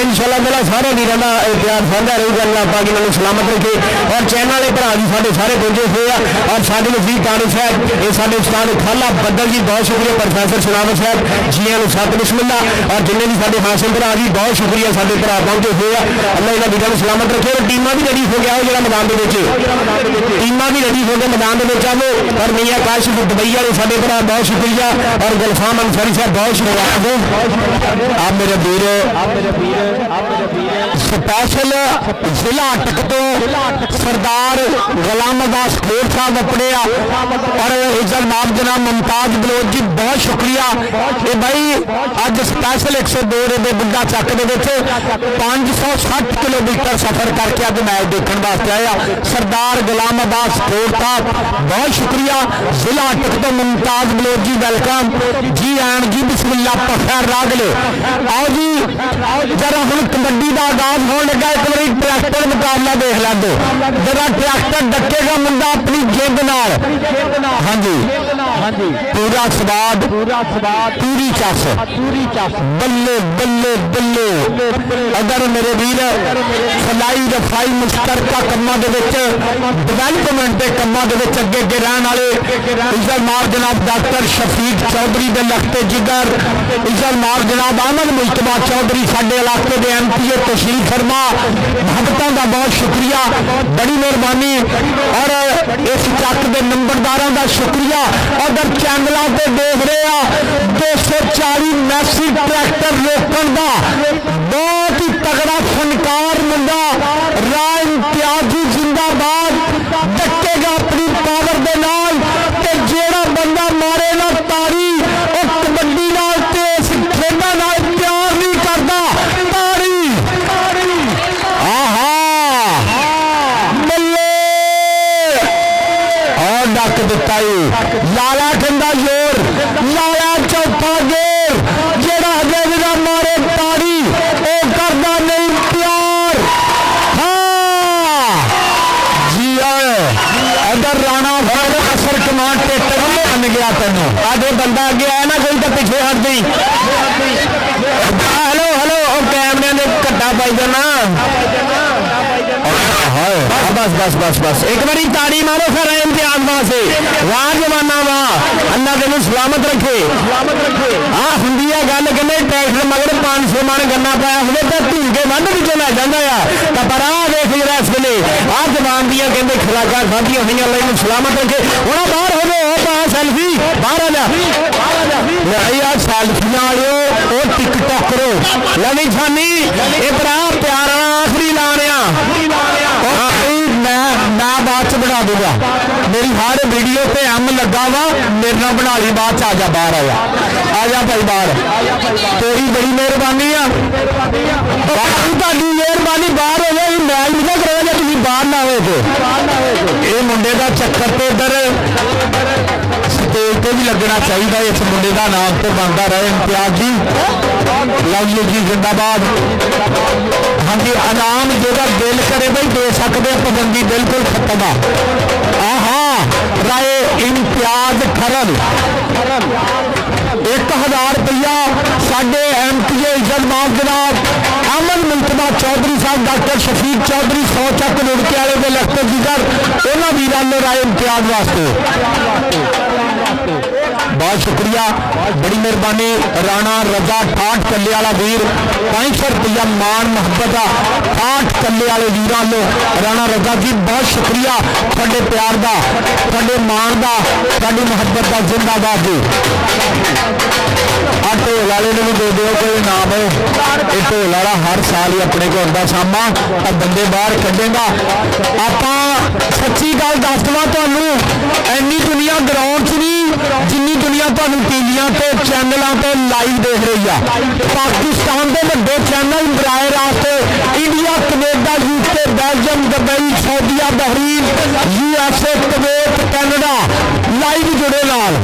इंशाअल्लाह ताला सारे वीरों का प्यार साझा रहेगा। अल्लाह पाक इन्होंने सलामत रखे और चैनल वाले भरा भी साढ़े सारे पहुंचे हुए हैं और साढ़े नज़ीर तानी साहब ये साढ़े उस्ताद खाला बदल जी बहुत शुक्रिया प्रोफैसर सलामत साहब जी सत बिस्मिल्ला और जिन्हें भी साढ़े हासिम भरा जी बहुत शुक्रिया साढ़े भरा पहुंचे हुए हैं। अल्लाह इन्होंने वीरों को सलामत रखे और टीमां भी रेडी हो गया जो मैदान के टीमां भी रेडी हो गए मैदान के आवो और मियाँ काशिफ दुबई वाले साढ़े भरा बहुत शुक्रिया और गुलफाम अंसारी साहब बहुत शुक्रिया आप मेरे वीर स्पैशल जिला अटक तो सरदार गुलाम अब्बास खोर साहब अपने और इज्जत नाम जनाब मुमताज बलोच जी बहुत शुक्रिया ये भाई अज स्पैशल 102 के बुढ़ा चक के 560 किलोमीटर सफर करके अज मैच देखने वास्ते आया सरदार गुलाम अब्बास खोर साहब बहुत शुक्रिया जिला अटक तो मुमताज बलोच जी वेलकम जी आन जी बिस्मिल्ला पखैर रागले आओ जी जरा हम कबड्डी का आगाज होने लगा एक बार ट्रैक्टर मुकाबला देख लै दो जरा ट्रैक्टर डकेगा मुंडा अपनी जिद नाल हाँ जी पूरा स्वाद पूरी चस बल्ले बल्ले बल्ले अगर मेरे वीर फलाई रफाई मुश्तरका कम्मां दे विच डिवेलपमेंट के कम्मां दे विच अगे अगे रहने वाले इज्जत मार जनाब डॉक्टर शफीक चौधरी दे लखते जिगर इज्जत मार जनाब अहमद मुश्तबा चौधरी साडे इलाके के MP तशरीफ फरमा भगतों का बहुत शुक्रिया बड़ी मेहरबानी और इस चक के नंबरदारों का शुक्रिया अगर चैनलों पर देख रहे हैं 240 मैसी ट्रैक्टर रोकन का बहुत ही तगड़ा फनकार मुंडा राय इम्तियाजी जिंदाबाद डकेगा अपनी पावर के नाल ते जेड़ा बंदा मारे ना तारी वो कबड्डी नाल ते इस खेडा नाल प्यार नहीं करता तारी आहा बल्ले और डक दिता लाला ठंडा जोर लाला चौथा गेर जेड़ा हजे भी ना मारे तारी वो करदा नहीं प्यार हाँ जी इधर राणा फिर असर कमान टेटर बन गया तेनों आज बंदा अगे आया ना कोई तो पिछे हट गई हेलो हेलो कैमरे ने घट्टा पाई देना बस बस बस बस एक बारी ताड़ी मारो फिर इम्तिहान वास्ते वाह जमाना वाह अल्लाह तेन सलामत रखे हाँ होंगी है गल कहने ट्रैक्टर मगर 500 मन गन्ना पाया होवे तो धूके वंड पिछे लै जाता है तो पर आ देख जरा इस वेले आ जवान दियाँ कहते खुराकां खाधियां हुई अल्लाह इन्हूं सलामत रखे हुण बाहर हो सैल्फी बाहर आ जा यार सैल्फी वालियो वो टिकटॉक करो लवी छानी ये भरा प्यारा आखिरी लाने मैं बाद च बना दूंगा मेरी हर वीडियो पे एम लगा वा मेरे नाल बना ली बाद च आ जा बाहर आ जा भाई बाहर तेरी बड़ी मेहरबानी है मेहरबानी बाहर हो जाए मैच नहीं करेगा जब तुम बाहर ना हो तो ये मुंडे का चक्कर तो इधर स्टेज पे भी लगना चाहिए इस मुंडे का नाम तो बनता रहे इम्तियाज जी लव यू जी जिंदाबाद हाँ जी इनाम जोड़ा दिल करे भाई दे सकते पाबंदी बिल्कुल खत्म है आहा राय इम्तियाज खरल 1000 रुपया साढ़े MP इज्जत माफ जनाब अहमद मुल्तबा चौधरी साहब डॉक्टर शफीक चौधरी 100 चक रुड़के वाले के लखते जिगर उन्होंने वीरों ने राय इम्तियाज वास्ते बहुत शुक्रिया बड़ी मेहरबानी राणा रजा ठाठ कले वाला वीर 500 रुपया मान मुहब्बत का ठाठ कले वाले वीरों लो राणा रजा जी बहुत शुक्रिया थोड़े प्यार का थोड़े मान का थोड़ी मुहब्बत का जिंदाबाद जी आ ढोल वाले ने भी दे दो कोई नाम है ये ढोल वाला हर साल ही अपने को आता सामा और बंदे बाहर कढ़ेगा आप सच्ची गल दस देवां तुहानूं इन्नी दुनिया ग्राउंड च नहीं जिन्नी दुनिया तुहानूं टीवियां ते चैनलों पर लाइव देख रही है पाकिस्तान के वड्डे चैनल बराए रास्त India Canada UK Belgium Dubai सऊदीया Bahrain USA Kuwait Canada live जुड़े नाल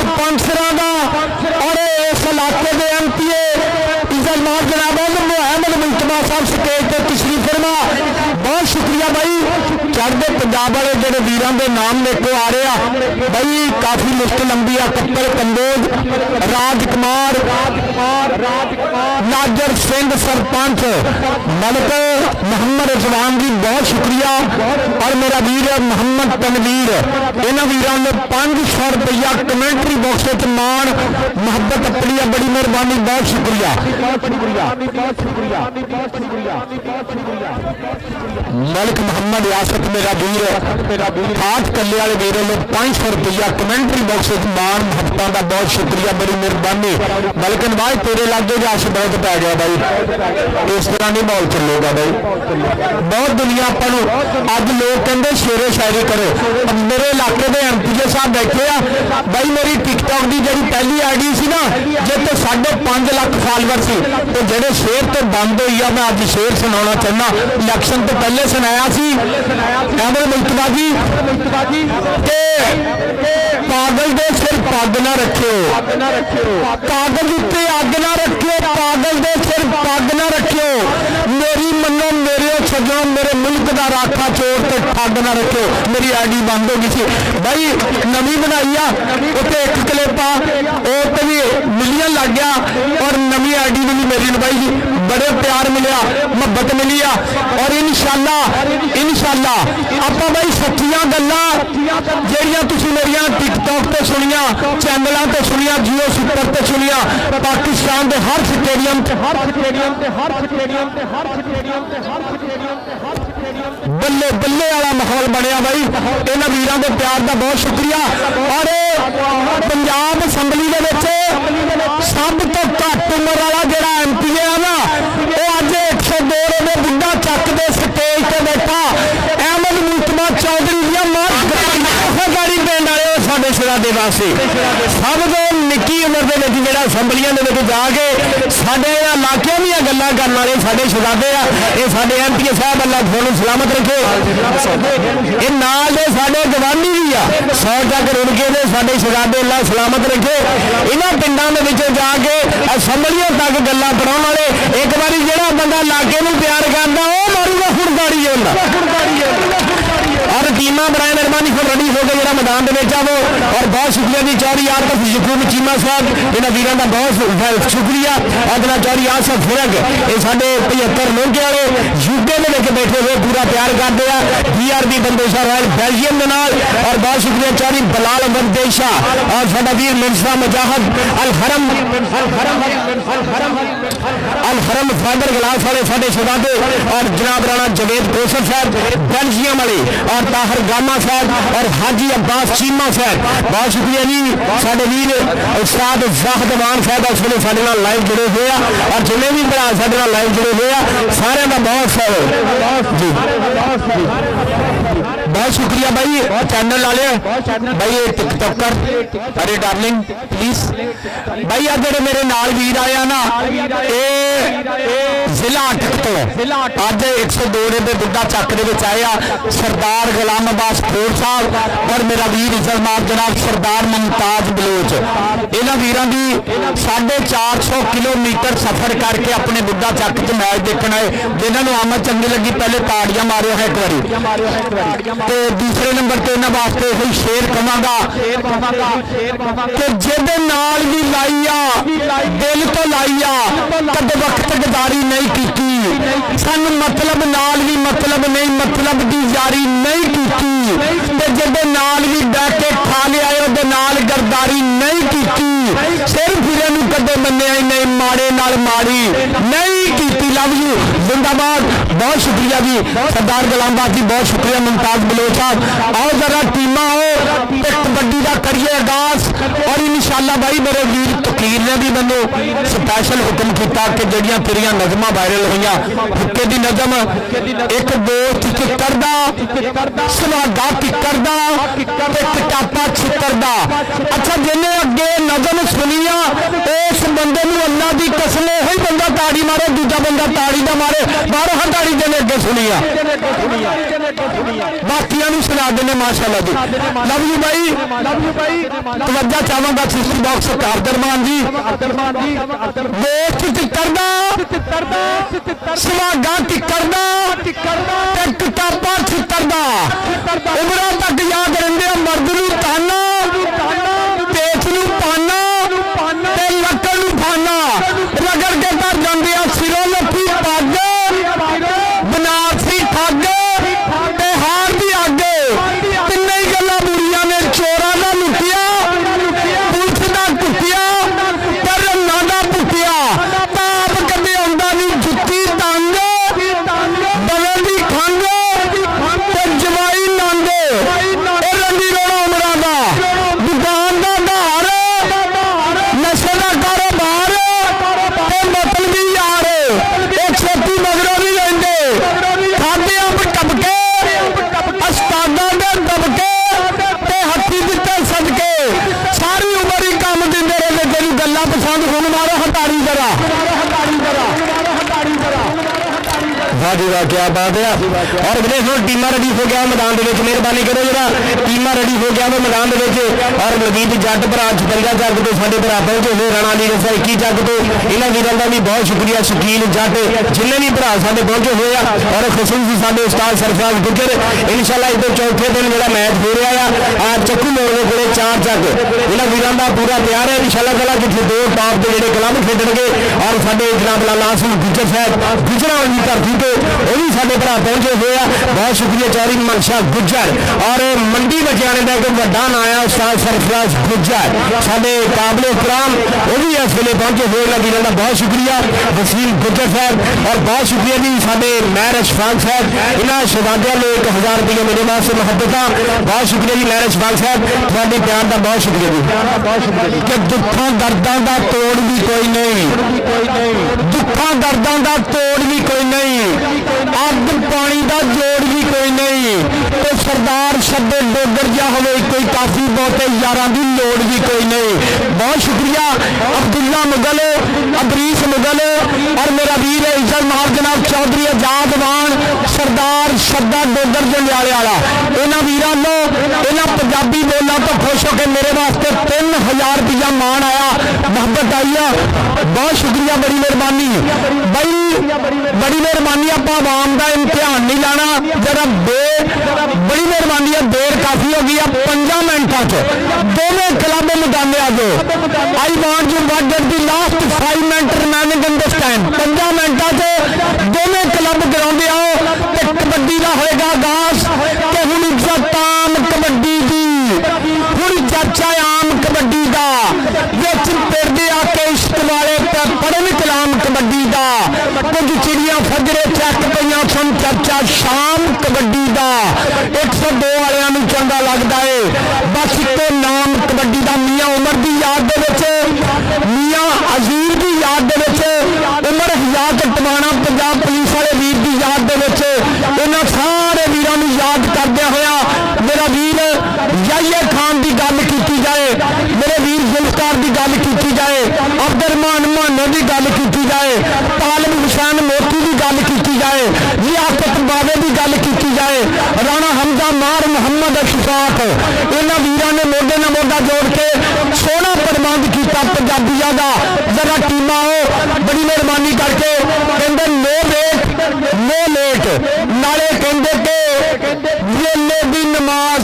स्पॉन्सरां दा और इस इलाके के एमपीए इज्जतमान जनाब मुहम्मद मुल्तमा साहब स्टेज पर तशरीफ फरमा। बहुत शुक्रिया भाई। चढ़ते पंजाब वाले जो वीरों के नाम लेके आ रहे हैं भाई, काफी लिस्ट लंबी आ। कप्पल कंबोज, राजकुमार, नाजर सिंह सरपंच, मलिक मोहम्मद रजवान जी बहुत शुक्रिया। और मेरा वीर मोहम्मद तनवीर, इन्होंने वीरों ने 500 रुपया कमेंट्री बॉक्स में मान मुहब्बत अपनी है, बड़ी मेहरबानी, बहुत शुक्रिया। मलिक मोहम्मद यासत मेरा वीर, हाथ कले वाले वीरों ने 500 रुपया कमेंट्री बॉक्स में मान मुहब्बत का बहुत शुक्रिया, बड़ी मेहरबानी। मलिक नवाज तेरे लागे रश बहुत पै गया भाई, इस तरह नहीं माहौल चलेगा भाई। बहुत दुनिया अपन अज लोग कहते शेरो शायरी करो। मेरे इलाके के एमपीए साहब बैठे आ भाई, मेरी टिकटॉक की जी पहली आईडी सी ना जिस 5.5 लाख फॉलोवर से, तो जेडे शेर तो बंद हुई है, मैं अज शेर सुना चाहना। इलेक्शन तो पहले सुनाया सी अहमद मुल्तवा जी के पागल दे सिर पग ना रखियो, कागज उत्ते अग ना रखियो, पागल दे सिर पग ना रखियो। मेरी मनो मेरे सजो, मेरे मुल्क का राखा चोर ते ठग ना रखियो। मेरी आईडी बंद हो गई थी भाई, नवी बनाई आ, उत्ते एक क्लिप आ, वो भी मिलियन लग गया। और नवी आईडी मिली मेरी भाई जी, बड़े प्यार मिलिया, मुहब्बत मिली आ। और इंशाअल्लाह आप भाई सच्चियां गल्लां ਜਿਹੜੀਆਂ ਤੁਸੀਂ ਮੇਰੀਆਂ टिकटॉक ਤੇ सुनिया, चैनलों ਤੇ सुनिया, जियो सुपर ਤੇ सुनिया, पाकिस्तान के हर स्टेडियम बल्ले बल्ले वाला माहौल बनया भाई। इन्होंने वीरों के प्यार का बहुत शुक्रिया। और पंजाब असैम्बली सब तो घट उम्र वाला जोड़ा एमपीए है ना, वो अज 102 रोजे बुढ़ा चक के स्टेज पर बैठा अहमद मुल्तमा चौधरी दिया गाड़ी पिंड वाले साडे शरादे वास्ते सब तो निक्की उम्र के जोड़ा असैम्बलियां जाके साडे इलाके दी गल्लां करन वाले साडे शरादे आ। ये साडे एमपीए साहब अल्लाह थोड़ा सलामत रखे। ये नाल दे साडे जवानी भी आ 100 तक रुड़ के दे साडे शरादे अल्लाह सलामत रखे। इन्हां पिंडां दे विच जाके असैम्बलियां तक गल्लां कराउण वाले एक बारी जिहड़ा बंदा इलाके नूं प्यार करदा वो मारूगा फुटबाड़ी होंदा। और टीमां बनाए मेहरबानी फिर रेडी हो गए जरा मैदान के आवो। और बहुत शुक्रिया जी चौधरी आरफ यकूब चीमा साहब, इन्होंने वीरों का बहुत शुक्रिया। अदना चौधरी आसफ फिरक, ये साढ़े 75 लोग वाले यूके में बैठे हुए पूरा प्यार करते हैं। BRB बंदोशा रॉयल बेल्जियम के नाल। और बहुत शुक्रिया चौधरी बलाल अहमद देशा और साडा वीर मिर्जा मुजाहिद अल हरम फादर गिलास वाले साढ़े शहजादे। और जनाब राणा जवेद कोसर साहब बेल्जियम वाले, और ताहर गामा साहब और हाजी अब्बास चीमा साहब, बहुत शुक्रिया जी। साडे वीर उस्ताद जाहिद अमान साहब इस वेले साडे नाल लाइव जुड़े हुए हैं। और जिन्हें भी भरा साडे नाल लाइव जुड़े हुए हैं सारे का बहुत जी बहुत शुक्रिया भाई। चैनल वाले भाई, ये टिकटॉकर अरे डार्लिंग प्लीज भाई, अज जो मेरे नाल वीर आया ना, जिला 8 तो अज 102 रुपये बुढ़ा चक के आया सरदार गुलाम अब्बास खोड़ साहब और मेरा वीर इज्जतमान जनाब सरदार मुमताज बलोच। इन्होंने वीरों की 450 किलोमीटर सफर करके अपने बुढ़ा चक च मैच देखना है। जिन्होंने आमद चंगी लगी पहले ताड़ियां मारो है एक बारी। तो दूसरे नंबर पर इन्होंने वास्ते कोई शेर कहांगा कि जिहदे नाल भी लाई आ दिल तो लाई आ, कदे वक्त गदारी नहीं की, सानू मतलब नाल भी मतलब नहीं, मतलब की जारी नहीं की, जिहदे नाल भी बह के खा लिया उहदे नाल गरदारी नहीं की, सिर फिरे नूं कदे मन्निया ही नहीं, माड़े नाल माड़ी नहीं की। लव यू जिंदाबाद। बहुत शुक्रिया जी सरदार गुलाम अब्बास जी, बहुत शुक्रिया मुमताज बलोच साहब। आओ जरा टीमा हो ते कबड्डी का करिए आगाज। और इंशाअल्लाह भाई मेरे वीर तकीर ने भी मैंने स्पैशल हुक्म किया कि जड़ियां तेरियां नज़मां वायरल हुई, हुक्के दी नज़म एक दोस्त किकर दा, सुहागा किकर दा ते कटापा छितर दा। अच्छा जिन्हें अगे नज़म सुनिया उस बंदे नूं अल्लाह की कसम वही बंदा ताड़ी मारे दूजा बंदा ताड़ी ना मारे 12 ताड़ी देने अगे सुनी आ बाकिया सुना देने माशाअल्लाह जी लव यू भाई तवज्जो चाहूंगा सिस्टर बॉक्स कादरमान जी दोस्त करदा सुहागा करदा किताबा करदा उमरा तक याद रहिंदे मर्द नूं ताना पेच नूं पाना ते लक्कड़ नूं फाना रगड़ के घर जांदे आ सिरों लफी पग बनारसी ठग ते हार दी अग तिन्ने ही गल्लां बुरियां ने चोरां दा लुटिया पुलिस दा कुटिया ते रन्ना दा पुटिया ताप कदे आउंदा नहीं जुत्ती तंग बदल दी खंग ते जवाई नंद रंडी रोड़ा उमरां दा दुकान दा धार नशे का कारोबार मतलबी यार एक छेती मगरों नहीं लेंदे खादे अंब टपके अस्तादां दे दबके ते हत्थी दिते सदके सारी उम्र ही काम दिंदे रहे तेरी गल्लां पसंद हुण मारो हटारी जरा वाह जी वाह क्या बात है और वीरे हुण टीमां रेडी हो गया मैदान दे विच मेहरबानी करो जरा टीमां रेडी हो गया वो मैदान दे विच और लबीब जट भरा 56 जग तो साडे भरा पहुंचे हुए राणा लीडर 21 जग तो इन्हां वीरां दा भी बहुत शुक्रिया शकील जट जिन्ने भी भरा साडे पहुंचे हुए आ और खसूसी साडे उस्ताद सरफराज गुजर इंशाअल्लाह इस चौथे दिन जिहड़ा मैच हो रहा है आ चक्कू मोड़ दे कोले 4 जग इन्हां वीरां दा पूरा तैयार है इंशाअल्लाह ताला जिथे दो टॉप दे जिहड़े क्लब खेडणगे और साडे जनाब लाला हसन गुजर साहब गुजरां वाली धरती ते वो भी साडे भरा पहुंचे हुए आ बहुत शुक्रिया चौधरी मनशा गुजर और मंडी बचियाने का एक बड़ा नाम है उस्ताद सरफराज गुजर साडे काबिल इकराम वो भी इस वेले पहुंचे हुए वीरों का बहुत शुक्रिया वसीम गुजर साहब और बहुत शुक्रिया जी साडे महर अशफाक साहब इन्होंने शहजादियों ने 1000 रुपये मेरे वास्ते मुहब्बत बहुत शुक्रिया जी महर अशफाक साहब थोड़े प्यार का बहुत शुक्रिया जी कि दुखों दर्दों का तोड़ भी कोई नहीं दुखों दर्दों का तोड़ भी कोई नहीं अग पानी का जोड़ भी कोई नहीं तो सरदार शब्द डोगर जा हो कोई काफी बहुते यार की लोड़ भी कोई नहीं बहुत शुक्रिया अब्दुल्ला मुगल अबरीस मुगल और मेरा वीर इज्जत मार जनाब चौधरी आजाद वान सरदार शब्दा डोगर जंडियाले वाला इन्होंने वीरों को इन्होंने पंजाबी बोलना तो खुश हो के मेरे वास्ते 3000 रुपया मान आया मोहब्बत आई है बहुत शुक्रिया बड़ी मेहरबानी बड़ी मेहरबानी आप आवाम का इम्तिहान नहीं लाना जरा बड़ी मेहरबानी है देर काफी हो गई है 5 मिनटों दोनों क्लब मैदान आ जाओ I want you what at the last 5 minute remaining in this time 5 मिनटों दोनों क्लब ग्राउंड आओ तो कबड्डी का होएगा आगाज कि हुण इज्जत आम कबड्डी की हुण चर्चा आम कबड्डी का विच पिरदे आके इश्क वाले पढ़न कलाम कबड्डी का कुछ चिड़िया फजरे चक पईयां सन चर्चा शाम कबड्डी का 102 वालियां चंगा लगता है बस इको नाम कबड्डी का मियाँ उमर की याद मियाँ अजीर की याद उमर हयात टवाना पंजाब पुलिस वाले वीर की याद इन्होंने सारे वीरों याद करदे होया मेरा वीर याहिया खान की गल की जाए मेरे वीर जुल्फकार की गल की जाए अब्दुलरहमान मानो की गल की जाए तालिब हुसैन मोती की गल की जाए लियाकत बावे की गल की जाए राणा हमजा मार मुहम्मद अशफाक इन्होंने वीरों ने मोढे न मोढा जोड़ के सोहना प्रबंध किया पंजाबियों का जरा टीम आओ बड़ी मेहरबानी करके कहते नो लेट नाले कहते के वेले की नमाज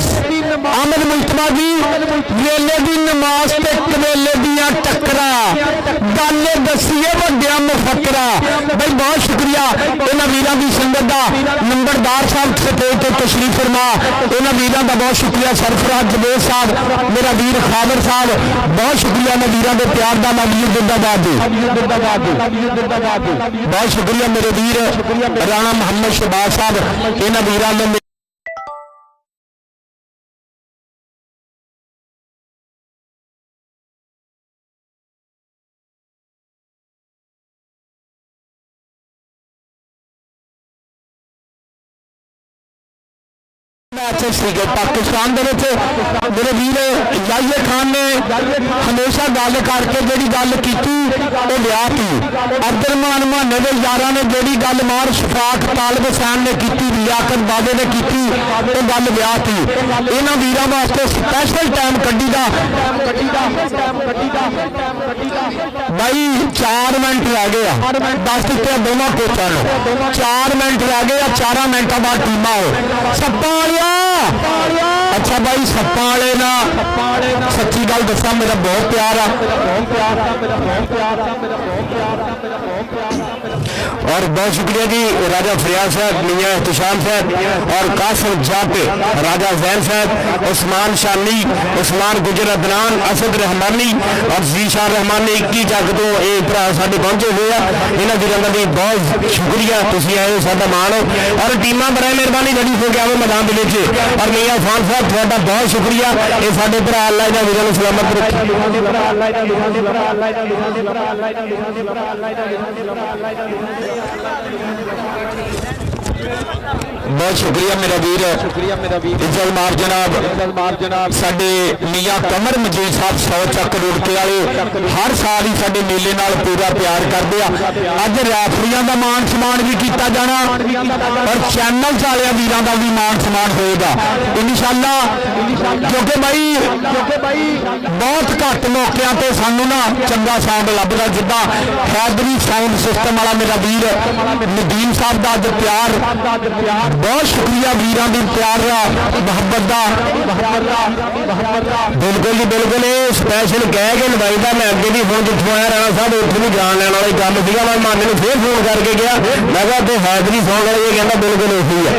अहमद मुस्तफा जी वेले की नमाज ते कवेले दियां टक्करा गल दसीए वड्डिया मुफक्करा भाई बहुत शुक्रिया इन्होंने वीरों की संगत का नंबरदार साहब सपोर्ट तो तशरीफ फरमा इन्होंने वीरों का बहुत शुक्रिया सरफराज जबेर साहब मेरा वीर खादर साहब बहुत शुक्रिया मैं वीरों के प्यार का नबीर जिंदाबाद बहुत शुक्रिया मेरे वीर राणा मोहम्मद शहबाज साहब इन्होंने वीरों ने मैच सीगे पाकिस्तान दे विच मेरे वीर याहिया खान ने हमेशा गल करके जिहड़ी गल कीती वो लिया थी। अब्दुलरहमान मुहाने दे यारां ने जिहड़ी गल मार शफाक तालिब हुसैन ने कीती, लियाकत बाबे ने कीती, वो गल लिया थी। इन्हां वीरां वास्ते स्पैशल टाइम कड्डी दा भाई 4 मिनट रह गए, 10 दिते दोनों कोचां नूं 4 मिनट रह गए, 4 मिनटां बाद टीमां हो सप्पां वालियां। अच्छा भाई सप्पां वाले ना सच्ची गल दसा मेरा बहुत प्यार आ और बहुत शुक्रिया जी राजा फरियाद साहब, मियां एहतशाम साहब और कासिम जाट, राजा जैन साहब, उस्मान शानी, उस्मान गुजर अदनान, असद रहमानी और जीशान रहमानी 21 जग तो ये भरा साडे पहुंचे हुए हैं। इन्होंने वीरों का बहुत शुक्रिया, तुसीं आए हो साडा मान हो और टीमां बड़ा मेहरबानी लड़ी हो गया वो मैदान दे विच। और मियां खान साहब तुहाडा बहुत शुक्रिया, ये साडे भरा अल्लाह इन्हां वीरों नूं सलामत रखे। बहुत शुक्रिया मेरा वीर, इज्जत मार जनाब साडे मियां कमर मजीद साहब 100 ਚੱਕ रुड़के वाले हर साल ही साडे मेले नाल पूरा प्यार करते हैं। अज रैफरियां दा मान सम्मान भी किया जाना और चैनल वाले वीरां दा भी मान सम्मान होएगा इंशाअल्लाह, क्योंकि भाई बहुत घट मौकों ते सानू ना चंगा साउंड लभदा, जिद्दां हैदरी साउंड सिस्टम वाला मेरा वीर नदीम साहब दा अज प्यार, बहुत शुक्रिया वीरां दी प्यार दा मुहब्बत दा। बिल्कुल जी बिल्कुल, ये स्पैशल कह के लवाई दा। मैं अगे भी फोन जितों आया राणा साहब उत्थे भी जान लैण वाली गल सीगा, मैं माने नूं फिर फोन करके गया, मैं कहा तो हैदरी साउंड वाले ये कहता बिल्कुल उही है।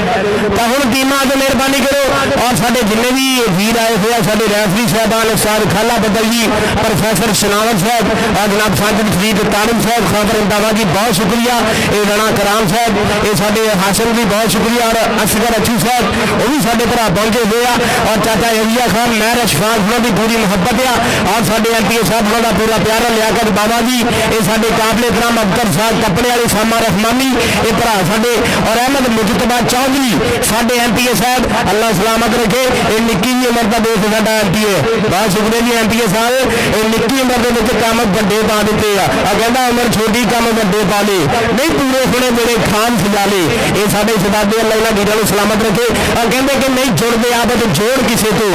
तो हुण टीमां अज मेहरबानी करो और साडे जिन्ने भी वीर आए हुए साडे रैफरी साहबान उस्ताद खाला बदल जी, प्रोफैसर शनावत साहब और जनाब साजिद फरीद तालिब साहब, खाबर इंदावा जी बहुत शुक्रिया, ये राणा कराम साहब, ये साडे हासिल भी बहुत शुक्रिया और असगर अच्छू साहब वो भी साडे भरा पहुंचे हुए आ और चाचा यहिया खान महर अशफाक उन्होंने भी पूरी मुहब्बत आ और साडे एमपीए साहब उन्होंने पूरा प्यार, लियाकत बाबा जी, ये साडे काबले इकराम अबकर साहब कपड़े वाले सामा रहमानी, ये भरा साडे और अहमद मुजतबा चौधरी साडे एमपीए साहब, अल्लाह सलामत रखे। ये निक्की जी उम्र का दोस्त साडा एमपीए, बहुत शुक्रिया जी एमपीए साहब, ये निक्की उम्र के काम वड्डे पा दिते आ, कहता उम्र छोटी काम वड्डे पा ले नहीं पूरे होने मेरे खान सजा ले। ये साडे सदादे अल्लाह इन्हां वीरां नूं सलामत रखे और कहते कि नहीं जुड़ते आदत जोड़ किसी तो,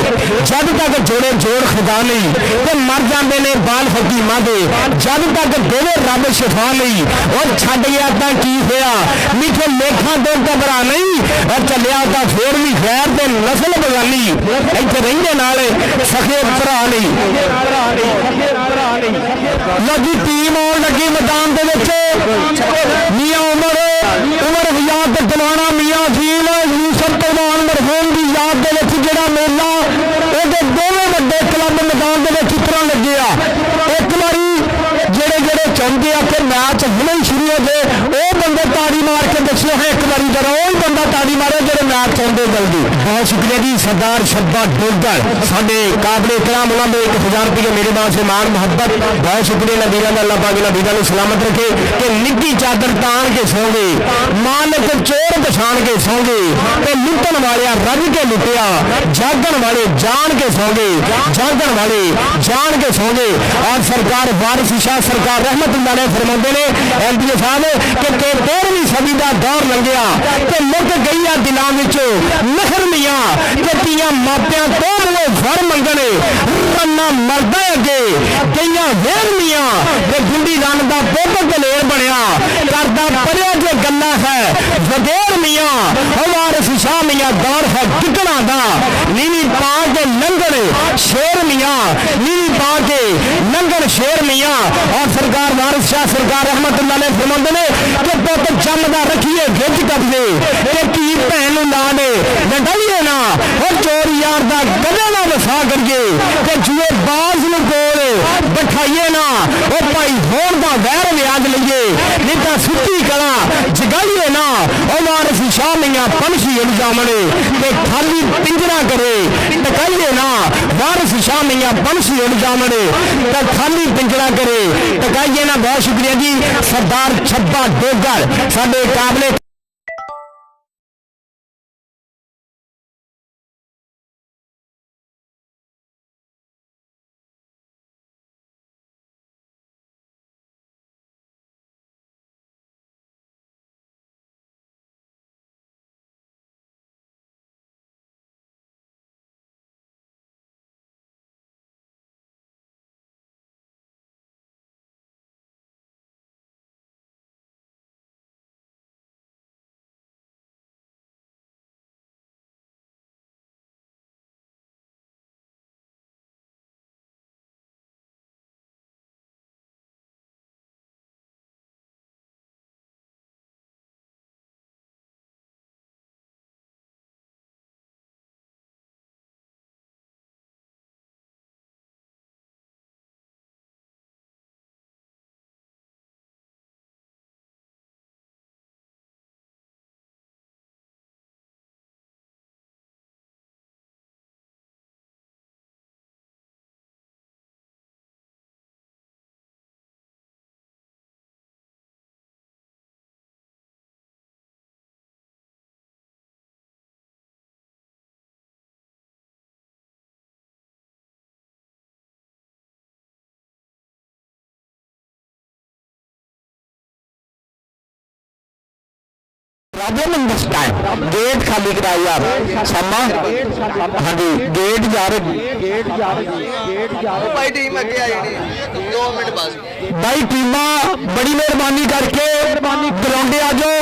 जब तक जोड़े जोड़ खुदा नहीं तो मर जाते ने बाल हकीमां दे, जब तक देवे रब शिफा नहीं और छड्ड गया तां की होया, मिठे लेखा तो घबरा नहीं और चलिया तां फिर भी खैर ते नस्ल बगानी, इत्थे रहिंदे नाल सखे भरा नहीं। लगी टीम आउण लगी मैदान दे विच, मियां उमर याद दिलाना मियां फील यूसुफ पहलवान मरहूम की याद दे विच जिहड़ा मेला उहदे दोवें वड्डे क्लब मैदान दे विच उतरन लगे आ। एक बारी जेड़े चाहते आ कि मैच हुणे ही शुरू हो जाए वो बंदे ताड़ी मार के दस्यो है, एक बारी जरा वो बंदा ताड़ी मारे जेड़े मैच चाहते जल्दी। बहुत शुक्रिया जी सरदार शब्बा डोगर साडे काबले इकराम, उन्होंने 1000 रुपये मेरे नाम से मान मुहब्बत, बहुत शुक्रिया नबीरां दा, अल्लाह पाक इन्हां वीरां नूं सलामत रखे कि निੱਘी चादर तान के सौ गए, मालिक चोर पछाण के सौ गए ते लुटन वाले रज के लुटिया, जागण वाले जान के सौ गए, जागण वाले जान के सौ गए। और सरकार वारिस शाह सरकार रहमतुल्लाह अलैह फरमाते ने एमपीए साहब कि 13वीं सदी का दौर लंघिया ते मुक गई आ दिलों विचों नखरमियां कि तियां मापियां तो मुझे फर मंगने रन्ना मरदा अगे गईयां वेरमियां ते गुंडी रन का पुत दलेर बनया करदा पड़िया जो गल्ला है वडेर मियां वारिस शाह मियां दौर है टिकना दा, नीवी पा के लंघन शेर मियां, नीवी पा के लंघन शेर मियां। और सरकार वारिस शाह सरकार रहमतुल्लाह अलैह फरमाते ने कि पुत जमदा रखिए गिज कबजे ते की भैन ला ने लड़ाइए ना और चोर यार दा गले ना वसा करिए ते जुए बाज नूं कोल बैठाइए ना ओ भाई होण दा वैर व्याज लईए नहीं तां सुੱਤੀ कला जगाइए ना ओ वारिस शाह मियां पंछी इल्जामने ते खाली पिंजरा करे टकाइए ना, वारिस शाह मियां पंछी इल्जामने ते खाली पिंजरा करे टकाइए ना। बहुत शुक्रिया जी सरदार छब्बा डोगर साडे काबले problem in this time gate खाली करा यार समा हाँ जी गेट जा रहे ਭਾਈ ਟੀਮ ਅੱਗੇ ਆ ਜਾਣੀ 2 ਮਿੰਟ ਬਸ भाई टीमा बड़ी मेहरबानी करके ग्राउंडे आ जाओ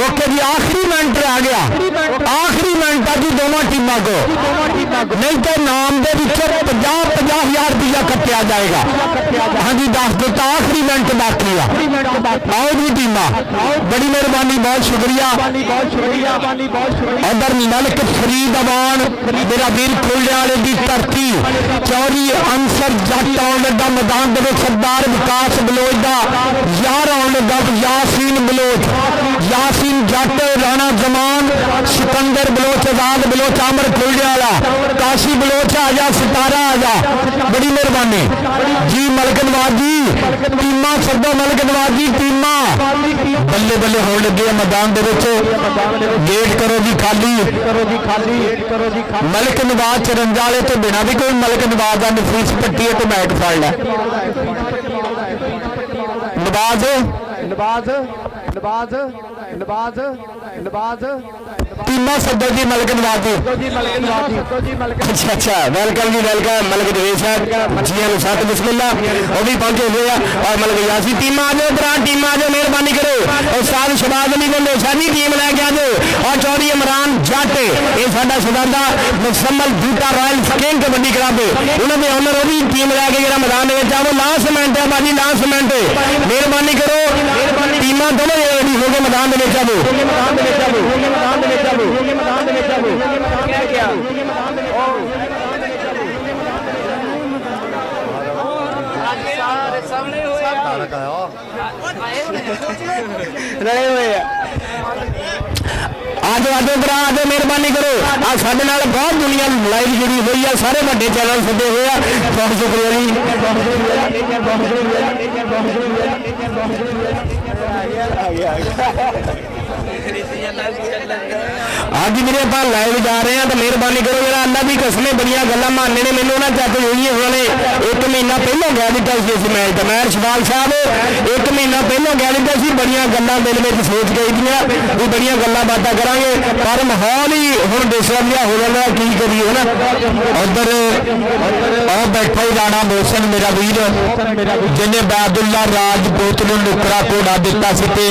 ओके जी आखिरी मिनट आ गया आखिरी मिनट जी दोनों टीमों को नहीं तो नाम के 50,000 रुपया कटिया जाएगा हाँ जी दस दिता आखिरी मिनट बाकी आओ जी टीमा बड़ी मेहरबानी बहुत शुक्रिया इधर मलिक फरीद अवान मेरा वीर खोले वाले की धरती चौरी अंसर जट आउन लगा मैदान के सरदार विकास बलोच का यार आउन लगा यासीन बलोच यासीन जट राणा जमान सिकंदर बलोच आजाद बलोच आमर खोले वाला काशी बलोच आ जा सितारा आ जा बड़ी मेहरबानी जी मलिक नवाज जी टीमा सदो मलिक नवाज जी टीमा बल्ले बल्ले होने लगे मैदान गेट करो जी खाली मलिक नवाज चरंजा वाले तो बिना भी कोई मलिक नवाज का नफीस पट्टी है तो बैट फड़ लै नवाज नवाज नवाज नवाज नवाज टीमा सदो जी मलिक नवाज जी अच्छा अच्छा वेलकम जी वेलकम मलिक दवेश साहब जी हाँ सत बिस्मिल्ला वो भी पहुंचे हुए हैं और मलिक यासी टीम आ जाओ दौरान टीम आ जाओ मेहरबानी करो और साथ शबाज अली गंडोसा जी टीम लैके आ जाओ और चौधरी इमरान जट ये साडा सदादा मुसम्मल बूटा रॉयल किंग कबड्डी क्लब उन्होंने ऑनर वो भी टीम लैके जरा मैदान में आओ लास्ट मिनट है बाजी लास्ट मिनट मेहरबानी करो टीमां दोनों रेडी हो गए मैदान में रले हुए आज आज मेहरबानी करो आज साडे नाल बहुत दुनिया लाइव जुड़ी हुई है सारे बड़े चैनल सदे हुए हैं बहुत शुक्रिया आज मेरे पास लाइव जा रहे हैं तो मेहरबानी करो जरा अल्लाह की कसमें बड़िया गल्लां मानने ने मैनू ना चक हुई उन्होंने 1 महीना पहलों कह दिता इस मैच का मैं शबाल साहब 1 महीना पहलों कह दिता सी बड़िया गल्लां दिल में सोच गई भी बड़िया गल्लां बातें करांगे पर माहौल ही हुण डिसटर्ब हो जाता की करिए ना उधर और बैठा ही राणा मोहसन मेरा वीर जिन्हें अबैदुल्ला राजपूत नूं नुकरा घोड़ा दिता सी ते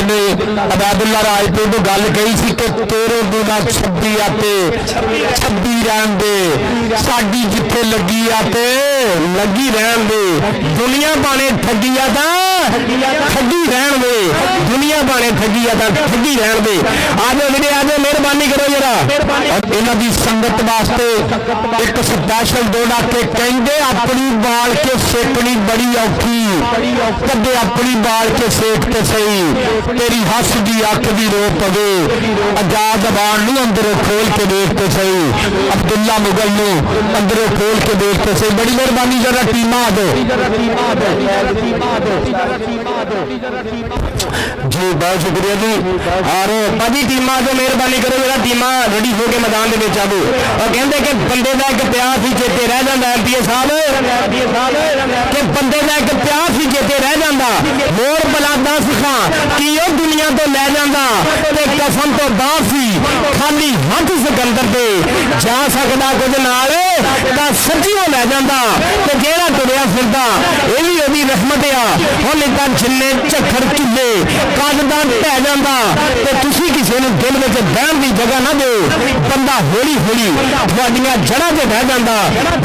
अबैदुल्ला राजपूत नूं गल कही सी कि तेरे बिना 26 आते 26 रहन दे साडी जिथे लगी आते लगी रहन दे दुनिया भावे ठगी आ ठगी रहन दे दुनिया भावे ठगी आ ठगी रहन दे आज मेरे आज मेहरबानी करो जरा और इन्हां दी संगत वास्ते एक स्पैशल दोड़ा के कहंदे अपनी बाल के सेकनी बड़ी औखी कदे अपनी बाल के सेक ते सही तेरी हस दी अख दी रो पवे आजाद अबान नूं अंदरों खोल के देखते सही अब्दुल्ला मुगल नूं अंदरों खोल के देखते सही बड़ी मेहरबानी जरा टीमा आ दो जी बहुत शुक्रिया जी और भाजी टीमा जो मेहरबानी करो जरा टीमा रेडी हो के मैदान के आ दो और कहते कि बंदे का एक प्यास ही चेते रह जाता MPA साहब कि बंदे का एक प्यास ही चेते रह जाता मोर बला 10 खां कि वो दुनिया तो लै जाता कसम तो बास ही खाली हाथ सिकंदर दे जा सकता कुछ नाल सच्ची वो लै जाता तो जेड़ा तुरिया फिरदा ये भी ओदी रहमत आ हुण इदां जिन्ने झक्खड़ चुले कददा ढह जाता तो तुसी किसी ने दिल में बहन की जगह ना दो बंदा हौली हौली तुहाडियां जड़ां ते बह जाता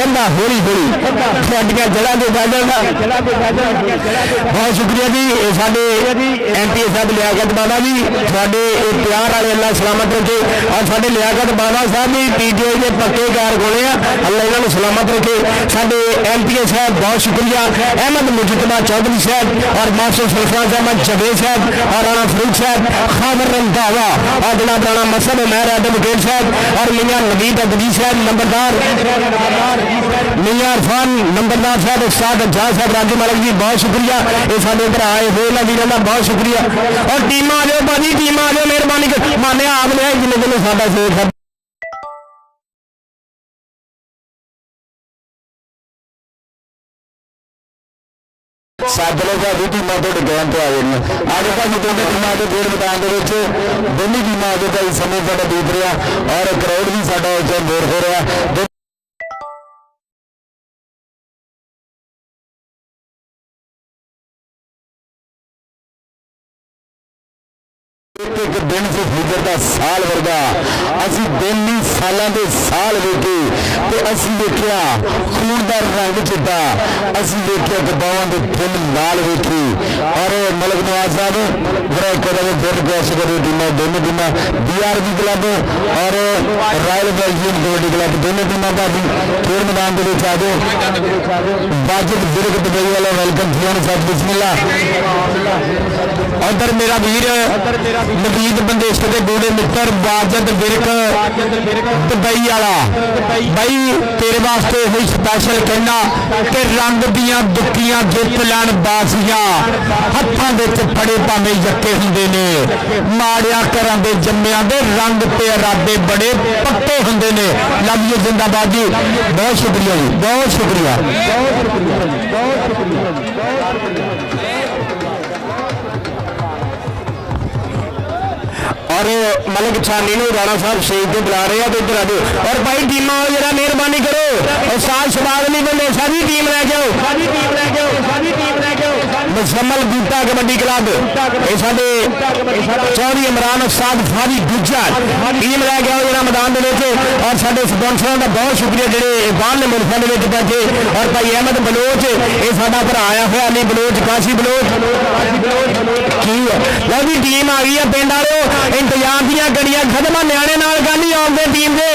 बंदा हौली हौली तुहाडियां जड़ां ते बह जाता बहुत शुक्रिया जी साडे MPA साहब लियाकत बाबा जी तुहाडे प्यार वाले अल्लाह सलामत रखे और साडे लियाकत बाबा साहब भी PTI के पक्के कारकुन आ अल्लाह इन्हां नूं सलामत रखे साडे MPA साहब बहुत शुक्रिया अहमद मुजतबा चौधरी साहब और मास्टर सरफराज अहमद जवेद साहब और राणा फरूक साहब खादर रंधावा और जनाब राणा मसद मेहर एडवोकेट साहब और मियां नवीद अदवी साहब नंबरदार मियां इरफान नंबरदार साहब उस्ताद अज्जाज साहब राजू मलिक जी बहुत शुक्रिया ये साडे इधर आए हुए ना वीरों का बहुत शुक्रिया और टीम आ जाओ भाजी टीम आ जाओ मेहरबानी माने आप लिया जिन्हें जिन्हें साडा सोच है ਸੱਦ ਲਓ ਭਾਜੀ ਟੀਮਾਂ ਤੁਹਾਡੇ ਕਹਿਣ ਤੇ ਆ ਜਾਣੀਆਂ ਅੱਜ ਭਾਜੀ ਦੋਨੇ ਟੀਮਾਂ ਦੇ ਖੇਡ ਮੈਦਾਨ ਦੇ ਵਿੱਚ ਦੋਨੇ ਟੀਮਾਂ ਦੇ ਭਾਈ ਸਮੇਂ ਸਾਡਾ ਬੀਤ ਰਿਹਾ ਔਰ ਕਰੋੜ ਵੀ ਸਾਡਾ ਬੋਰ ਹੋ ਰਿਹਾ एक दिन से गुजरता साल वर्गा असी दिन नहीं सालों के साल वेखे तो असी देखिया खून का रंग चिट्टा असी देखिया गबावां के फुल लाल वेखे और मलिक नवाज साहब बड़ा कदम फिर गैस करो टीमां दोनों टीमां BRB क्लब और रॉयल बेल्जियम कबड्डी क्लब दोनों टीमां भाजी खेल मैदान के आ जाओ वाजिद बिरक दुबई वाला वेलकम जी सब बिस्मिल्ला उधर मेरा वीर नवीद बंदेशर के गूढ़े मित्र वाजिद बिरक दुबई वाला भाई तेरे वास्ते हुई स्पैशल कहना कि रंग दियां दुखियां जित लैन बासियां हत्थां विच फड़े भावें यक्के हुंदे ने माड़िया घरां दे जम्मियां दे रंग ते इरादे बड़े पक्के हुंदे ने लव यू जिंदाबाद जी बहुत शुक्रिया जी बहुत शुक्रिया और मलिक छानी राणा साहब शहीद को बुला रहे हैं तो इधर आ जाओ और भाई टीमां जरा मेहरबानी करो और साथ शबाज नहीं बंदे सारी टीम लै जाओ मुजम्मल बूटा कबड्डी क्लब चौधरी इमरान उस्ताद फारी गुज्जर टीम लै गया जरा मैदान और साडे स्पॉन्सरों का बहुत शुक्रिया जेडे बाहरले मुल्कों के बैठे और भाई अहमद बलोच ये साडा भरा आया हुआ अली बलोच काशी बलोच की लो जी टीम आ गई है पिंड वालों इंतजाम दियां गड़ियां खत्म न्याणे नाल गल ही आउंदे टीम दे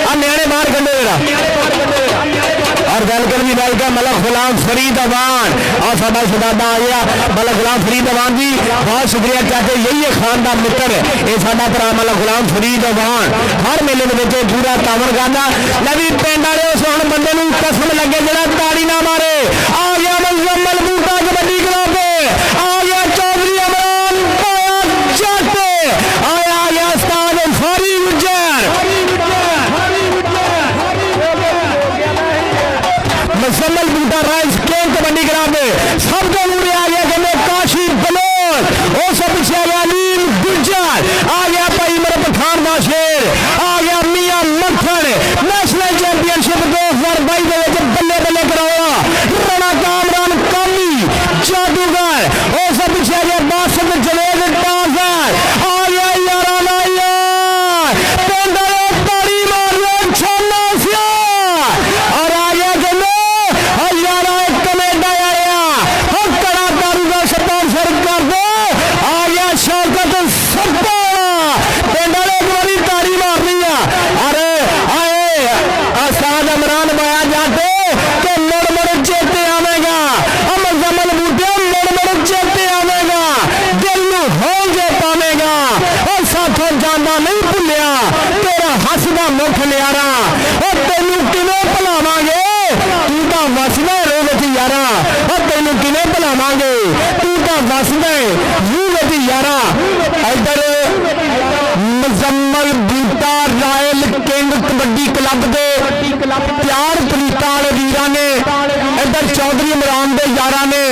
आ न्याणे बाहर कड्डो जरा और वेलकम जी वेलकम मलिक गुलाम फरीद अवान और साडा शहजादा आ गया मलिक गुलाम फरीद अवान जी बहुत शुक्रिया चाचे यही है खान का मित्र ये साडा भरा मलिक गुलाम फरीद अवान हर मेले में पूरा तावन गाना नवी पिंड वाले उस हुण बंदे नूं कसम लगे जरा ताड़ी ना मारे आ गया मुजम्मल बूटा कबड्डी क्लब आ गया चौधरी इमरान जट आया गया उस्ताद फारी गुज्जर मुजम्मल बूटा राइस केम कबड्डी क्लब सबको मुड़े आ गया कहने काशी बलोच वो सब पीछे आ गया अलीम गुज्जर आ गया भाई मेरे पठान का शेर आ गया मियां मक्खन नेशनल चैंपियनशिप 2022 के बल्ले बल्ले कराया राणा कामरान कामी जादूगर वो सब पीछे आ गया बासत जवेद टाफर आ गया यारा नाया पेंडा ताड़ी मारो छाना सिया और आ गया कहने यारा कनेडा आया हम कड़ा दारू का स्पॉन्सर कर दो आ गया शौकत सत्ता पेंडा एक बारी ताड़ी मार रही है अरे आए आसाद इमरान बाया जाते कि मुड़ मुड़ चेते आवेगा हम जमल बूटे मुड़ मुड़ चेते आवेगा दिल नू होल जे पावेगा और साथों जाना नहीं भुलिया तेरा हसदा मुख लियारा और तेनू किवें भुलावांगे तू तां वसदा रो विच यारा और तेनू किवें भुलावांगे तू तां वसदा रूह विच यारा इधर Muzammil Boota royal king kabaddi club दे प्यार प्रीता वाले वीरां ने इधर चौधरी इमरान दे यारां ने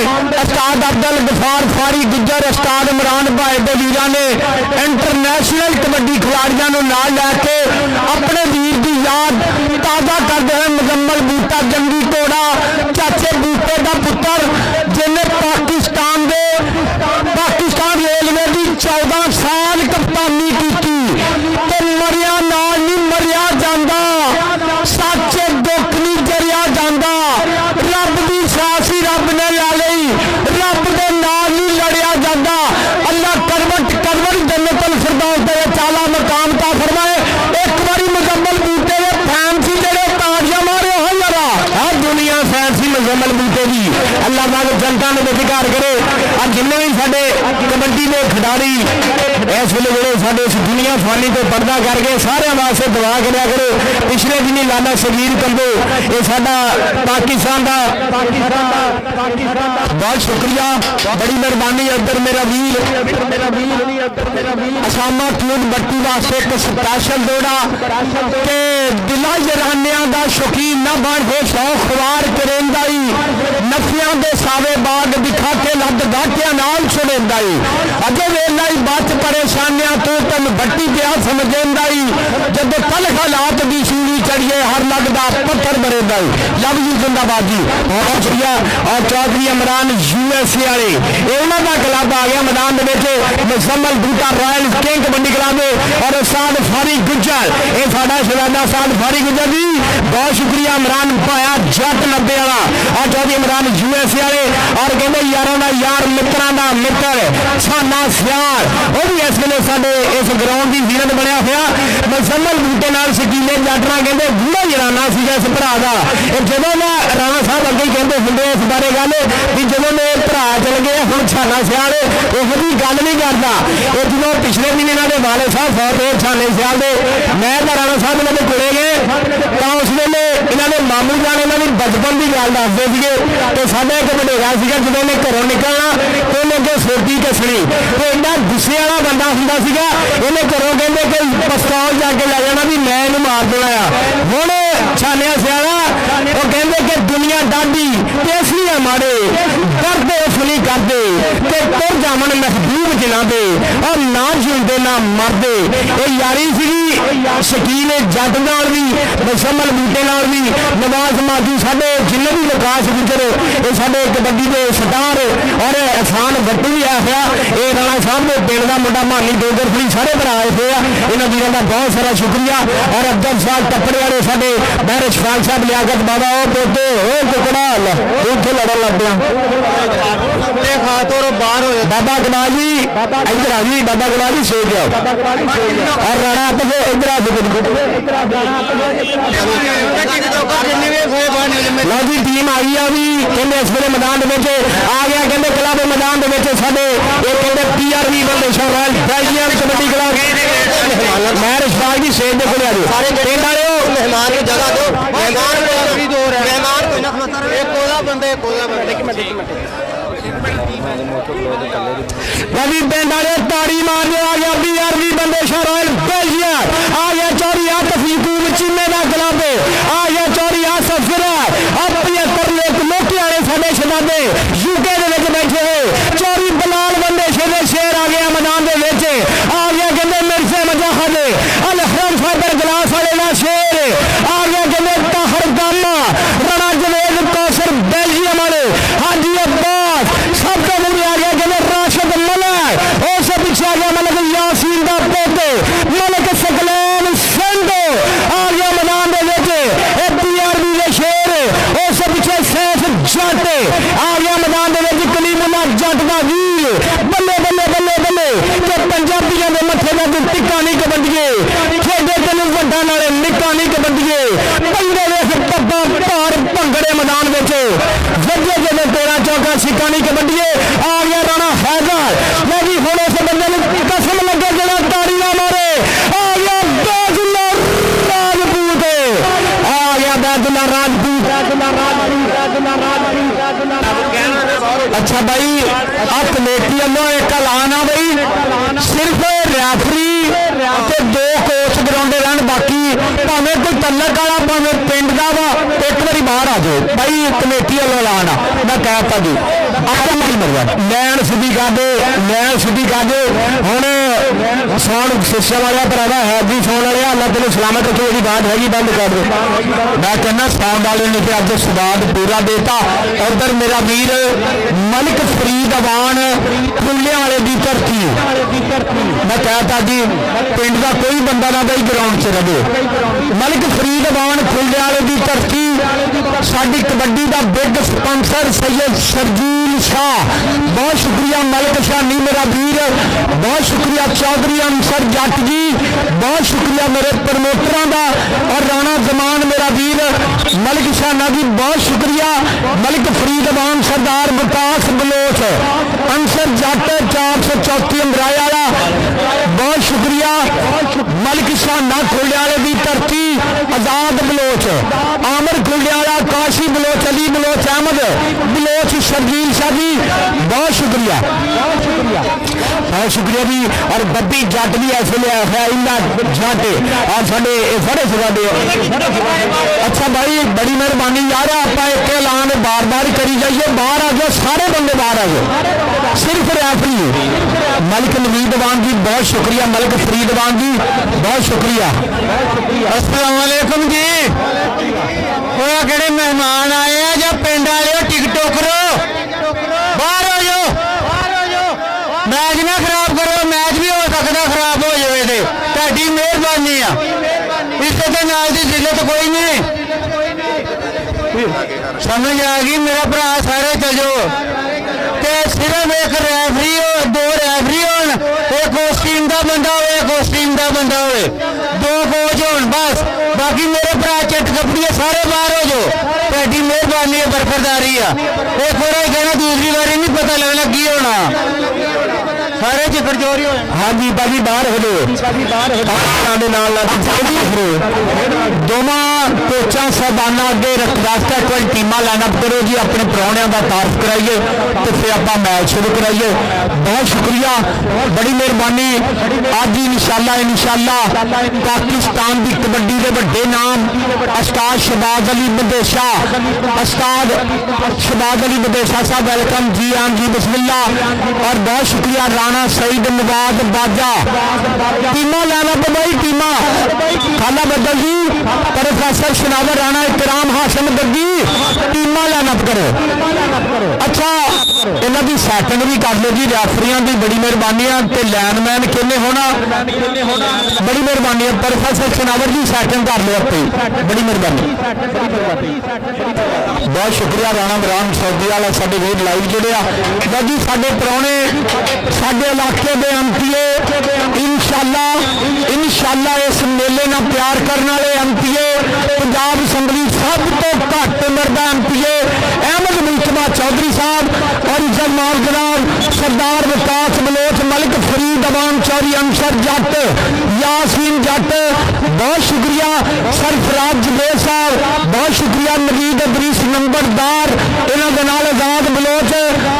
उस्ताद अब्दुल गफार फारी गुज्जर उस्ताद इमरान भाई दे वीरां ने इंटरनेशनल कबड्डी खिलाड़ियों को नाल लैके अपने वीर की याद ताज़ा करते हैं मुजम्मल बूटा जंगी घोड़ा चाचे बूटे का पुत्र जिन्हें पाकिस्तान रेलवे की 14 साल कप्तानी की मरिया नाल नहीं मरिया जाता सच दुख नहीं जरिया जाता रब की सासी रब ने ला ली रब के नाल नहीं लड़िया जाता अल्लाह करवट जन्नतुल फिरदौस दे चाला मकाम ता फरमाए एक बारी मुजम्मल बूटे के फैंसी जेडे ताड़ियां मारे हो जरा हर दुनिया फैंसी मुजम्मल बूटे की अल्लाह पाक जनता ने बेफिकार करे और जिन्ने भी साडे कबड्डी के खिडारी इस वेले जेडे साडे इस दुनिया फानी तो पर्दा करके सारे वास्ते दुआ करा करो पिछले दिनी लाला शबीर कंबो ये साडा पाकिस्तान का बहुत शुक्रिया बड़ी मेहरबानी इधर मेरा वीर असामा खून बट्टी वास्ते एक स्पैशल दौड़ा के दिला जरानिया का शौकीन न बन हो शौक खुवार करेंदा ही नफिया के सावे बाग दिखा ਖਾ ਕੇ ਲੱਦ ਗਾਟਿਆਂ ਨਾਲ ਛੁੜੇਂਦਾ ਈ ਅਜੇ ਵੇਲਾ ਹੀ ਬਾਤ ਪਰੇਸ਼ਾਨੀਆਂ ਤੂੰ ਤਨ ਬੱਟੀ ਪਿਆ ਸਮਝੇਂਦਾ ਈ ਜਦੋਂ ਤਲਖ ਹਾਲਾਤ ਦੀ ਸ਼ੂਲੀ ਚੜੀਏ ਹਰ ਲੱਗਦਾ ਪੱਥਰ ਬਰੇਂਦਾ ਈ ਲਵ ਯੂ ਜ਼ਿੰਦਾਬਾਦ ਜੀ ਬਹੁਤ ਸ਼ੁਕਰੀਆ और चौधरी इमरान यूएसए वाले इन्हों का क्लब आ गया मैदान Muzammil Boota royal king kabaddi club और साद फारी गुज्जर ये साडा शहजादा साद फारी गुज्जर जी बहुत शुक्रिया इमरान पाया जट 90 वाला और चौधरी इमरान यूएसए वाले और कहते यारों का यार मित्रों का मित्र साना सियार वो भी इस वेले साडे इस ग्राउंड की जीनत बनया होया मुजम्मल बूटे नाल शकीले जाटना कहते बूढ़ा जराना सीगा इस भरा का जदों मैं राणा साहब अगे कहते होंगे इस बारे गल भी जो मेरे भरा चल गए हम छाना सियाल यही गल नहीं करता वो जो पिछले महीने इन्होंने वाले साहब बहुत देर छाने सियाल दे मैं राणा साहब इन्होंने कोले गए तो उस वेले इन्होंने मामू जान इन्होंने बचपन की गल दसते थे तो साढ़ा एक वडेरा सीगा जो उन्हें घरों निकलना तो उन्हें अगे सोटी कसनी तो इन्ना गुस्से वाला बंदा होंदा सीगा इन्हें घरों कहते कि पिस्तौल जाके लै जाना भी मैं इन्हू मार देना आ हुण छानिया सियाला वो कहते कि दुनिया डाडी इसलिए मारे करते उसली करते तुर जावन महबूब जिन्हां दे और ना जिंदे ना मरदे ये यारी सी शकील जट नाल भी मुजम्मल बूटे नाल भी नवाज माजू साडे जिन्ने भी विकास गुजर ये साडे कबड्डी के स्टार और एहसान बट्टू भी आया ये राणा साहब के पिंड का मुंडा मानी डोगरफली सारे भरा आए थे इन्होंने वीरों का बहुत सारा शुक्रिया और अब्दुल साहब टप्पड़े वाले साडे बहर शफाल साहब लियाकत बाबा ओ पोते ओ टुकड़ा उठे लड़न लग पिया खातों बाहर हो बाबा कमाल जी इधर आ जी बाबा कमाल जी सो जाओ और राणा तो इधर आ लो जी टीम आ गई अभी कहते इस वेले मैदान आ गया कहते क्लब मैदान साडे PRV foundation royal Belgium kabaddi club मैं रिशपाल जी सेठ के कोल आ जाओ पिंड वाले मेहमान की जगह दो मेहमान रवि पिंड वाले ताड़ी मारने आ गया PRV फाउंडेशन रॉयल बेल्जियम आ गया चौरी तफीकूब चीमे का क्लब आ गया चौरी सफर और 75 लोग वाले साडे शहजादे यूके बैठे हुए चौरी बलाल बंदे शेर आ गया मैदान आ गया कहते मिर्जे मजाहद अल हरम फाइबर गिलास वाले का शेर आ गया कहते ताहर गामा राणा जवेद कौसर बेल्जियम वाले हाजी अब्बास सब तो मुझे आ गया कहते राशिद मलक और सब पीछे आ गया मलक यासीन का पोते मलक सकलैन संधो आ गया मैदान PRV के शेर और सब पीछे सैफ जट आ गया मैदान कलीमुल्ला जट का वीर बल्ले बल्ले बल्ले बल्ले कि पंजाबियों के मथे का टिक्का नहीं कबड्डिए खेडे तेन वड्डा नाले निक्का नहीं कबड्डिए पंगे वेख पब्बा भार भंगड़े मैदान वजे जब 13 चौका सिक्का नहीं कबड्डिए आ गया राणा हैदर लेकिन हुण उस बंदे नूं कसम लगे जड़ा ताड़ी ना मारे आ गया बैदुल्ला राजपूत आ गया बैदुल्ला राजपूत अच्छा भाई आ कमेटी वालों एक ऐलान आ भाई सिर्फ रैफरी दो कोच ग्राउंडे रहन बाकी भावें कोई तलक वाला भावें पिंड का वा एक बारी बाहर आ जाओ भाई कमेटी वालों ऐलान आ मैं कहता जी लैन सीधी कर दे हुण सौन सिस्टम वाला भरावा है जी सौन वाले अल्लाह तेन सलामत रखे जी बात हैगी बंद कर दो मैं कहना सौन वाले ने अज स्वाद पूरा देता उधर मेरा वीर मलिक फरीद अवान खुले वाले की धरती मैं कहता जी पिंड का कोई बंदा ना भाई ग्राउंड च रहे मलिक फरीद अवान खुले वाले की धरती साडी कबड्डी का बिग स्पॉन्सर सैयद शर्जील शाह बहुत शुक्रिया मलिक शाह नहीं मेरा वीर बहुत शुक्रिया चौधरी अंसर जट जी बहुत शुक्रिया मेरे प्रमोटरों का और राणा जमान मेरा वीर मलिक शाह जी बहुत शुक्रिया मलिक फरीद अवान सरदार विकास बलोच अंसर जट 434 अमराए वाला बहुत शुक्रिया मलिक शाह खुले वाले की धरती आजाद बलोच आमर खुले वाला काशी बलोच अली बलोच अहमद बलोच शर्जील शाह जी बहुत शुक्रिया जी और बब्बी जट भी ऐसे लिया जट और साढ़े बड़े सजा अच्छा भाई बड़ी मेहरबानी यार आप एक ऐलान बार बार करी जाइए, बाहर आ जाओ, सारे बंदे बाहर आ जाओ, सिर्फ रैफरी। मलिक नवीदवान जी बहुत शुक्रिया, मलिक फरीदवान जी बहुत शुक्रिया। अस्सलाम वालेकुम जी। वो किहड़े मेहमान आए हैं या पिंड वाले टिकटॉकरो, बाहर हो जाओ, मैच ना खराब करो, मैच भी हो सकता खराब हो जाए ते तुहाडी मेहरबानी आ, इससे तो नाल दी जिल्लत कोई नहीं। समझ आ गई मेरा भरा, सारे चलो ते सिर्फ एक रैफरी हो, दो रैफरी होन, एक उस टीम का बंदा हो, एक उस टीम का बंदा हो, दो कोच होन बस, बाकी मेरे भरा चिट कपड़िए सारे बाहर हो जाओ, तुहाडी मेहरबानी है, बरकरदारी है। एक थोड़ा ही कहना, दूसरी बारी नहीं पता लगना की होना, सारे चिकड़ चोरी हो। हाँ जी भाजी बाहर हो जाओ, दोवां कोचा साहबाना अगे रास्ता कोई टीमां लाइनअप करो जी, अपने प्राहुणियां का तारफ कराइए तो फिर आप मैच शुरू कराइए। बहुत शुक्रिया, बड़ी मेहरबानी। अज इंशाअल्लाह पाकिस्तान की कबड्डी के वड्डे नाम उस्ताद शहबाज अली बदेशा, उस्ताद शहबाज अली बदेशा साहब वेलकम जी, आन जी बिस्मिल्लाह। और बहुत शुक्रिया राणा सईद नवाज बाजा, टीमा लाना भाई, टीमा खाला बदल जी, प्रोफेसर शनावर राणा, इकराम हाशिम गद्दी, टीमा लाइनअप करो। अच्छा इन्हों की सैटिंग भी कर लो जी, रैफरियां की बड़ी मेहरबानी है, लैंडमैन किन्ने होना बड़ी मेहरबानी है, प्रोफेसर शनावर जी सैटिंग कर लो अपनी, बड़ी मेहरबानी। बहुत शुक्रिया राणा इमरान सऊदी वाला साडे वीर लाइव जुड़िया जी, साडे प्राहुणे साडे इलाके के एमपीए इंशाअल्लाह इस मेले ना प्यार करने वाले एमपीए, पंजाब असैम्बली सब तो घट उम्र का एमपीए अहमद मुस्तफा चौधरी साहब और इज्जत मान जनाब सरदार विकास बलोच, मलिक फरीद अवान चौधरी, अंसर जट, यासीन जट, बहुत शुक्रिया सरफराज जुबेर साहब, बहुत शुक्रिया नवीद अदरीस नंबरदार, इन्हों के नाल आजाद बलोच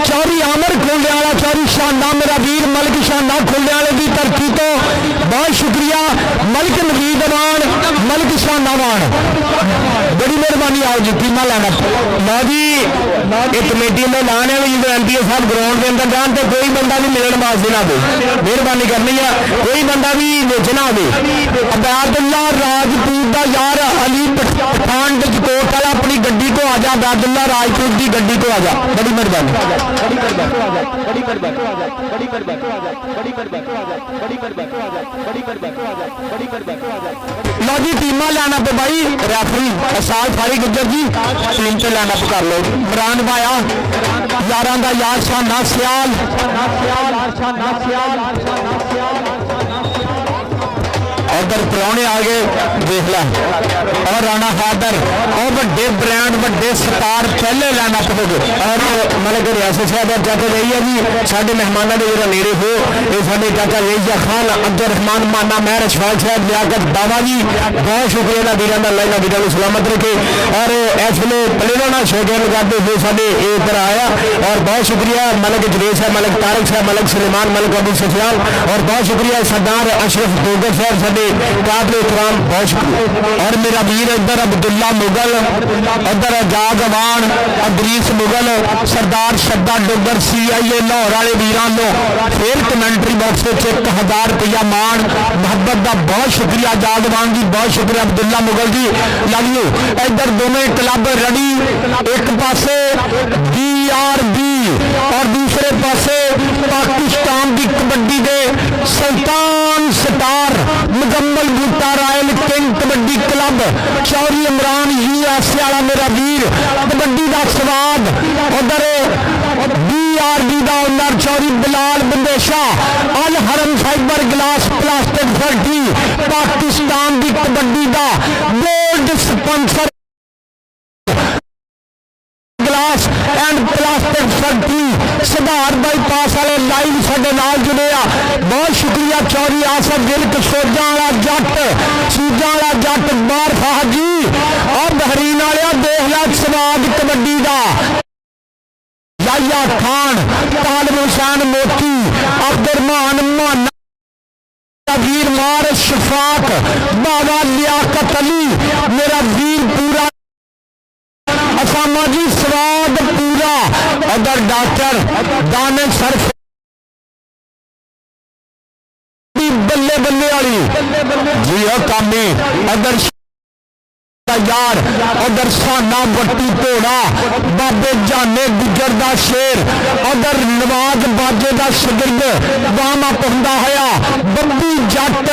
चौधरी, आमर खोले वाला चौधरी, शाना मेरा वीर मलिक शाना खोले वाले की धरती तो बहुत शुक्रिया, मलिक नवीद अवान, मलिक शानावान, बड़ी मेहरबानी। आओ जी टीमा लाना लो जी, एक कमेटी में लाने जो एमपीए साहब ग्राउंड के अंदर जान तो कोई बंदा भी मिलने वास्ते ना दे, मेहरबानी करनी है, कोई बंदा भी बेचना हो। अबैदुल्ला राजपूत का यार अली पठान कोट वाला अपनी गड्डी को आ जा, अबैदुल्ला राजपूत की गड्डी को आ जा, बड़ी मेहरबानी। लो जी टीमा लाना पे भाई, रैफरी असाद फारी गुजर जी टीम से लाना कर लो, इमरान भाया यारां दा यार शाना सियाल, उधर प्राहुणे आ गए देख ला, और राणा हैदर और बड़े ब्रांड बड़े स्टार पहले लाइनअप हो गए। और मलिक रियासत साहब चाचा रही है जी, साढ़े मेहमानों के जो नेड़े हो ये साढ़े चाचा रईया खान, अब्दुल रहमान माना, महर अशफाक साहब, लियाकत दावा जी, बहुत शुक्रिया वीरों का, अल्लाह वीरों को सलामत रखे। और इस वे प्लेरों शौकीन करते हुए साढ़े इधर आया, और बहुत शुक्रिया मलिक जुरेज साहब, मलिक तारक साहब, मलिक सुलेमान, मलिक अबू सुफियान, और बहुत शुक्रिया सरदार अशरफ दोगर साहब साढ़े काबिल इकराम, बहुत शुक्रिया। और मेरा वीर इधर अब्दुल्ला मुगल, उधर आजाद अवान, अदरीस मुगल, सरदार शद्दा डोगर CIA लाहौर वाले वीरों को फिर कमेंट्री बॉक्स में 1000 रुपया मान मोहब्बत का बहुत शुक्रिया। आजाद अवान जी बहुत शुक्रिया, अब्दुल्ला मुगल जी लव यू। इधर दोनों क्लब रड़ी, एक पासे DRB और दूसरे पासे पाकिस्तान की कबड्डी के सुल्तान star Muzammal Boota royal king kabaddi club, Chaudhry Imran USA वाला मेरा वीर, कबड्डी का स्वाद। उधर DRB का ओनर चौधरी बिलाल बंदेशा, अल हरम fibre glass plastic factory, Pakistan की कबड्डी का gold sponsor glass and plastic factory सुधार बाईपास वाले लाइव साडे नाल जुड़े आ, बहुत शुक्रिया। चौधरी आसफ दिल सोजा वाला जट, सूजा वाला जट बार फाह जी, और बहरीन वाले देख ला स्वाद कबड्डी का, याया खान, तालिब हुसैन मोती, अब्दुरमान माना, वीर मार शफाक, बाबा लियाकत अली मेरा वीर पूरा, सामा जी स्वाद पूरा अदर डॉक्टर दाने सर बल्ले बल्ले वाली जी कामी अदर यार उधर साना बट्टी घोड़ा बाबे जाने गुजर दा शेर उधर नवाज बाजे दा शगिर्द वामा पुंदा होया बब्बी जट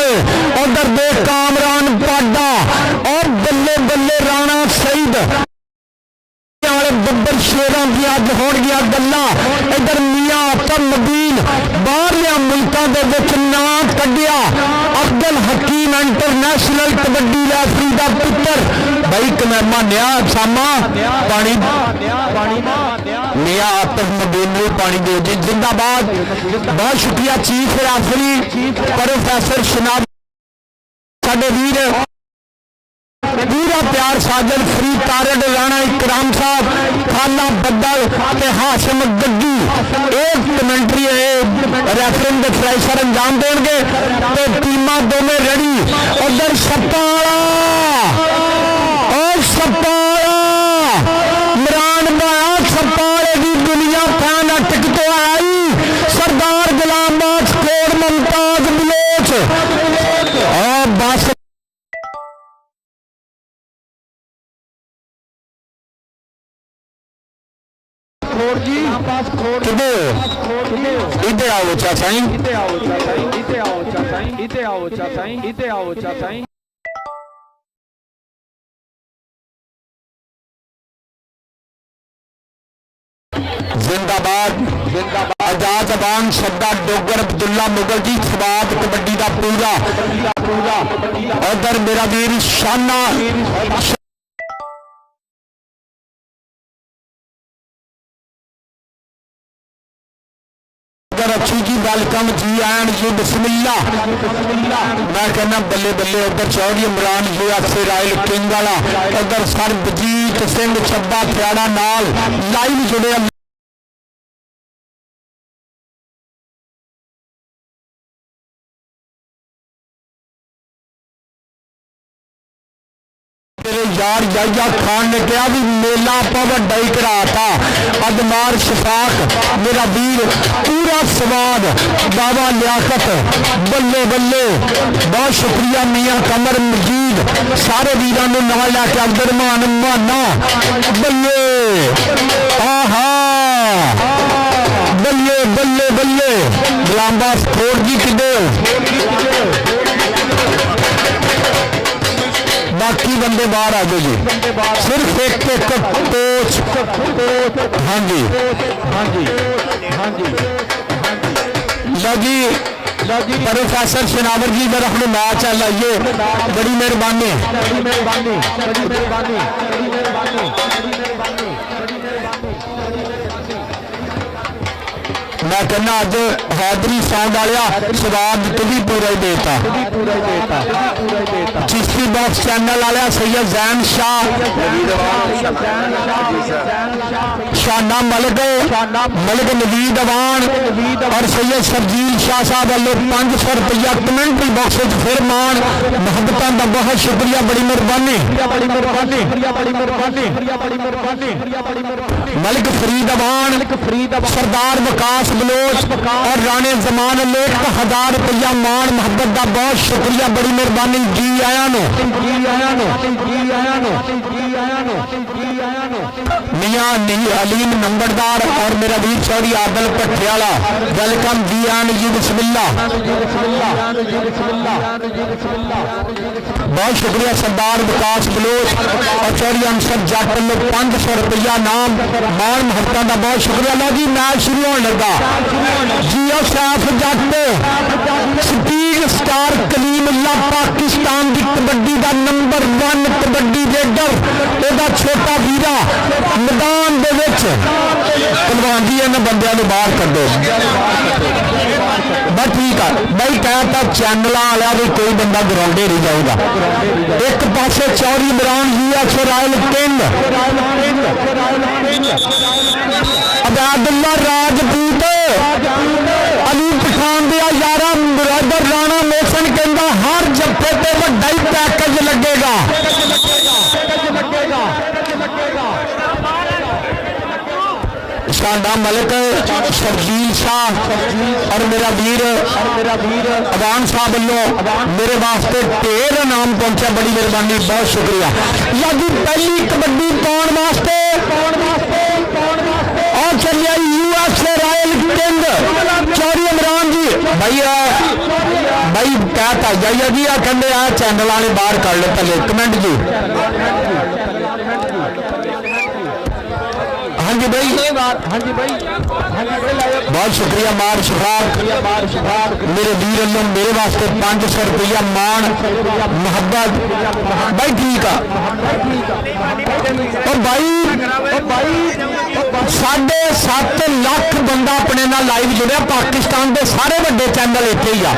उधर दे कामरान पाडा और बल्ले बल्ले राणा सईद बब्बर शेरों की अज होणगियां गल्लां इधर मियां अतर नबील बाहरलियां मुल्कां दे विच नाम कढिया अब्दुल हकीम इंटरनेशनल कबड्डी रैफरी दा पुत्र भाई मैं मानिया सामा पानी मियां अतर नबील नूं पानी दो जी जिंदाबाद। बहुत शुक्रिया चीफ रैफरी प्रोफैसर शनाब साडे वीर पूरा प्यार साजन फ्री तारड़ राणा इकराम साहब खाला बद्दल ते हाशिम गड्डी एक कमेंट्री रेफरेंस दे फ्रैशर अंजाम देंगे ते टीमां दोवें रेडी उधर सपाला और सपाला इमरान बाया सपाले की दुनिया फैन अटक तो आई सरदार गुलाम बाज कोट मुमताज बलोच और बस इधर आओ चाचा इधर आओ चाचा इधर आओ चाचा इधर आओ चाचा इधर आओ चाचा जिंदाबाद जिंदाबाद आजाद अबान शब्दा डोगर अब्दुल्ला मुगल जी स्वाद कबड्डी का पूरा उधर मेरा वीर शाना अच्छी जी वेलकम जी एंड जी बिस्मिल्ला मैं कहना बल्ले बल्ले उधर Chaudhary Imran USA royal king वाला उधर सरबजीत सिंह छब्बा थियाड़ा नाल लाइव जुड़े यार याया खान ने कहा भी मेला आप वड्डा ही कराता अदमार शफाक मेरा वीर पूरा स्वाद बाबा लियाकत बल्ले बल्ले बहुत शुक्रिया मियां कमर मजीद सारे वीरों ने नाल लैके अब्दुलरहमान माना बल्ले आहा बल्ले बल्ले बल्ले गुलामबाज खोड़ जी किधर बाकी बंदे बाहर आ जाओ जी सिर्फ एक कोच हाँ जी हाँ जी हाँ जी लगी प्रोफेसर शनावर जी इधर अपने मैच लाइए बड़ी मेहरबानी मैं कहना अज हैदरी साउंड वालिया स्वाद भी पूरा ही देता चिश्ती बॉक्स चैनल वालिया सैयद जैन शाह शाना मलिक मलिक नवीद अवान और सैयद सरजील शाह साहब वालों 500 रुपया कमेंट्री बॉक्स फिर मान मोहब्बत का बहुत शुक्रिया बड़ी मेहरबानी मलिक फरीद अवान सरदार वकास बलोच और राणे जमान लेख 1000 रुपया मान मोहब्बत का बहुत शुक्रिया बड़ी मेहरबानी जी आया नो मियां अलीम नंबरदार और मेरा वीर चौधरी आदल पटियाला वेलकम जी आन जी बिस्मिल्ला बहुत शुक्रिया सरदार विकास बलोच और चौधरी अंसर जट ने 500 रुपया नाम मान मोहब्बत का बहुत शुक्रिया लो जी मैच शुरू होने लगा जियो सैफ जट स्पीड स्टार कलीमुल्ला पाकिस्तान की कबड्डी का नंबर 1 कबड्डी रेडर ਇਹਦਾ छोटा वीरा मैदान ਦੇ ਵਿੱਚ ਪਹਿਲਵਾਨ ਜੀ ਇਹਨਾਂ ਬੰਦਿਆਂ ਨੂੰ ਬਾਹਰ ਕੱਢੋ बस ठीक है भाई कहता चैनल वाला भी कोई बंदा ग्राउंडे नहीं जाएगा एक पासे Chaudhary Imran USA royal king Ubaidullah Rajput Ali Pathan दिया यारा मुरादर राणा मोहसन कहता हर जफ्फे ते वड्डा ही पैकेज लगेगा शानदार मलिक शर्जील शाह और मेरा वीर अवान साहब वालों मेरे वास्ते ढेर नाम पहुंचा, बड़ी मेहरबानी, बहुत शुक्रिया। यादी पहली कबड्डी पाउण वास्ते और चलिए USA royal king Chaudhry Imran ji भाई कहता जाइए जी आ कहते आ चैनल वाले बाहर कर लो पहले कमेंट जी। हाँ जी भाई बहुत शुक्रिया। मार शफाक मेरे वीर अल्लों मेरे वास्ते 500 रुपया मान मोहब्बत भाई ठीक है। और भाई 7.5 लाख बंदा अपने नाल लाइव जुड़िया, पाकिस्तान के सारे बड़े चैनल इत्थे ही आ।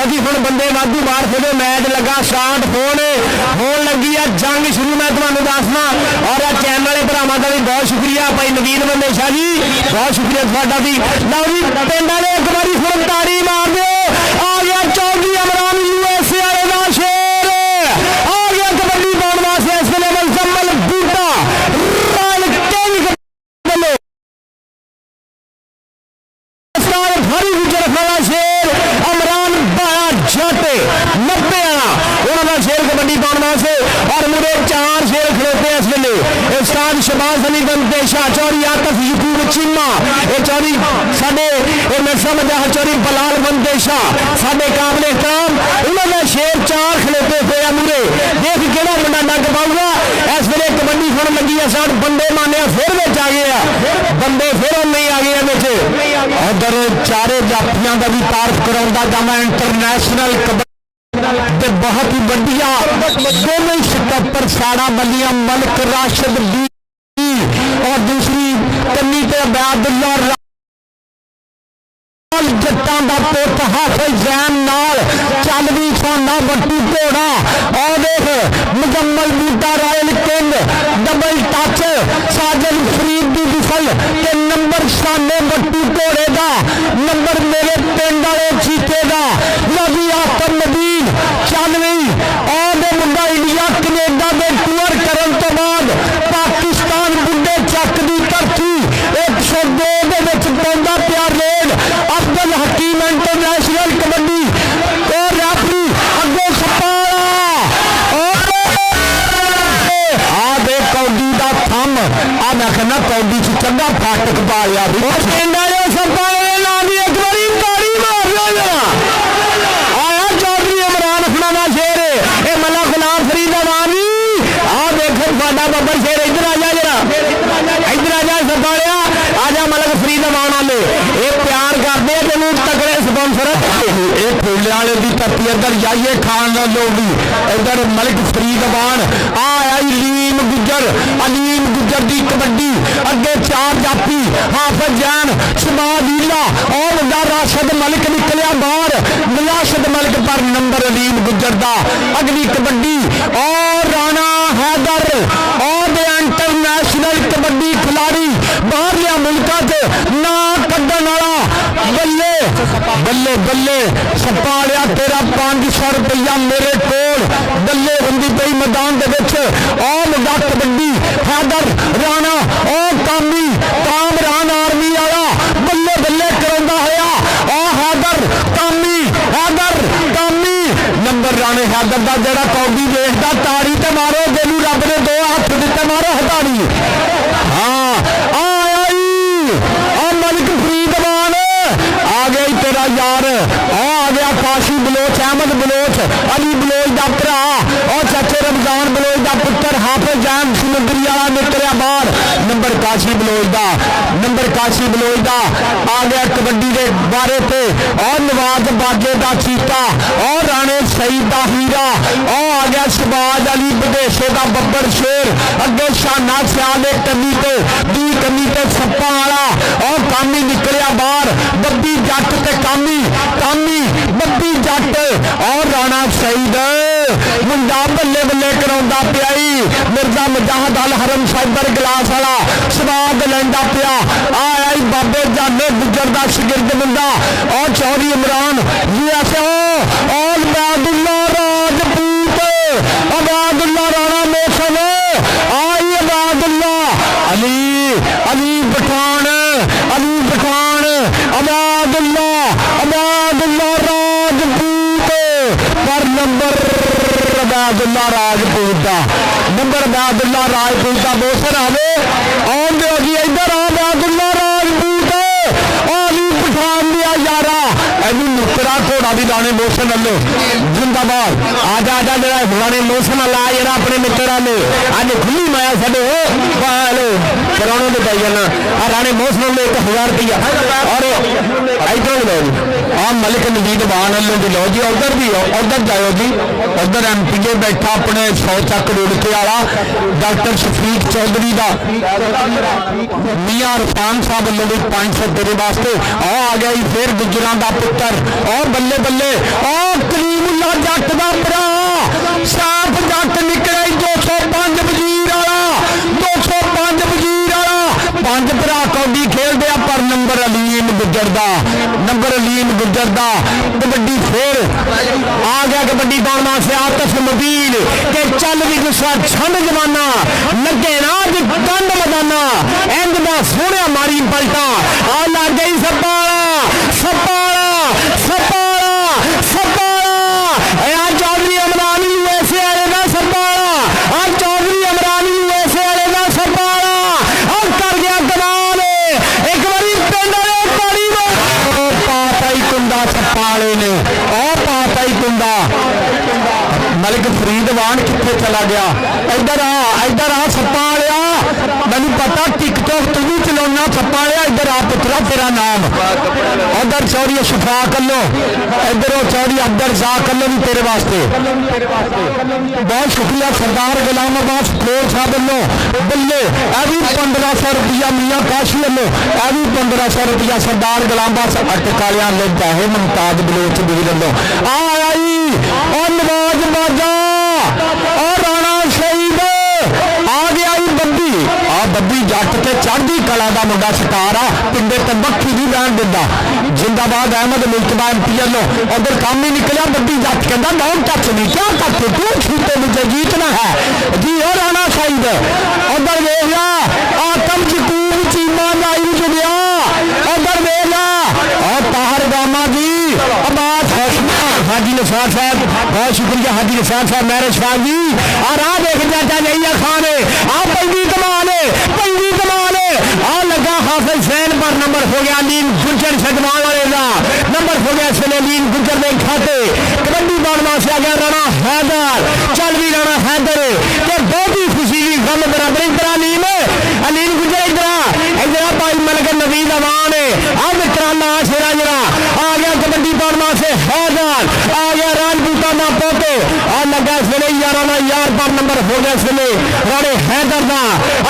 जी हुण बंदे वाधू बाहर फिरो, मैच लगा स्टार्ट होन लगी है जंग शुरू। मैं तुहानूं दसना और आ चैनल भरावां दा भी बहुत शुक्रिया। भाई नवीन बंदेशा जी बहुत शुक्रिया तुहाडा भी। लओ जी पिंड वाले एक बारी फिर ताड़ी मार दो। आ गया चौधरी इमरान यूएसए वाले दा शेर, आ गया कबड्डी पाउण वास्ते इस वेले मुकम्मल बूटा रॉयल किंग बल्ले भारी गुजर वाला शेर इमरान बाया जट 90 वाला उन्होंने शेर कबड्डी पाउण वास्ते और मुझे 4 शेर खड़ोते इस वेले। उस्ताद शहबाज अली बंदेशा, चौधरी आतफ यकूब चीमा, ये चौधरी साडे नरसा मजाह चौधरी बलाल बंदेशा साडे काबिल एहतराम, उन्होंने शेर 4 खड़ोते हुए मुरे। देख केड़ा मुंडा डग पाऊगा इस वेले कबड्डी होने लगी है। साठ बंदे माने फिर विच आ गए, बंदे फिर नहीं आ गए विच। उधर चारे जाफियां का भी तारफ कराउंदा जावां इंटरनेशनल कबड्डी बहुत ही बढ़िया दोनों ही शिक्का पर साड़ा बलिया मलिक राशिद बी और दूसरी कन्नी पे अबैदुल्ला जट्टां दा पुत हाफिज जैन नाल चलवी सोना बट्टू घोड़ा और देख मुकम्मल बूटा रॉयल किंग डबल टच साजन फरीद दी विफल ते नंबर साने बट्टू घोड़े दा नंबर मेरे पिंड वाले चीते दा नबी आतम नबीन चलवी और दे मुंडा इंडिया कनेडा दे टूर करन तो बाद पाकिस्तान बुड्ढे चक दी धरती 102 दे विच पौंदा प्यार रोड अब्दुल हकीम इंटरनेशनल कबड्डी और रेफरी अगो सपाला आ दे कौडी दा थम आ मैं कहना कौडी च चंगा फाटक पा लिया भी पिंड वाले सपाले ला दी एक बारी ताड़ी मार लो जरा। आया चौधरी इमरान फलाना शेर ए मल्ला गुलाम फरीद अवानी आ देखो साडा बब्बर शेर इधर आ जा जरा, इधर आ जा सपालिया आ जा मलक फरीद अवान वाले ये प्यार करते हैं तेन तगड़े स्पॉन्सर ये फूले वाले की धरती इधर जाइए खान लोग भी इधर मलिक फरीद अवान आया लीम गुजर की कबड्डी अगे 4 जाफी हाफिज जैन शबादीला और मुंडा राशिद मलिक निकलिया बाहर राशिद मलिक पर नंबर अलीम गुजर का अगली कबड्डी और राणा हैदर और इंटरनेशनल कबड्डी खिलाड़ी बाहरलिया मुल्का ना कड्डन वाला बल्ले बल्ले बल्ले सपालिया तेरा 500 रुपया मेरे कोल बल्ले होंदी पई मैदान दे विच और मुंडा कबड्डी हैदर राणा और कामरान आर्मी वाला बल्ले बल्ले करांदा होया और हैदर कामी नंबर राणे हैदर दा जेड़ा कौडी वेखदा ताड़ी ते मारो जेनू रब ने 2 हत्थ दित्ते मारो हटाड़ी। हाँ आ मलिक फरीद अवान आ गया तेरा यार आ गया काशी बलोच अहमद बलोच अली बलोच का भरा और चाचे रमजान बलोच का पुत्र हाफिज जैन समुद्री वाला निकलिया बाहर नंबर काशी बलोच का आ गया कबड्डी के बारे पे और नवाज बाजे का चीता और राणे सईद का हीरा और आ गया शहबाज अली बदेशे का बब्बर शेर अगे शाना सियाल कमी पे दी कमी पे सप्पा वाला और कामी निकलिया बाहर बब्बी जट ते कामी बब्बी जट और राणा सईद मुंडा बल्ले बल्ले कराउंदा पियाई मिर्जा मुजाहिद अल हरम साइबर ग्लास वाला स्वाद लैंदा पिया आया बाबे जाने गुजर दा शागिर्द मुंडा और चौधरी इमरान यूएसए और अबैदुल्ला राजपूत अबैदुल्ला राणा मोशन आई अबैदुल्ला अली अली पठान अबादुल्ला राजपूत पर नंबर अबादुल्ला राजपूत का मोशन आवे आन दो जी इधर अबादुल्ला राजपूत अली पठान दिया यारा एनू नुकरा घोड़ा भी लाने मोशन वालों जिंदाबाद आजा जरा लाने मोशन ला जरा अपने मित्रों ने अज खुली माया साडे कराने तो पाई जाना राणे मोशन ने 1000 रुपया और इधर लो जी मलिक नजीद वाहन वालों भी लो जी उधर भी उधर जाओ जी उधर MPA बैठा अपने 100 तक रुड़के वाला डॉक्टर शफीक चौधरी का मियाँ रफान साहब वालों भी 500 तेरे वास्ते आ गया जी फिर गुजरां का पुत्र और बल्ले बल्ले कलीमुल्ला जट का भरा साफ जट निकले 205 वजीर वाला 205 वजीर वाला 5 भरा कौडी खेलते पर नंबर अलीम गुजरदा कबड्डी फिर आ गया कबड्डी पाने वास्ते आतफ मुबीन के चल भी गुस्सा छंद जमाना लगे ना गंद लगाना इंज दा सोहणिया मारी पलटा आ लग गई सपाला चौधरी अमरानी यूएसए वाले का सपाला और कर गया कमाल एक बारी पिंड वाले पानी पाता ही कुंडा सपाले ने पाता ही कुंडा मलिक फरीदवान कितने चला गया इधर आ सप्पा लिया मैं पता टिकटॉक तू भी चलाना सप्पा लिया इधर आ पुत्रा तेरा नाम उधर चौधरी शफाक लो इधर चौधरी अब्दुल रज़ाक लो भी तेरे वास्ते बहुत शुक्रिया सरदार गुलाम अब्बास फलोर साहब लो बल्ले भी 1500 रुपया मियाँ काशी लो भी 1500 रुपया सरदार गुलाम अब्बास अटकालिया लो पैसे मुमताज बलोच भी लो आई और नवाज बाजा और राणा शहीद आ गया बब्बी जट के चढ़दी कला का मुंडा सितारा पिंडे तंबखी नहीं बहन दिता जिंदाबाद अहमद मुल्तबा MP लो उधर काम ही निकलिया बब्बी जट कहता नौ टच नहीं क्या करते तू छूटे मुझे जीतना है जी और राणा शहीद उधर वेखला आतम जकूब चीमा नाई जुड़िया उधर वेखला और ताहर गामा जी अब्बास हाजी निसार साहब बहुत शुक्रिया हाजी निसार साहब मैरिज फाल जी और आ देख जाता नहीं खाने आप पंजी कमाने आ लगा हाफिज हुसैन पर नंबर हो गया लीन गुजर सजमान वाले का नंबर हो गया इसलिए लीन गुजर ने खाते कबड्डी बाड़वा से आ गया राणा हैदर चल भी राणा हैदर के बहुत ही खुशी की गल बराबर इधर अलीन गुजर इधर भाई मलक नवीद अवान है अब कराना शेरा जरा आ गया कबड्डी बाड़वा से हैदर आ गया राजपूता ना पोते और लगा इसलिए यार पर नंबर हो गया इसलिए राणे हैदर का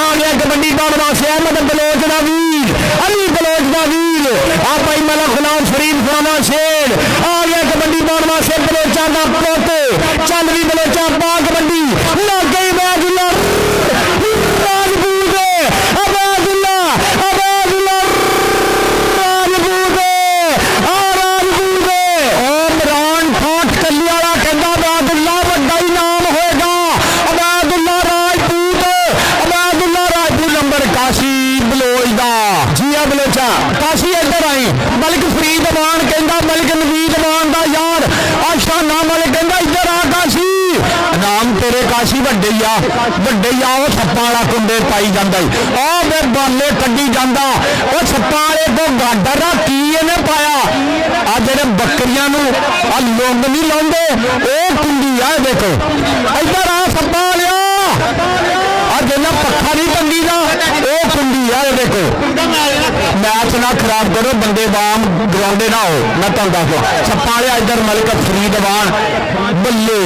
आ गया कबड्डी बाड़वा से अहमद बलोच का वीर अली बलोच का वीर आप भाई मलक गुलाम फरीद फलाना शेर आ गया कबड्डी बाड़वा से बलोचा का पोते चल भी बलोचा पा कबड्डी लग गई अबादुल्ला राजपूत इमरान ठाट कली वाला कहता अबादुल्ला वड्डा ही नाम होएगा अबादुल्ला राजपूत नंबर काशी बलोच दा जी बलोचा काशी इधर आई मलिक फरीद अवान कहता मलिक नवीद अवान दा यार आशा नाम वाले कहता इधर आ काशी नाम तेरे काशी वड्डे ही आ वो सप्पा वाला कुंडे पाई जाता फिर बाले कड्डी जाता वो सप्पा वाले को गाडर की इन्हें पाया आ जेडे बकरियां लुंग नहीं लाते वो कुंडी है देखो इधर आ सप्पा लिया जिन्ना पक्खा नहीं टंगी का वो कुंडी है देखो मैच ना खराब करो बंदे बाम ग्राउंडे ना हो मैं तुम दस सप्पा लिया इधर मलिक फरीद अवान बल्ले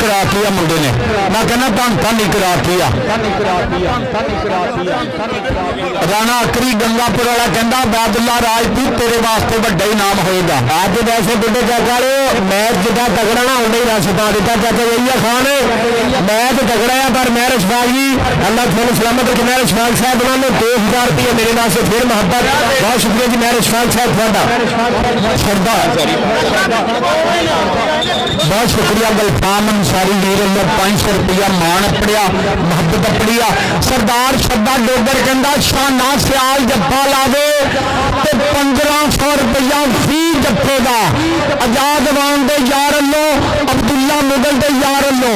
कराती है मुंडे ने मैं कहना भंता नहीं कराती राणा अकरी गंगापुर वाला कहता अबादुल्ला राजपूत तेरे वास्ते वड्डा ही नाम होएगा अज वैसे बुढ़े चाचा मैच जिदा तगड़ा ना उन्हें रस पा दिता चाचा यही खान मैच तगड़ा है पर मैं रशफाक जी अल्लाह थोड़ा सलामत रखे मैं रशफाक साहब उन्होंने 2000 रुपये मेरे मेरे नाम से फिर मोहब्बत। बहुत शुक्रिया जी मेहर इशफाक साहब थोड़ा श्रद्धा बहुत शुक्रिया गलफाम अंसारी वीर ने 500 रुपया मान अपड़िया मोहब्बत अपड़िया। सरदार श्रद्धा डोगर कहता शाना सियाल जप्पा लावे तो 1500 रुपया फी जप्पे का आजाद वान दे यार लो अब्दुल्ला मुगल दे यार लो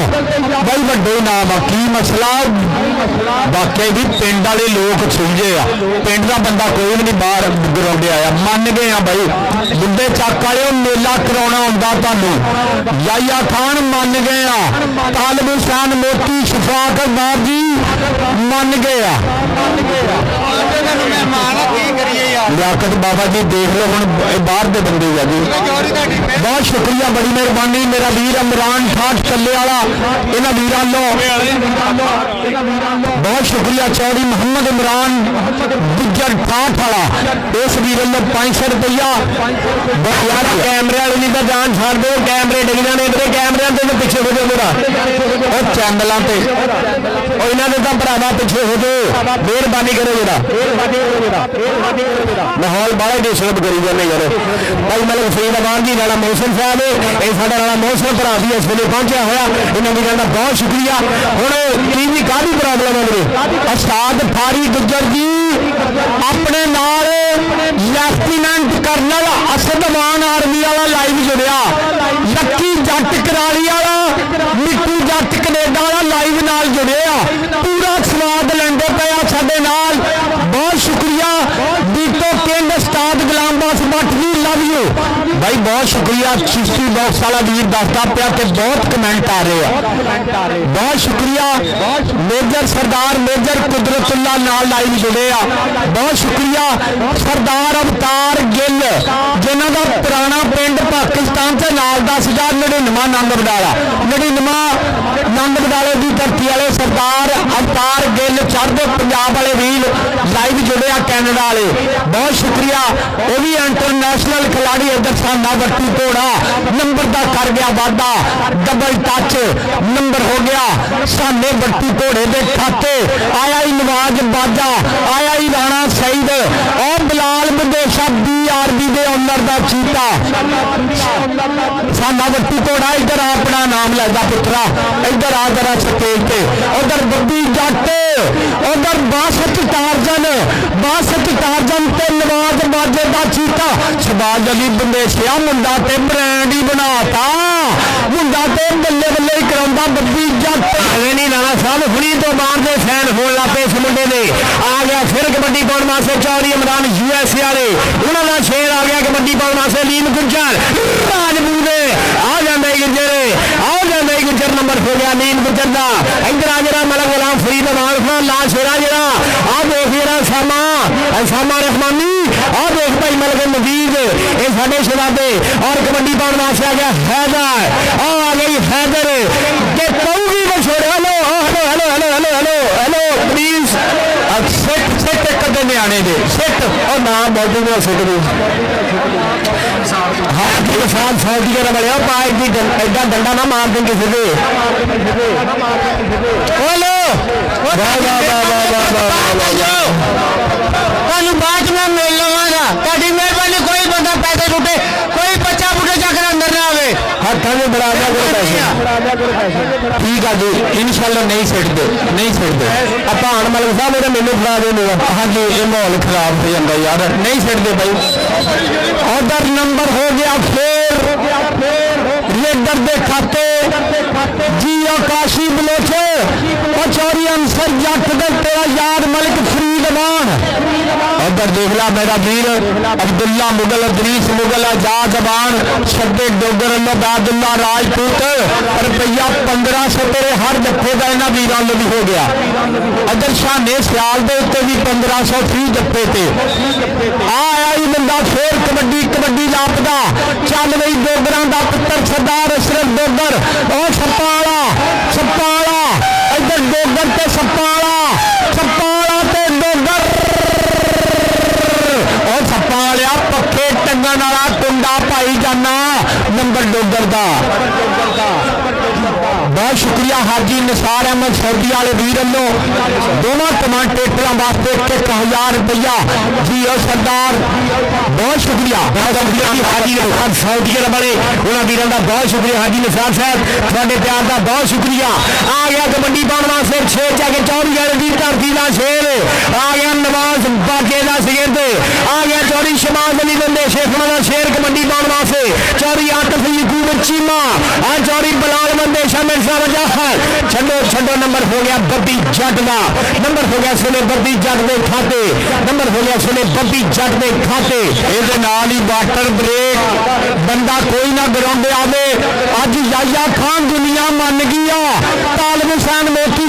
बई वड्डे नाम आ की मसला वाकई भी पिंड वाले लोग सुलझे आ पिंड का बंदा कोई भी नहीं बाहर ग्राउंड आया मन गए आ बई बुढ़े चक वाले मेला कराना आंदा तुहानू याया खान मन गए आ तालिब हुसैन मोती शफाक बाब जी मन गए आ लियाकत बाबा जी देख लो हम बाहर के बंदे आ जी बहुत शुक्रिया बड़ी मेहरबानी मेरा वीर इमरान ठाठ कल्ले वाला इन्होंने वीरों लो बहुत शुक्रिया चौधरी मोहम्मद इमरान गुज्जर ठाठ वाला इस वीर लो 500 रुपया यार कैमरे वाली तो जान छाड़ दो कैमरे डिग जाने मेरे कैमरे तो पिछे हो जाओ मेरा और चैनलों से इन्होंने तो भरावा पिछे हो जाओ मेहरबानी करो जरा माहौल बड़ा डिस्टर्ब करी जाने यार भाई मतलब फरीदाबाद जी राणा मोहसिन साहब ये साडा राणा मोहसिन भरा भी इस वेले पहुंचा होया इन्होंने भी कहना बहुत शुक्रिया हुण की भी काफ़ी प्रॉब्लम है मेरे उस्ताद फारी गुज्जर जी अपने नाल लेफ्टिनेंट कर्नल असदमान आर्मी वाला लाइव जुड़िया लक्की जट कराली वाला मिट्टू जट कनेडा वाला लाइव नाल जुड़िया पूरा स्वाद लेंदे पे साडे नाल बहुत शुक्रिया बीटो किंग उस्ताद गुलाम बास भट्ट जी लव यू भाई बहुत शुक्रिया चिश्ती बॉक्स वाला वीर दसदा पिया कि बहुत कमेंट आ रहे हैं बहुत शुक्रिया मेजर सरदार मेजर कुदरतुल्ला नाल लाइव जुड़े आ बहुत शुक्रिया सरदार अवतार गिल जिन्हों का पुराना पिंड पाकिस्तान से नाल दा सीगा 99 नंद बडाला 99 नंद बडाले की धरती वाले सरदार अवतार गिल चढ़ते पंजाब वाले वीर लाइव जुड़े आ कैनेडा वाले बहुत शुक्रिया वो भी इंटरनेशनल खिलाड़ी इधर साना बट्टू घोड़ा नंबर का कर गया वादा डबल टच नंबर हो गया साने बट्टू घोड़े के खाते आया ही नवाज बाजा आया ही राणा सईद और बिलाल बदेशा BRB के ओनर का चीता साना बट्टू घोड़ा इधर अपना नाम लेगा पुत्रा इधर आ जरा स्टेज पे उधर बब्बी जट उधर बासत टारजन ते नवाज बाजे का चीता शबाज अली बंदेसिया मुंडा ते ब्रांड ही बनाता मुंडा ते बल्ले बल्ले ही करांदा बब्बी जट नहीं राणा साहब हुणी तो बाहर के फैन होने लग पे इस मुंडे ने आ गया फिर कबड्डी पाउण वास्ते चौधरी इमरान USA वाले उन्होंने शेर आ गया कबड्डी पाउण वास्ते लीम गुज्जर राजपूत आ जाता ही गुज्जर नंबर हो गया लीम गुज्जर का इधर आ जरा मलक गुलाम फरीदाबाद खान ला शेरा जरा आ देख जरा सामा रहमानी आ देख भाई मलक नजीर ये साडे शहजादे और कबड्डी पाउण वास्ते आ गया हैदर आ गई हैदर के पऊगी को छोड़ hello hello hello hello hello hello please sit कदे न्याणे दे सिट और नाम बोलते हुए सिट दे हाँ साल फौजी का बड़े पाए की एडा डंडा ना मार दें किसी से हेलो बाद में मिल लवागा ताड़ी मेहरबानी कोई बंदा पैसे लुटे कोई बच्चा बुढ़े जाकर अंदर ना आवे हाथों में बड़ा पैसे ठीक है जी इंशाल्लाह नहीं छड्डदे आप मलिक साहब मेरा मेनू फड़ा दे हाँ जी ये माहौल खराब हो जाता यार नहीं छड्डदे भाई उधर नंबर हो गया फिर रेडर दे खाते जी आकाशी बलोचे चौरी अंसर जट दे तेरा यार मलिक फरीदबान उधर देख ला मेरा वीर अब्दुल्ला मुगल अदरीस मुगल आजाद जबान शब्दे डोगर अब्दुल्ला राजपूत रुपया 1500 तेरे हर जत्थे का इन्होंने वीरों भी हो गया अदर शाने सियाल के उत्ते भी 1500 फी जत्थे ते आया ही बंदा फिर कबड्डी लापदा चल रही डोगर का पुत्र सरदार अशरफ डोगर और सप्पाला इधर डोगर ते सप्पाला ते डोगर और सप्पालिया पक्के टंगन वाला टुंडा पाई जाना नंबर डोगर का बहुत शुक्रिया हाजी निसार अहमद सऊदी वाले वीर दोनों कमांडेटरों वास्ते 1000 रुपया जी और सरदार बहुत शुक्रिया हाजी निसार सौदियर बने उन्होंने वीरों का बहुत शुक्रिया हाजी निसार साहब थोड़े प्यार का बहुत शुक्रिया आ गया कबड्डी पाने वास्ते 6 जाके 4 वाले की धरती का शेर आ गया नवाज बाके का सिर आ गया चौरी शमाज अली बंदे शेखों का शेर कबड्डी पाने वास्ते चौरी आतफ यकूब चीमा आ चौरी बलाल बंदे शामिल छो छो नंबर हो गया बब्बी जट का नंबर हो गया सुने बब्बी जट के खाते नंबर हो गया सुने बब्बी जट के खाते ये नाल ही वाटर ब्रेक बंदा कोई ना ग्राउंड आवे अज याया खान दुनिया मन गई आ तालिब हुसैन मोती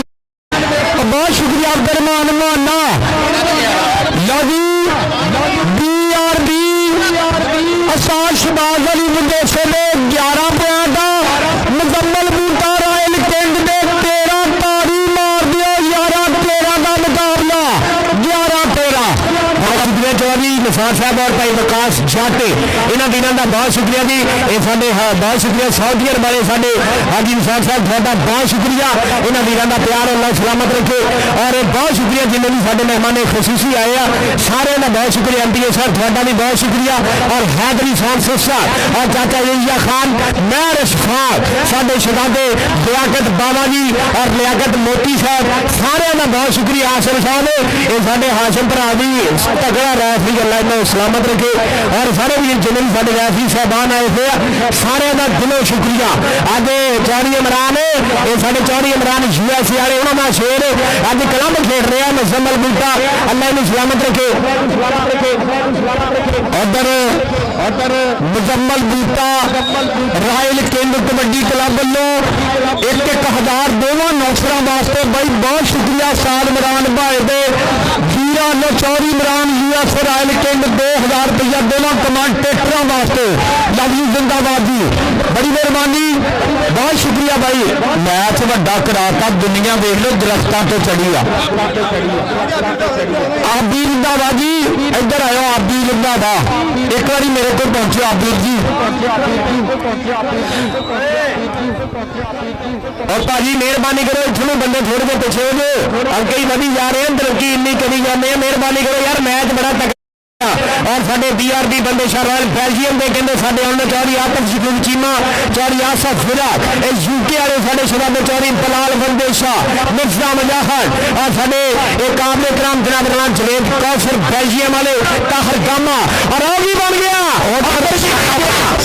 बहुत शुक्रिया अब्दुलरहमान माना लवी BRB असाद शबाज अली मुंडेसे ने 11 पॉइंट मुकम्मल बूटा रॉयल किंग ने 13 तारी मार दिया 11-13 का मुकाबला 11-13 चौधरी निसार साहब और भाई विकास जट इन्होंने दिनों का बहुत शुक्रिया जी ये साढ़े बहुत शुक्रिया सौदियर वाले साढ़े हाजी निसार साहब थोड़ा बहुत शुक्रिया इन्होंने वीरों का प्यार अल्लाह सलामत रखे और बहुत शुक्रिया जिन्हें भी साढ़े मेहमान खसूसी आए हैं सारे का बहुत शुक्रिया MPA साहब थोड़ा भी बहुत शुक्रिया और हैदरी साहब सिस्सा और चाचा यूजिया खान महर अशफाक साढ़े शहजादे लियाकत बाबा जी और लियाकत मोती साहब सारे का बहुत शुक्रिया हासिम साहब ये साढ़े हाशिम भरा भी तगड़ा रैफरी अल्लाह सलामत रखे और सारे भी जिन्हें भी साढ़े रैफरी साहबान आए थे सारे का दिलों शुक्रिया अज चौधरी इमरान ये साढ़े चौधरी इमरान USA वाले उन्होंने शेर अज क्लब खेड रहा मुजम्मल बूटा अल्लाह इन्हें सलामत रखे उधर Muzammil Boota royal king kabaddi club वालों 1-1000 दोनों नौकरों वास्ते भाई बहुत शुक्रिया साल इमरान भाई दे वीरा लो Chaudhry Imran US royal king 2000 रुपया दोनों कमांडेटरों वास्ते लव यू जिंदाबाद जी बड़ी मेहरबानी बहुत शुक्रिया भाई मैच वड्डा कराता दुनिया देख लो दरख्तों तो चढ़ी आबी जिंदाबाद जी इधर आयो आबी जिंदाबाद एक बार मेरे को पहुंचे आबी जी और भाजी मेहरबानी करो इतने बंदे थोड़े जे पिछे हो अंक ही वधी जा रहे हैं तरक्की इन्नी करी जाते हैं मेहरबानी करो यार मैच बड़ा तक और साढ़े BRB बंदे रॉयल बेल्जियम के कहते साढ़े उन्होंने चौधरी आतफ यकूब चीमा चौधरी आसफ फिराक UK वाले साढ़े शहजादे चौधरी बलाल बंदे शाह मिर्जा मजाहर और साढ़े एक काबिल इकराम जनाब रमान जवेद कौसर बेल्जियम वाले ताहर गामा और भी बन गया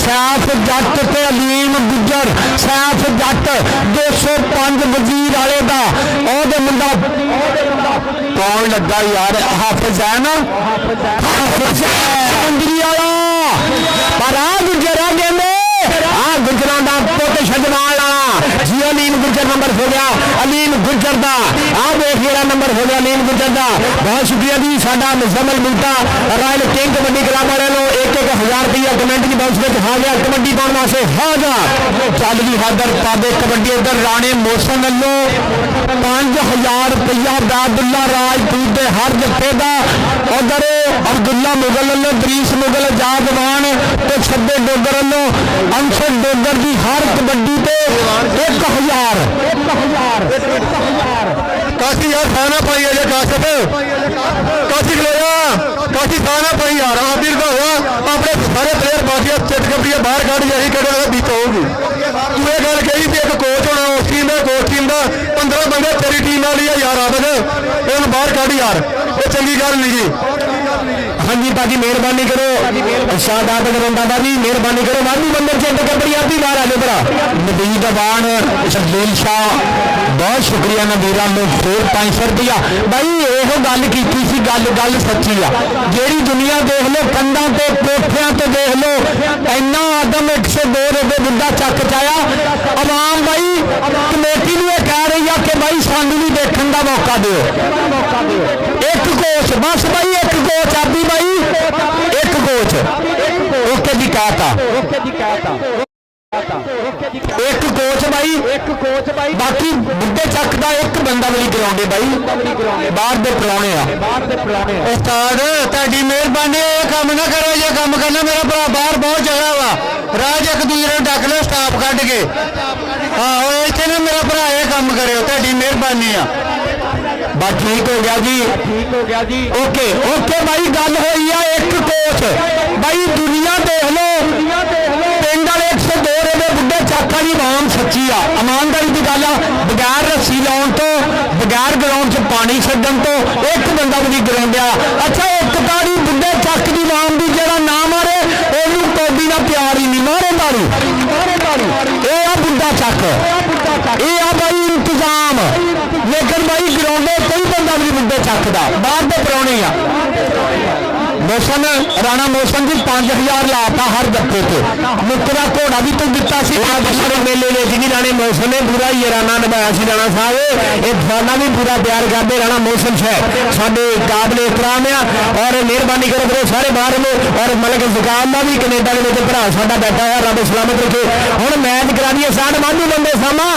सैफ जट ते अलीम गुजर सैफ जट 205 वजीर वाले का मुंडा कौन लगा यार हाफिज है ना पर आ गुजरा गुजरा का पुत छजवाल जी अलीम गुजर नंबर हो गया अलीम गुजर का आ देख मेरा नंबर हो गया अलीम गुजर का बहुत शुक्रिया जी साडा Muzammil Boota royal king kabaddi club वाले 1-1000 रुपया कमेंट की बाउंस में आ गया कबड्डी पाने वास्ते हाजा चल गई हादर पाबे कबड्डी उधर राणे मोसन वालों 5000 रुपया अब्दुल्ला राजपूत के हर जत्थे का उधर अब्दुल्ला मुगल वालों दरीस मुगल जादवान तो छब्बे डोगर वालों अंशर डोगर की हर कबड्डी पे 1000 काशी यार खाना पाई है काशिफ काशी खलोया काशी खाना पाई यार आबिर का हुआ अपने सारे प्लेयर बाकी चिटकपड़ी बाहर काट यही कड़े बीत होगी तू ये गल कही भी एक कोच होना उस टीम का कोच टीम का 15 बंदे तेरी टीम वाली है यार आदत इन बाहर काट यार ये चंगी गल नहीं जी हाँ जी भाजी मेहरबानी करो शादात रंदादा जी मेहरबानी करो वादी बंदर से कबड्डी आती बाहर आने पड़ा नबीद अबान शब्दील शाह बहुत शुक्रिया नबीरा लोग फिर 500 रुपया भाई यह गल की सी गल सच्ची आ जेड़ी दुनिया देख लो कंधा ते कोठियां ते देख लो इन्ना आदम 102 रुपये बुढ़ा चक चाया अवाम भाई कमेटी कह रही है कि भाई सानू भी देखने का मौका दो एक कोच बस भाई एक कोच आबी भाई एक कोच ओके जी कहता एक कोच भाई बाकी बुढ़े चक का एक बंदा भी ग्राउंड भाई बाहर दे पुराने उस्ताद तुहाडी मेहरबानी काम ना करो जो काम करना मेरा भरा बाहर बहुत जगह वा राज एक दूसरे डक लो स्टाफ कट के हाँ इतने ना मेरा भरा ये काम करे तुहाडी मेहरबानी आ बस ठीक हो गया जी, ठीक हो गया जी। ओके ओके भाई गल होई है एक कोच भाई दुनिया देख लो पिंड वाले 102 रेडे बुढ़े चाका की आवाम सच्ची आ ईमानदारी की गल आ बगैर रस्सी लाउन तो बगैर ग्राउंड च पानी छड्डण तो एक बंदा भी नहीं ग्राउंड आ अच्छा एक ताड़ी बुढ़े चक की आवाम की जरा ना मारे ओनू कौडी ना प्यार ही नहीं मारे ताड़ी ये आ बुढ़ा चक ये आ भाई इंतजाम लेकिन भाई ग्राउंड कोई बंदा भी बुढ़े चक का बाहर के प्राहुणे आ मौसम राणा मौसम जी 5000 लाता हर दफ्ते से मुकरा घोड़ा भी तू दिता मेले ले जी राणे मौसम ने पूरा ही राणा निभाया सी राणा साहब ये फलाना भी पूरा प्यार करते राणा मौसम साहब साडे काबले इकराम आ और मेहरबानी करो फिर सारे बाहर में और मतलब जुकाम का भी कनेडा के भरा साडा बैठा है रब सलामत रखे हुण मैच करा दिए साढ़े वाधू बंदे सामा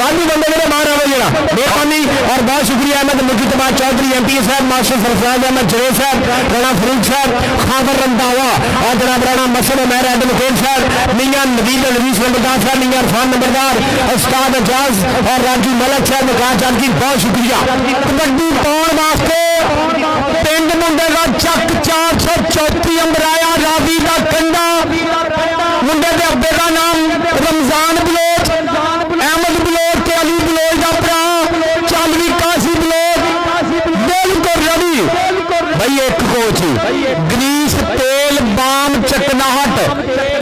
वाधू बंदे मेरे बाहर आवे जरा मेहरबानी और बहुत शुक्रिया अहमद मुजीतबा चौधरी MP साहब मास्टर सरफराज अहमद जवेद साहब राणा फरूक साहब खादर रंधावा और जनाब राणा मसद उमैर एडवोकेट साहब मियां नवीद नवीस नंबरदार साहब मियां इरफान नंबरदार उस्ताद एजाज और राजू मलक साहब मकान की बहुत शुक्रिया कबड्डी पाउण वास्ते पिंड मुंडे का चक 434 अंबराया रावी का कंडा मुंडे के अब्बे का नाम रमजान बलोच अहमद बलोच ते अली बलोच का भरा चालवी कासी बलोच बिल्कुल रवि भाई एक कोच ग्रीस तेल बाम चकनाहट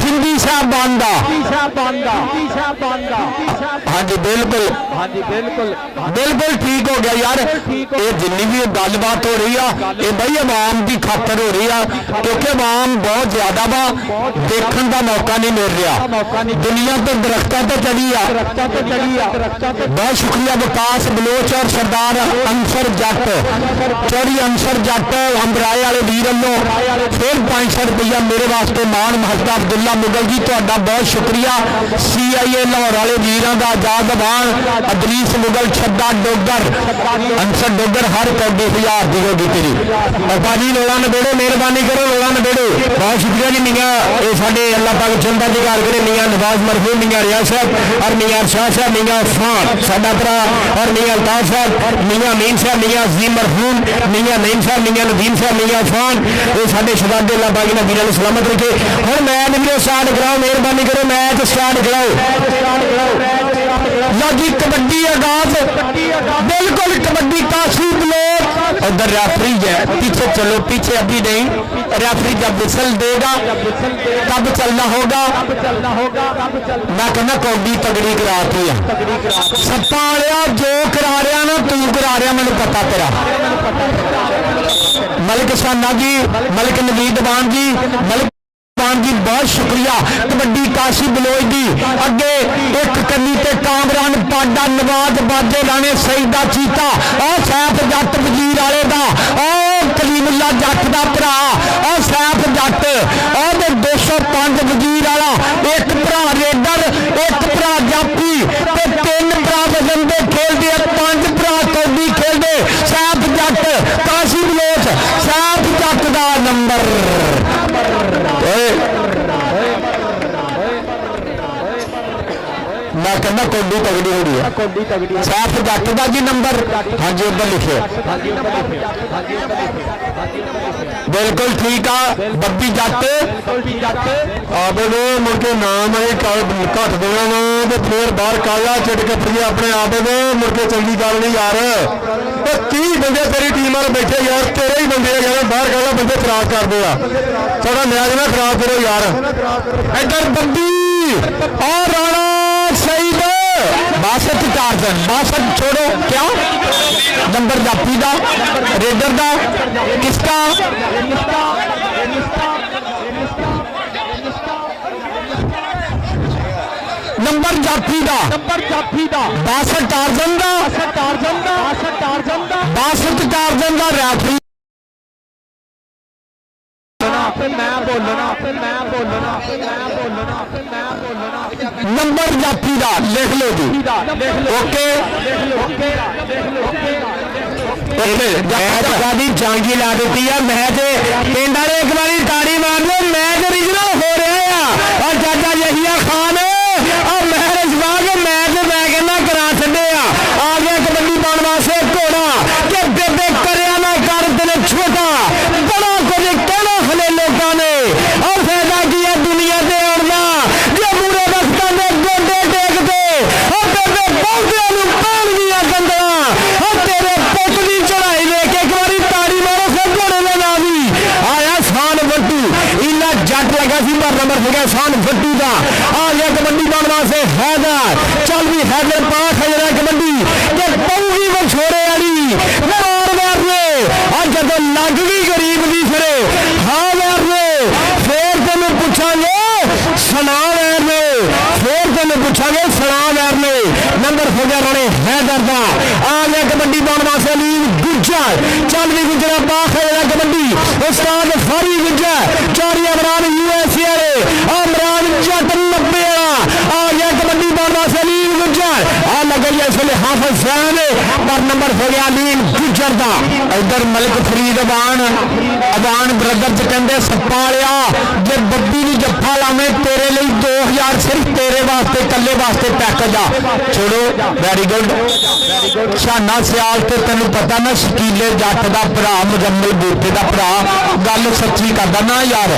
खिंडी साहब बांदा हाँ जी बिल्कुल बिल्कुल ठीक हो गया यार ये जिन्नी भी गलबात हो रही है ये भाई आवाम की खातर हो रही है क्योंकि आवाम बहुत ज्यादा वा देखने का मौका नहीं मिल रहा दुनिया तो दरख्तों तो चढ़ी आ बहुत शुक्रिया विकास बलोच और सरदार अंसर जट चौधरी अंसर जट अंबराए वाले वीर वालों फिर 500 रुपया मेरे वास्ते मान महता अब्दुल्ला मुगल जी तुहाडा बहुत शुक्रिया CIA लाहौर वाले वीरों का आजाद अवान अदरीस मुगल छड्डा डोगर अंसर डोगर हर कौडी 1000 दी होगी तेरी और भाजी लोला नबेड़ो मेहरबानी करो लोला नबेड़ो बहुत शुक्रिया जी मियाँ ये साढ़े अल्लाह पाक चंदा की कार करे मियाँ नवाज मरहूम मियाँ रियाज साहब और मियाँ शाह साहब मियाँ उस्मान साडा भरा और मियाँ अल्ताफ साहब मियाँ अमीन साहब मियाँ अजीम मरहूम मियाँ नईम साहब मियाँ नदीम साहब मियाँ उस्मान ये साढ़े शहजादे अल्लाह पाक इन्हां वीरां नूं सलामत रखे हुण मैच वीरो स्टार्ट कराओ मेहरबानी करो मैच स्टार्ट कराओ लो जी कबड्डी आगाज बिल्कुल कबड्डी काशी ब्लॉक उधर रेफरी है पीछे चलो पीछे अभी नहीं रेफरी जब विसल देगा तब चलना होगा मैं कहना कौडी तगड़ी कराती है सप्पा वालिया जो करा रहा ना तू करा रहा मैंने पता तेरा मलिक साना जी मलिक नवीद बान जी मलिक जी बहुत शुक्रिया कबड्डी काशी बलोच दी अगे एक कन्नी ते कामरान पाडा नवाज बाजे लाने सईदा चीता और सैफ जट वजीर वाले दा और कलीमुल्ला जट दा भरा और सैफ जट और 205 वजीर वाला एक भरा रेडर एक भरा जापी ते 3 भरा वजन दे खेलदे 5 भरा कौडी खेलदे सैफ जट काशी बलोच सैफ जट दा नंबर मैं कहना कौडी तगड़ी हो रही है सैफ जट का जी नंबर हाँ जी उधर लिखे बिल्कुल ठीक है बब्बी जट आवे मुड़के नाम घट देना वा तो फिर बाहर काला चिट के फिर अपने आपे दे मुड़के चंगी गल नहीं यार 30 बंदे तेरी टीम वाले बैठे यार तेरे ही बंदे यार बाहर काला बंदे खराब करते हैं थोड़ा मैच ना खराब करो यार इधर बब्बी और राणा सईद 62 टारजन 62 छोड़ो क्या नंबर जापी का रेडर का किसका नंबर जाफी का 62 टारजन का 62 टारजन का रेफरी नंबर जाफी का लिख लो जी ओके जांगी ला दी है मैच पिंड वाले एक बार ताड़ी मार लो मैच ओरिजिनल हो रहा है और चाचा यहिया खान और महर जवाब मैच मैं कहना करा छे आ गया कबड्डी पाने वास्ते घोड़ा के ਚੱਲ ਵੀ ਗੁਜਰਾ ਬਾਖੇੜਾ ਕਬੱਡੀ ਉਸਤਾਦ ਫਾਰੀ ਗੁਜਰਾ ਚੌਰੀ ਇਮਰਾਨ USA ਵਾਲੇ ਇਮਰਾਨ ਜੱਟ 90 ਵਾਲਾ ਆ ਗਿਆ ਕਬੱਡੀ ਬਾਂਦਾ ਸਲੀਮ ਗੁਜਰਾ ਆ ਲੱਗਿਆ ਇਸ ਵੇਲੇ ਹਾਫਿਜ਼ ਜ਼ੈਨ ਪਰ ਨੰਬਰ ਹੋ ਗਿਆ ਲੀਨ ਗੁਜਰ ਦਾ ਇਧਰ ਮਲਿਕ ਫਰੀਦ ਅਬਾਨ ਬ੍ਰਦਰ ਚ ਕਹਿੰਦੇ ਸੱਪਾ ਵਾਲਿਆ ਜੇ ਬੱਬੀ ਨੂੰ ਜੱਫਾ ਲਾਵੇਂ ਤੇਰੇ ਲਈ 2000 ਸਿਰਫ ਤੇਰੇ ਵਾਸਤੇ ਇਕੱਲੇ ਵਾਸਤੇ ਪੈਕੇਜ ਆ ਛੋੜੋ ਵੈਰੀ ਗੁੱਡ ਸ਼ਾਨਾ ਸਿਆਲ ਤੇ ਤੈਨੂੰ ਪਤਾ ਨਾ ਸ਼ਕੀਲੇ ਜੱਟ ਦਾ ਭਰਾ ਮੁਜੰਮਲ ਬੂਟੇ ਦਾ ਭਰਾ ਗੱਲ ਸੱਚੀ ਕਰਦਾ ਨਾ ਯਾਰ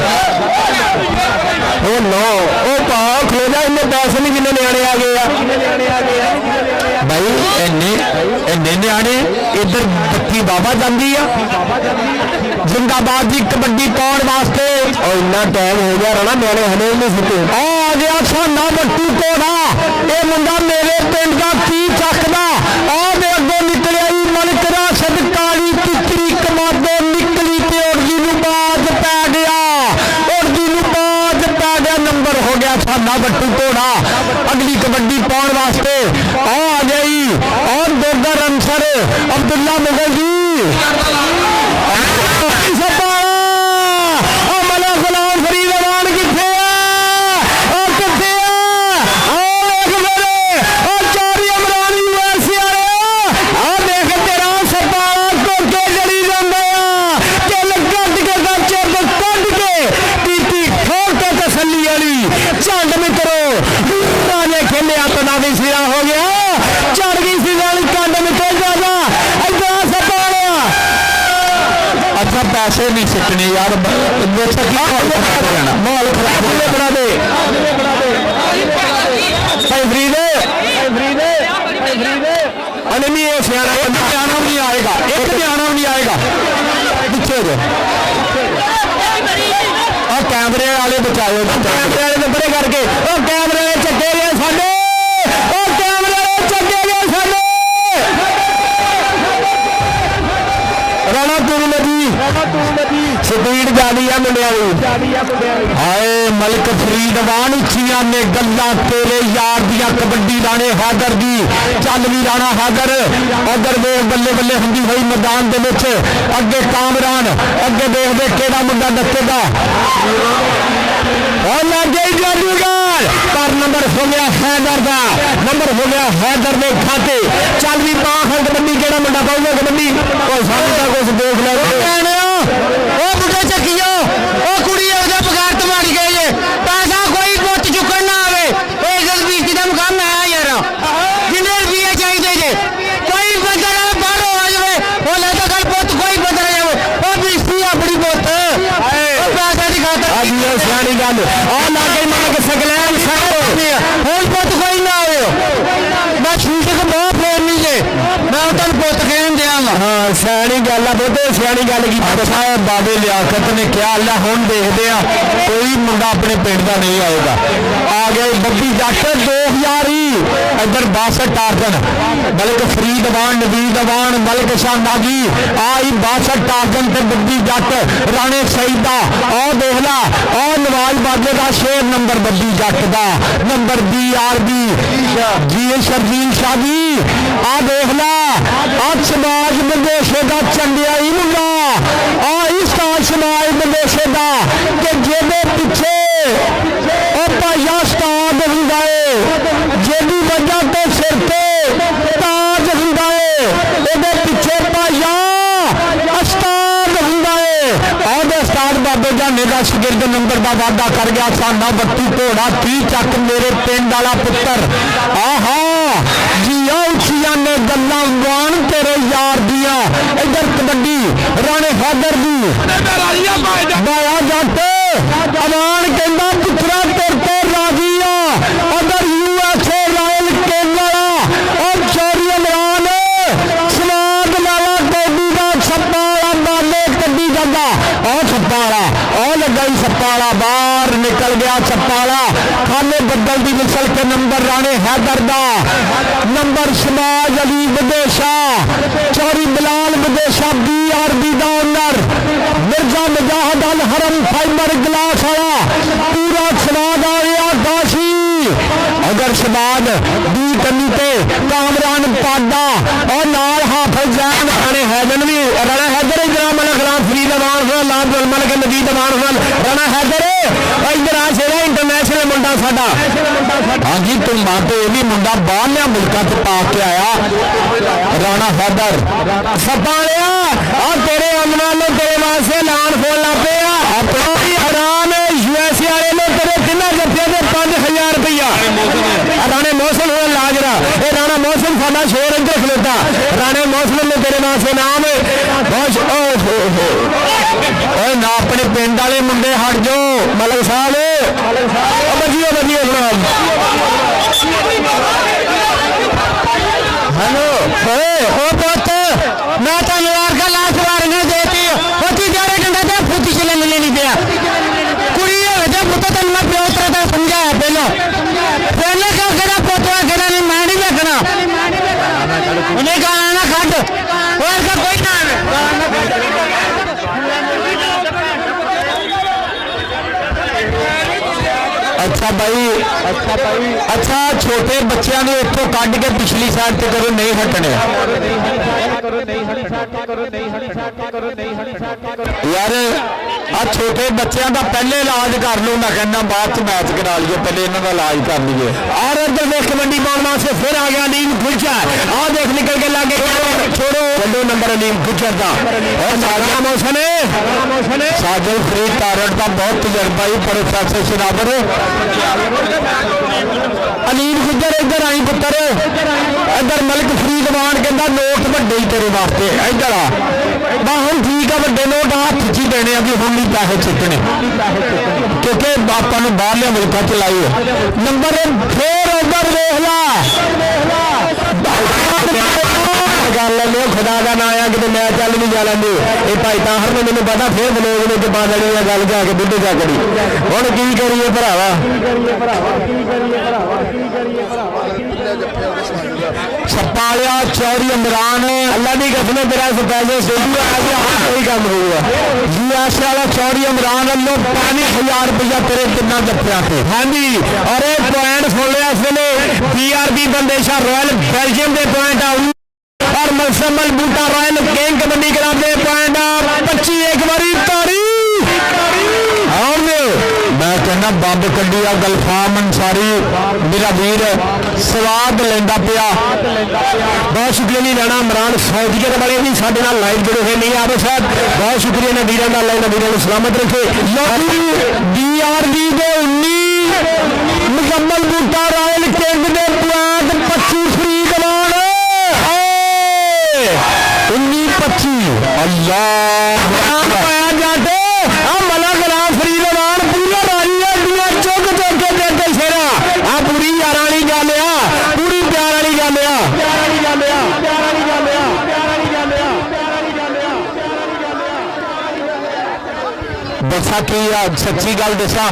ਉਹ ਨੋ ਉਹ ਪਾ ਖਲੋ ਜਾ ਇਹਨੇ ਪੈਸੇ ਨਹੀਂ ਕਿੰਨੇ ਨਿਆਣੇ ਆ ਗਏ ਆ ਭਾਈ ਇੰਨੇ ਨਿਆਣੇ ਇੱਧਰ ਬੱਤੀ ਬਾਬਾ ਜਾਂਦੀ ਆ ਜਿੰਦਾਬਾਦ ਦੀ ਕਬੱਡੀ ਪਾਉਣ ਵਾਸਤੇ ਉਹ ਇੰਨਾ ਟਾਈਮ ਹੋ ਗਿਆ ਰਣਾ ਨਿਆਣੇ ਹਲੇ ਨਹੀਂ ਸੁੱਤੇ ਆ ਗਿਆ ਸਾਨਾ ਬੱਟੂ ਕੋੜਾ ਇਹ ਮੁੰਡਾ ਮੇਰੇ ਪਿੰਡ ਦਾ ਕੀ ਚੱਕਦਾ ਆ ਦੇ ਅੱਗੋਂ ਨਿਕਲਿਆ ਹੀ ਮਲਿਕ ਰਾਸ਼ਦ ਕਾਲੀ ਕਿਕਰੀ ਕਮਾਦੇ ਨਿਕਲੀ ਤੇ ਉਰਜੀ ਨੂੰ ਬਾਜ ਪੈ ਗਿਆ ਨੰਬਰ ਹੋ ਗਿਆ ਸਾਨਾ ਬੱਟੂ ਕੋੜਾ ਅਗਲੀ ਕਬੱਡੀ ਪਾਉਣ ਵਾਸਤੇ ਆ ਗਈ ਔਰ ਦੋਦਰ ਅੰਸਰ ਅਬਦੁੱਲਾ ਮੁਗਲ ਜੀ ਮਲਾ ਗੁਲਾਮ ਫਰੀਦ ਅਵਾਨ ਕਿੱਥੇ ਆ ਉਹ ਕਿੱਥੇ ਆ ਵੇਖ ਮੇਰੇ ਚਾਰੀ ਇਮਰਾਨ USA ਵਾਲੇ ਆ ਦੇਖ ਤੇਰਾ ਸੱਪਾ ਤੁਰ ਕੇ ਜੜੀ ਜਾਂਦਾ ਆ ਚੱਲ ਕੱਢ ਕੇ ਦਾ ਚਿੱਬ ਕੱਢ ਕੇ ਪੀਤੀ ਖੋਲ ਕੇ ਤਸੱਲੀ ਵਾਲੀ ਝੰਡ ਮਿੱਤਰੋ ਰਾਜੇ ਖੇਲਿਆ ਤਾਂ ਨਾ ਵੀ ਸਿਰਾ ਹੋ ਗਿਆ ਚੜ ਗਈ ਸੀ ਵਾਲੀ ਕੰਡ ਮਿੱਤਰ ਜਾ ਇੱਧਰ ਸੱਪਾ ਵਾਲਿਆ ਅੱਛਾ ਪੈਸੇ ਨਹੀਂ ਸਿੱਟਣੇ ਯਾਰ ਵੇਖਾ ਕੀ ਮਾਹੌਲ ਖਰਾਬ ਬਣਾ ਦੇ ਅਨਮੀ ਇਹ ਸਿਆਣਾ ਧਿਆਨ ਨਹੀਂ ਆਏਗਾ ਇੱਕ ਧਿਆਨ ਨਹੀਂ ਆਏਗਾ ਪਿੱਛੇ ਜੋ ਆ ਕੈਮਰੇ ਵਾਲੇ ਬਚਾਓ ਕੈਮਰੇ ਵਾਲੇ ਨੰਬਰੇ ਕਰਕੇ ਉਹ ਕੈਮਰੇ ਵਾਲੇ ਚੱਕੇ ਗਏ ਸਾਡੇ ਉਹ ਕੈਮਰੇ ਵਾਲੇ ਚੱਕੇ ਗਏ ਸਾਡੇ ਰਾਣਾ ਤੂਰਮਦੀ ਸਪੀਡ ਜਾਣੀ ਆ ਮੁੰਡਿਆਂ ਦੀ ਹਾਏ ਮਲਿਕ ਫਰੀਦ ਅਵਾਨ ਉੱਚੀਆਂ ਨੇ ਗੱਲਾਂ ਤੇਰੇ ਯਾਰ ਦੀਆਂ ਕਬੱਡੀ ਰਾਣੇ ਹਾਦਰ ਦੀ ਚੱਲ ਵੀ ਰਾਣਾ ਹਾਦਰ ਉਧਰ ਵੇਖ ਬੱਲੇ ਬੱਲੇ ਹੁੰਦੀ ਹੋਈ ਮੈਦਾਨ ਦੇ ਵਿੱਚ ਅੱਗੇ ਕਾਮਰਾਨ ਅੱਗੇ ਦੇਖਦੇ ਕਿਹੜਾ ਮੁੰਡਾ ਨੱਚੇਗਾ और लग गई जादूगर पर नंबर हो गया हैदर का नंबर हो गया हैदर ने खाते चल भी पाख कबड्डी केड़ा मुंडा पाऊगा कबड्डी कोई सामने कुछ देख ले ओ बुढ़े चकियो ओ कुड़ी ओदे बगैर तुम्हारी गई है पैसा कोई पुੱਤ चुकन ना आवे ए जसबीती दा मुकाम है यार जिन्ने रुपये चाहिए जे कोई बंदा बाहर आ जावे ओ ले तो गल पुੱਤ कोई बंदा आ जावे ओ बिस्ती अपनी पुੱਤ ओ पैसा दी खातर आज ये सियानी गल आ लागे मां के सगलैन सारे हुन पुੱਤ कोई ना आवे मैं शूटिंग बहुत फेरनी जे मैं तन पुੱਤ कहन दियां हां सियानी गल आ बहुते सियानी गल की अच्छा बाबे लियाकत ने क्या अल्लाह हुन देखदे आ कोई मुंडा अपने पिंड दा नहीं आएगा आ गए बब्बी जट 2000 ही इधर 62 टार्जन मलिक फरीद अवान नवीद अवान मलिक शाह नागी आई 62 टार्जन ते बब्बी जट राणे सईद दा आ देख ला आ नवाज बाजे दा शेर नंबर बब्बी जट दा नंबर BRB जी शर्जील शाह जी आ देख ला आज समाज बंदेशे दा चंडियाई मुंडा आ इस समाज बंदेशे दा के जेबे पीछे ओ भाइया स्टार हुंदा है जेदी वजह तो सिर पे ताज हुंदा है एदे पीछे भाइया अस्ताद हुंदा है और अस्ताद बाबे जाने का शगिर्द नंबर का वादा कर गया साना बत्ती घोड़ा 30 चक मेरे पिंड वाला पुत्र आहा जिया उछिया ने गल्लां वाण तेरे यार दिया इधर कबड्डी राणे हादर दी बाया जट अवान कहंदा पुत्रा तुर तो राजी आ अगर USA रॉयल केला और चौरी इमरान स्वाद लाला गोदी का छप्पा वाला माले कड्डी जांदा और छप्पा वाला और लगा ही छप्पा वाला बाहर निकल गया छप्पा वाला खाने बदल दी मिसल के नंबर राणे हैदर दा नंबर शमाज अली विदेशा चौरी बिलाल विदेशा BRB दा ओनर मिर्जा मुजाहिद अल हरम फाइबर गिलास वाला पूरा शबाद आ गया दाशी अगर शबाद दी कमी पे कामरान पाडा और नाल हाफिज जैन राणे हैदर भी राणा हैदर दबान हुआ लाभ जलमल के नदी दबान हुआ राणा हैदर इधर आ शेरा इंटरनेशनल मुंडा साडा हाँ जी तुम मानते ये भी मुंडा बाहर मुल्कों से पा के आया राणा हैदर सपालिया और तेरे अमना ने तेरे वास्ते ऐलान फोन ला पे हराम यूएसए वाले ने तेरे तिना जफे के 5000 रुपया राणे मौसम हुआ लाजरा ये राणा मौसम साडा शेर इधर खलोता राणे मौसम ने तेरे वास्ते नाम ना अपने पिंड वाले मुंडे हट जाओ मलक साहब बजिए बजिए हेलो ओ पुत मैं तलवार का लाश वारने देती होती जारे डंडा दे फुटी चले मिले नहीं दिया कुड़ी है पुत तन मैं प्यो तरह समझाया पहले क्या करा पोतवा करा नहीं मांडी में करा उन्हें गाना ना खट और का कोई ना अच्छा भाई अच्छा छोटे बच्चों ने इतों कढ़ के पिछली साइड से करो नहीं हटने यार आ छोटे बच्चों का पहले इलाज कर लो मैं कहना बाद मैच करा लियो पहले इन्हों का इलाज कर लीजिए और इधर देख कबड्डी पाने वास्ते फिर आ गया नीम गुलचा आ देख निकल के लागे छोड़ो चलो नंबर नीम गुलचा का और साजल मौसम साजल फरीद तारड़ का बहुत तजर्बा ही प्रोफेसर शराबर अलीम गुजर इधर आई पुत्र इधर मलिक फरीदवान कहता नोट वड्डे ही तेरे वास्ते इधर आ हम ठीक है वड्डे नोट हाथ च देने अभी हम नहीं पैसे चुकने क्योंकि बापा बाहरले मुल्कों च लाइए नंबर फिर उधर देख ला गल लो खुदा का ना आया कि मैं चल नहीं जा लेंगे ये भाई ताहर ने मैंने पता फिर बलोग ने पा देनी है गल जाके बुढ़े जा करी हुण की करिए भरावा छपालिया चौरी इमरान अल्लाह की कसम तेरा पैसे स्टूडियो आ गया कोई काम होगा यूएस वाला चौरी इमरान वालों 5000 रुपया तेरे कितना जप्तिया थे हाँ जी और एक पॉइंट सुन लिया इस वेले PRB बंदेशा रॉयल बेल्जियम के पॉइंट आऊ और मलसमल बूटा रॉयल किंग कबड्डी क्लब दे पॉइंट 25 एक बारी तारी मैं कहना बंब कड्डी गलफाम अंसारी मेरा वीर स्वाद लेंदा पिया बहुत शुक्रिया नहीं रहना इमरान सऊदीयत वाले भी साडे नाल लाइव जुड़े हुए नहीं आवे साहब बहुत शुक्रिया ने वीरों का अल्लाह वीरों को सलामत रखे DRB दे 19 मुकम्मल बूटा रॉयल किंग दे पॉइंट 25 फरीदवान 19-25 अल्लाह जाते मला गुलाम फरीदवान पूरा राजी है दुआ चुक चुक के देते शेरा आ पूरी यार वाली गल आ पूरी प्यार वाली गल दसा की सच्ची गल दसा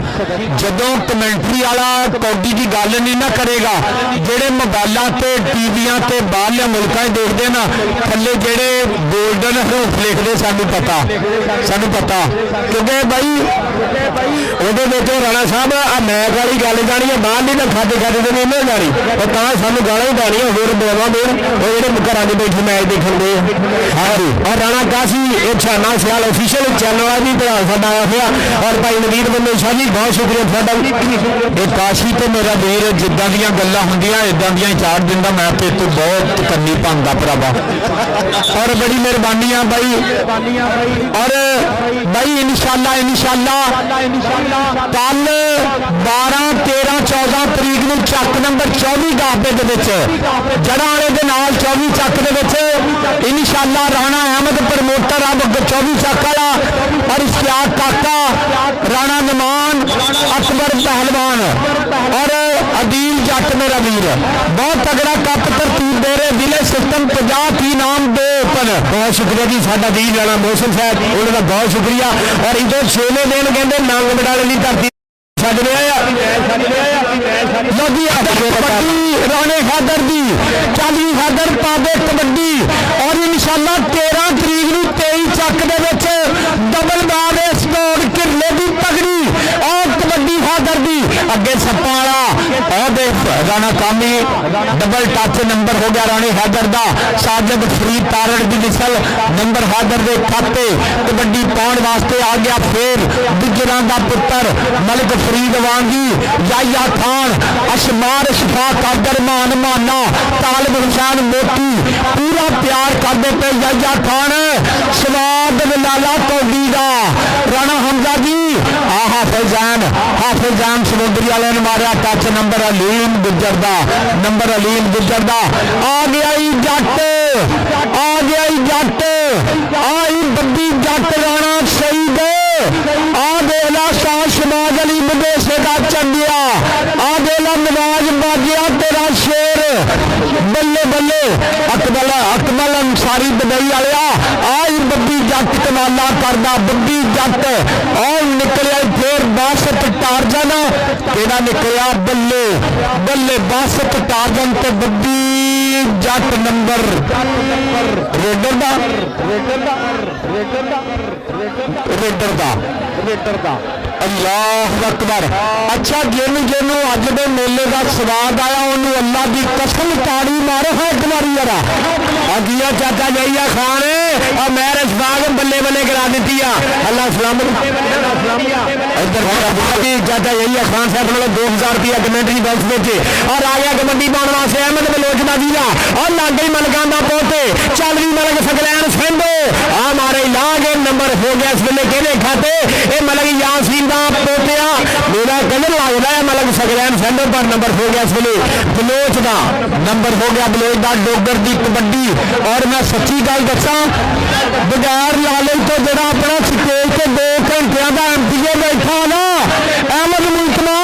जदों कमेंटरी वाला कौडी की गल नहीं ना करेगा जेड़े मोबाइलों से टीवियां से बाहरले मुल्कों देखते ना थले जेड़े गोल्डन हरूफ लिखते सानू पता क्योंकि भाई वो राणा साहब आ मैच वाली गल जानी है बाहर नहीं ना खाते तो नहीं ना जानी और सानू गाला ही पैनी है होर बोलवा देन वो जो घर के बैठे मैच देखने दे हाँ जी और राणा काशी एक छाना सियाल ऑफिशियल चैनल है जी प्रधान साहब आया हुआ और भाई नवीर बंदे शाह जी बहुत शुक्रिया थोड़ा काशी तो मेरा वीर जिदा दियां गल्लां हुंदियां इदां दियां चार दिन का मैं तेरे तो बहुत करनी पांदा भरावा और बड़ी मेहरबानी है भाई और भाई इंशाल्लाह कल 12 13 14 तरीक नूं चक नंबर 24 गाबे दे विच जड़ा वाले दे नाल 24 चक दे विच इंशाल्लाह राणा अहमद प्रमोटर अब 24 चक वाला और इश्तियाक काका राणा नमान अकबर पहलवान और अदील जट मेरा वीर बहुत तगड़ा कप तरतीब दे रहे विले सिस्टम 50 की नाम 2 ओपन बहुत शुक्रिया जी साडा वीर राणा मौसम साहब उन्होंने बहुत शुक्रिया और इधर 6वें दिन कहते नंग मडाले की धरती राणे खादर दी 40 खादर पाबे कबड्डी और इंशाल्लाह 13 तरीक नूं 23 चक दे विच डबल बार स्कोर किरले दी पगड़ी और कबड्डी खादर दी अगे सप्पा वाला राणा कामी डबल टच नंबर हो गया राणे हैदर दा साजिद फरीद तारड़ की मिसल नंबर हैदर के खाते कबड्डी पाउण वास्ते आ गया फिर गुजरां दा पुत्र मलिक फरीद वांगी याया खान अशमार शफा कादर मान माना तालिब हुसैन मोती पूरा प्यार करते पे याया खान स्वाद लाला कौडी का राणा हमजा जी हाफिज जैन समुद्री वाले ने मारिया टच नंबर अलीम गुजर दा नंबर अलीम गुजर दा आ गया जट आई बब्बी जट राणा शहीद आ देला शाह शमाज अली मदेसे का चंडिया आ देला नवाज बाजिया तेरा शेर बल्ले बल्ले अकबल अंसारी दुबई वालिया आई बब्बी जट कमाला करदा बब्बी जट और निकलिया फिर बासत टारजन केड़ा निकलिया बल्ले बल्ले बासत टारजन ते बब्बी जट नंबर रेडर दा अल्लाह अकबर अच्छा जिन्होंने अज के मेले का स्वाद आया उन्होंने अल्लाह की कसम ताड़ी मारो है एक बारी जरा अगिया चाचा जइया खान और मैरिज बाग बल्ले बल्ले करा दी अल्लाह सलामत चाचा जइया खान साहब ने 2000 रुपया कमेंटरी बॉक्स भेजे और आ गया कबड्डी पाने वास्ते अहमद बलोचना जी का और लागे मलकां दा पोते चल भी मलक सकलैन सेंधो आ मारे लागे नंबर हो गया इस वेले कहने खाते ये मलक यासीन दा पोतिया मेरा कलर लगता है मलक सकलैन सेंधो पर नंबर हो गया इस वेले बलोच दा नंबर हो गया बलोच दा डोगर दी कबड्डी और मैं सच्ची गल दसा बगैर लालच तो जरा अपना स्टेज से 2 घंटिया का एमपीए बैठा ना अहमद मुल्कमा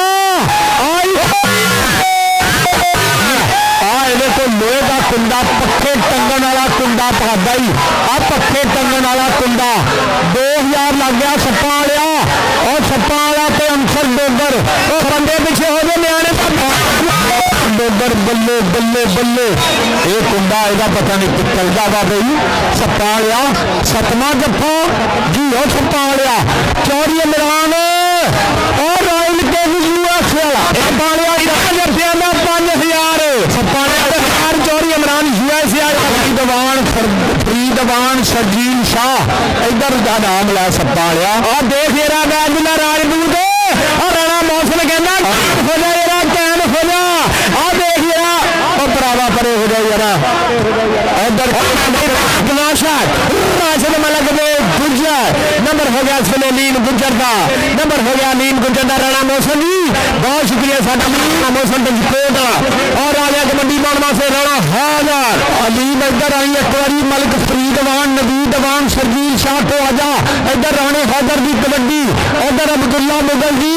तो लोहे का कुंडा पक्के टंगन वाला कुंडा पादा ही आ पक्के टंगन वाला कुंडा 2000 लग गया सप्पा वालिया और सप्पा वाला तो अंसर डोगर और बंदे पीछे हो गए न्याणे डोगर बल्ले बल्ले बल्ले ये कुंडा ਇਹਦਾ पता नहीं चलता वा बई सप्पा वालिया 7वां जफा जी हो सप्पा वालिया चौरी इमरान और रॉयल के यूएस वाला एक वालिया जफिया का 5000 सप्पा चौरी इमरान फरीदवान शर्जील शाह इधर का नाम ला सप्पा लिया और देख येरा बैजुल्ला राजपूत और राणा मौसम कहना हो जा येरा कैन हो जा आ देख येरा और भरावा परे हो जाए येरा इधर राशिद मलक दे गुजर नंबर हो गया इसलिए लीन गुजर का नंबर हो गया लीन गुजर का राणा मौसम जी बहुत शुक्रिया साडा मौसम पंचकोट और आ गया कबड्डी पाउण वास्ते राणा हाजर अलीम इधर आई एक बारी मलिक फरीदवान नबीदवान शर्जील शाह तो आजा इधर राणे हैदर की कबड्डी इधर अब्दुल्ला मुगल जी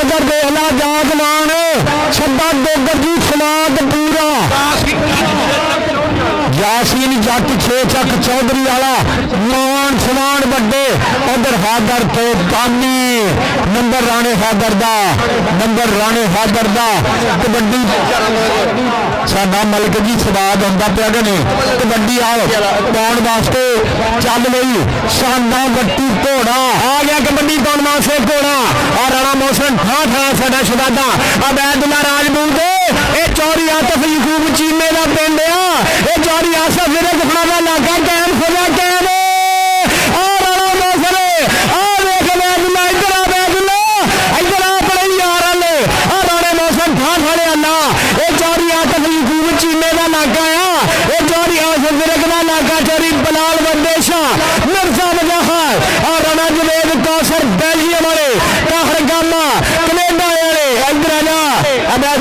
उधर देहला जागमान छब्बा डोगर जी समाद पूरा यासीन जट 6 चक चौधरी वाला मान समान बड़े उधर हैदर तो दानी नंबर राणे हैदर दा नंबर राणे हैदर दा कबड्डी साडा मलक जी स्वाद आंदा पिया कि नहीं कबड्डी आओ पाउण वास्ते चल गई शाना बट्टी घोड़ा आ गया कबड्डी पाउण वास्ते घोड़ा और राणा मौसम ठा साडा शहजादा अबैदुल्ला राजपूत ये चौरी आतफ यकूब चीमे का पिंड आ चौरी आसफ मेरे दुखना का इलाका कैम खोजा कैम राणा मौसम आ देख अबैदुल्ला इधर अबैदुल्ला इधर अपने यार वाले राणे मौसम ठा खड़े अल्लाह ये चौरी आतफ यकूब चीमे का इलाका आ ये चौरी आसफ मेरे का इलाका चौरी बलाल बंदेशा मिर्जा मुजाहिर और राणा जुनेद कौसर बेल्जियम वाले कहर गामा कनेडा वाले इधर आजा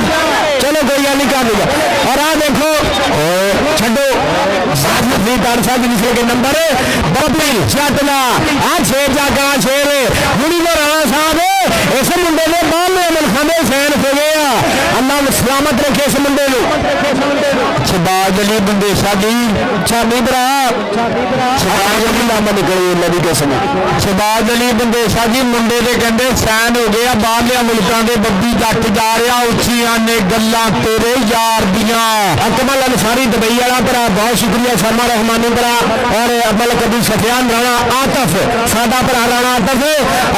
चलो कोई गल नहीं कर दूंगा और आ देखो छो साहब के नंबर बबली चटना आ शेर जागा शेर मुड़ी को राणा साहब इस मुंडे ने बाहर मुल्खां सैन हो गए अल्लाह सलामत रखे इस मुंडे शहबाज अली बंदेशा जी छानी भरा शहबाज अली नाम निकली अल्लाह की कसम शहबाज अली बंदेशा जी मुंडे के कहते सैन हो गए बाहर मुल्कों के बब्बी जट जा रहा उचिया ने गल्लां तेरे यार दियां अकमल अंसारी दुबई वाला भरा बहुत शुक्रिया शर्मा रहमानी भरा और अमल कबीर सफियान राणा आतफ साडा भरा राणा आतफ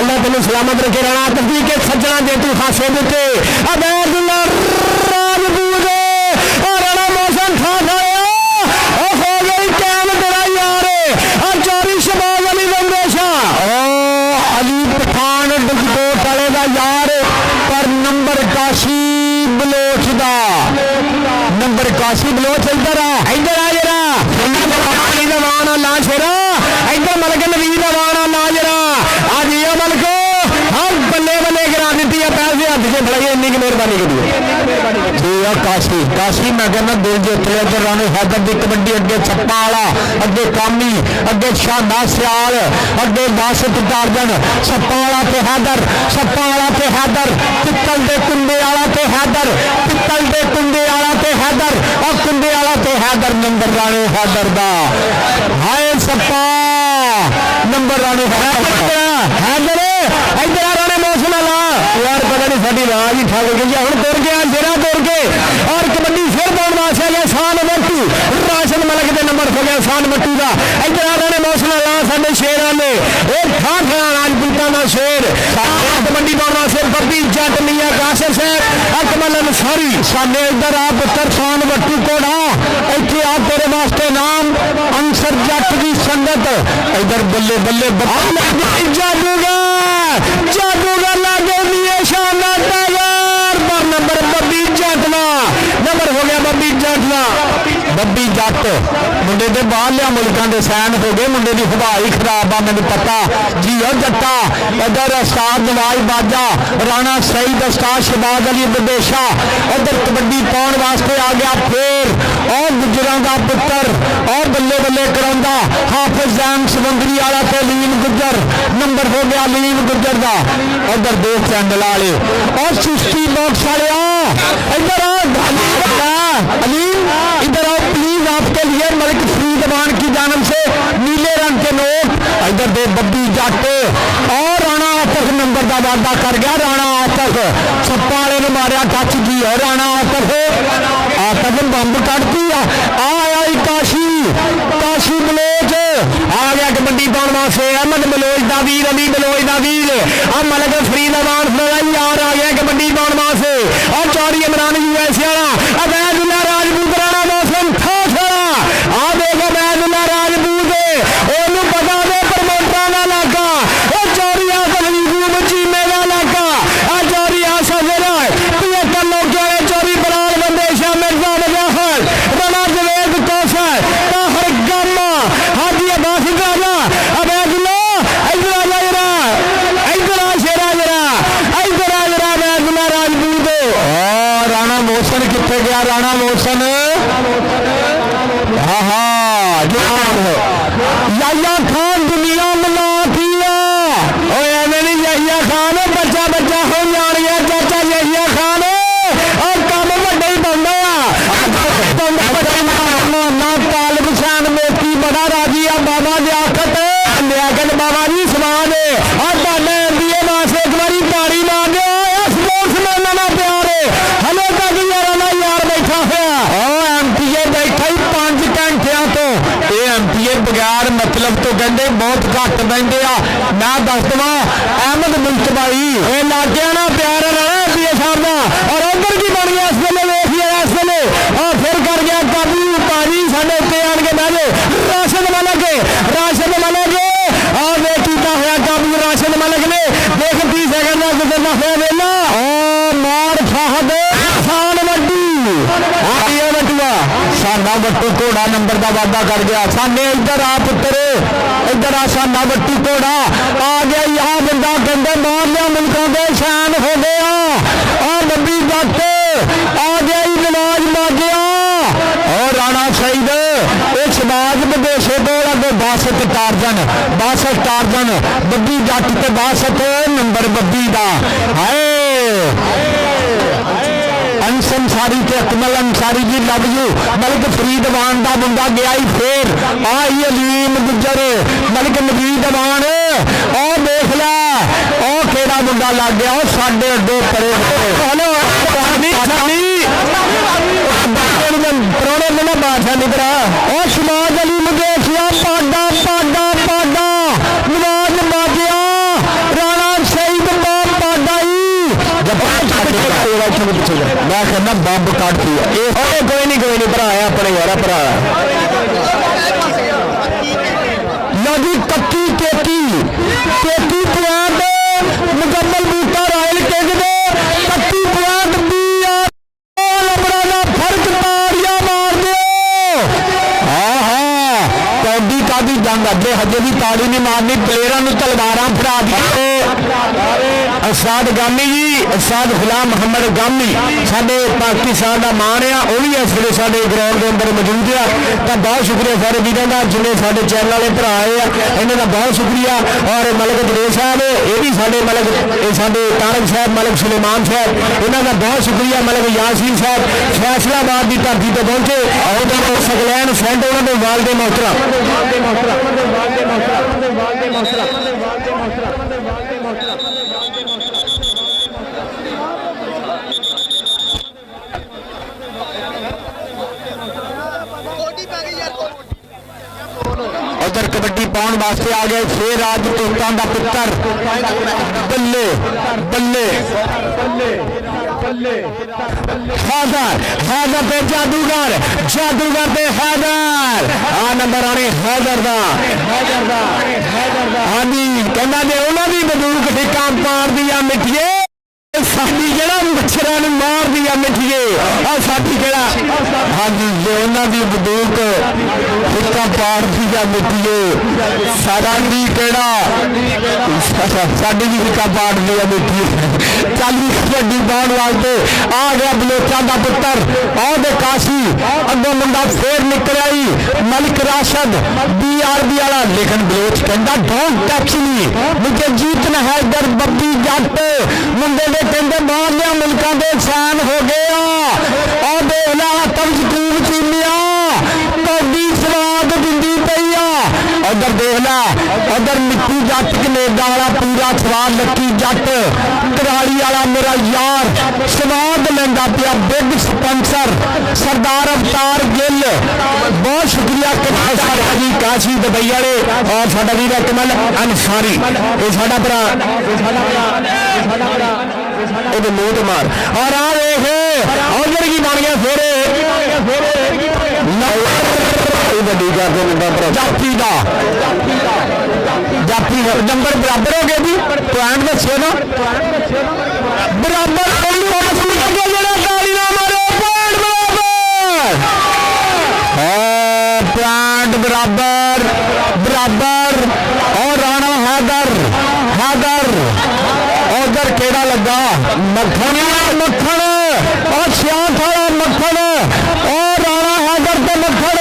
अल्लाह तेन सलामत रखे राणा आतफ जी के सज्जना जे तू खासे दिते अबैदुल्ला काशी मैं कहना दिल जित लिया तो राणे हैदर की कबड्डी अगे छप्पा वाला अगे कामी अगे शाना सियाल अगे बासत टारजन छप्पा वाला ते हैदर छप्पा वाला ते हैदर पित्तल दे कुंडे वाला ते हैदर पित्तल दे कुंडे वाला ते हैदर और कुंडे वाला ते हैदर नंबर राणे हैदर दा हाय सप्पा नंबर राणे हैदर इधर राणे मौसम ला यार पता नहीं साड़ी राज ही ठग गई हम तुर गया जेरा तुर के और कबड्डी फिर दौड़ वास्ते गया शान मट्टू राशन मलक के नंबर हो गया शान मट्टू का इधर राणे मौसम ला साडे शेरां ने एक ठा ठा राजपूतां दा शेर कबड्डी दौड़ वास्ते बब्बी जट मियां कासिर साहब अकमल अंसारी साडे इधर आ पुत्र शान मट्टू कोड़ा इत्थे आ तेरे वास्ते नाम अंसर जट की संगत इधर बल्ले बल्ले जादूगर लागे दिए शाना टाइगर पर नंबर बब्बी जटना नंबर हो गया बब्बी जटना बब्बी जट मुंडे दे बाहरलिया मुल्कां दे सैन हो गए मुंडे दी हवा ही खराब आ मैनूं पता जी हो जट्टा इधर उस्ताद नवाज बाजा राणा सईद उस्ताद शहबाज अली बदेशा इधर कबड्डी पाउण वास्ते आ गया फिर और गुजरां दा पुत्र और बल्ले बल्ले करांदा हाफिज जैन समंदरी वाला ते लीन गुजर नंबर हो गया लीन गुजर दा इधर दो चैनल वाले और सुस्ती बॉक्स वाले इधर अलीम इधर आओ प्लीज आपके लिए मलिक फरीदवान की जानब से नीले रंग के नोट इधर दे बब्बी जट और राणा आतफ नंबर का वादा कर गया राणा आतफ छप्पा वाले ने मारिया टच की और राणा आतफ बंब कटती आया काशी बलोच आ गया कबड्डी पाउण वास्ते अहमद बलोच दा वीर अली बलोच दा वीर मलिक फरीदवान यार आ गया कबड्डी पाउण वास्ते और चौड़ी इमरान यूएसए वाला अबैदुल्ला राजपूत राणा मौसम था खड़ा आ देखो अबैदुल्ला राजपूत ओनू पता दे प्रमोटरां दा इलाका ओ चौड़ी आसफ यूब चीमे दा इलाका आ चौड़ी आसफ जरा 75 लोग वाले चौड़ी बलाल बंदे शामिल जाहल राणा जवेद कौसर ताहर गामा हाजी अब्बास गामा अबैदुल्ला इधर आ जरा इधर आ शेरा जरा इधर आ जरा अबैदुल्ला राजपूत और राणा मोहसन कितने गया राणा मोहसन याया खान दुनिया मिला याहिया खान बच्चा बच्चा हो जान गया चाचा याहिया खान और काम बड़ा ही बनता ना तालिब हुसैन मोती बड़ा राजी आ बाबा लियाकत बाबा जी समाज और बाने दिए वास्ते एक बारी ताड़ी मार दे स्पोर्ट्समैन ना प्यार हले तक यार ना यार बैठा होया एमपीए बैठा ही 5 घंटिया तो एमपीए बगैर मतलब तो कहते बहुत घट बहते मैं दस दवा अहमद मुल्तबाई लागे ना प्यार रहना एमपीए साहब का और उधर की बन गया इस वेले वेख लिया इस वेले और फिर कर गया काबू पाजी साढ़े उत्ते आन के बह गए राशिद मलिक और वे कीता होया काबू राशिद मलिक ने देख 30 सेकंड का गुजरना होया वेला और मार फाहद खान वड्डू शाना वट्टू घोड़ा नंबर का वादा कर गया सामने इधर आ पुत्र इधर आ शाना वट्टू घोड़ा आ गया यहाँ बंदा कहते मार लिया मुल्कों के शान हो गया और बब्बी जट आ गया नवाज माजिया और राणा सईद एक शहबाज बदेशे को अगे बासत टारजन बब्बी जट ते बासत नंबर बब्बी का अंसारी ते अकमल अंसारी जी लव यू मलिक फरीदवान का मुंडा गया ही फिर आई अलीम गुजर मलिक नवीदवान और देख ला और केड़ा मुंडा लग गया और साढ़े अड्डे परे प्रोने में बादशाह निकला और शमाज अली मुदेशिया पाडा नवाज माजिया राणा सईद मैं कहना बंब कट कोई नहीं भरा अपने यार भरा लगी कत्ती तेती पॉइंट मुकम्मल बूटा रॉयल किंग दे 31 पॉइंट फर्क तारियां मार दो कौडी का भी जंग अगे हजे भी ਤਾੜੀ नहीं मारनी प्लेयरों ਨੂੰ तलवारां फड़ा दिए उस्ताद गामी जी उस्ताद गुलाम मुहम्मद गामी साडे पाकिस्तान का मान आ वो भी इस वे साडे ग्राउंड के अंदर मौजूद आ तो बहुत शुक्रिया सारे वीरों का जिन्हें साडे चैनल वाले भरा आए आ इन्हां दा बहुत शुक्रिया और मलिक दलेर साहब ये भी साडे मलिक साडे तारक साहब मलिक सुलेमान साहब इन्हां दा बहुत शुक्रिया मलिक यासीन साहब फैसलाबाद की धरती पर पहुंचे और सकलैन सेंट उन्होंने वालदे उधर कबड्डी पाउण वास्ते आ गए छे राजपूतां दा पुत्तर बल्ले बल्ले हैदर पे जादूगर पे हैदर आ नंबर आने हैदर दा हाँ जी कहना जे उन्होंने भी बंदूक ठिका मार दिया मिठिए साडी जड़ा मच्छरां नूं मार दिया मिठिए और साडी जड़ा हाँ जी जे उन्होंने भी बंदूक ठिका पार दिया मिठिए साडी केड़ा साडी भी ठिका पार दिया मिठिए चाली कबड्डी पाउण वास्ते आ गया बलोचां दा पुत्तर और काशी अगों मुंडा फिर निकलिया ही मलिक राशद BRB वाला लेकिन बलोच कहंदा डोंट टच मी मुझे जीतना है इधर बब्बी जट मुंडे दे कहंदे बाहरले मुल्कां दे फैन हो गए और देख ला तंज कूब चीनिया कबड्डी स्वाद दिंदी पई आ उधर देख ला उधर मिट्टू जट कनेडा वाला पूरा स्वाद लक्की जट कराली वाला मेरा यार स्वाद लेंदा पिया बिग स्पॉन्सर सरदार अवतार गिल बहुत शुक्रिया जी काशी दुबई वाले और साडा वीर अकमल अंसारी ये साडा भरा ये मूड मार और आ देख उधर की बन गया फेरे जाफी का जाफी नंबर बराबर हो गया जी पॉइंट दसो ना बराबर पॉइंट बराबर बराबर और राणा हैदर हैदर उधर केड़ा लगा मक्खन मक्खन और श्याम वाला मक्खन और राणा हैदर तो मक्खन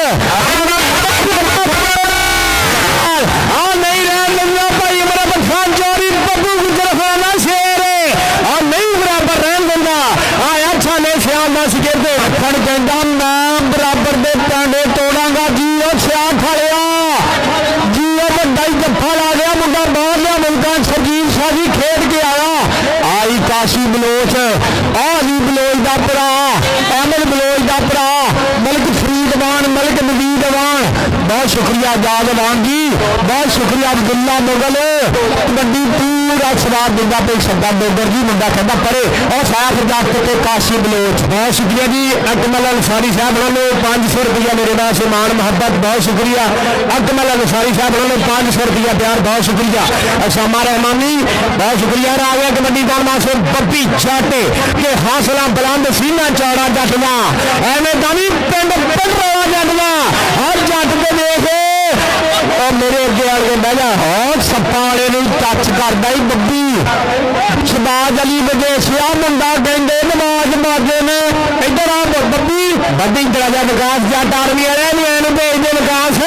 नहीं रहने देना भाई मेरा बखान चोरी बब्बू गुजरखाना शेर और नहीं बराबर रहने देना अच्छा ने श्याम का सिकेर मक्खन कहता मैं बराबर दे पांडे तोड़ांगा जी और श्याम खड़िया जी वड्डा ही जफ्फा ला गया मुंडा बाहरलिया मुल्कां सरजीत शाह जी खेड के आया आई काशी बलोच अली बलोच का भरा अहमद बलोच का भरा मलिक फरीदवान मलिक नवीदवान बहुत शुक्रिया जादवान जी बहुत शुक्रिया अब्दुल्ला मुगल कबड्डी पूरा स्वाद दिंदा पे शब्दा डोगर जी मुंडा कहता परे और साफ जट के काशी बलोच बहुत शुक्रिया जी अकमल अंसारी साहब ने 500 रुपया मेरे नाम से मान मोहब्बत बहुत शुक्रिया अकमल अंसारी साहब ने 500 रुपया प्यार बहुत शुक्रिया असामा रहमानी बहुत शुक्रिया आ गया कबड्डी पाउण वास्ते बब्बी जट के हौसला बुलंद सीना चौड़ा जटना एवें दावी पिंड पंडवा जटना हर जट के देखे और मेरे अगे आके बह जा और सप्पा वाले टच करदा ही बब्बी शबाज अली विदेशिया मुंडा कहंदे नमाज माजे ने इधर आ बब्बी बब्बी इधर आ जा विकास जट आर्मी वाले एनू भेज दे विकास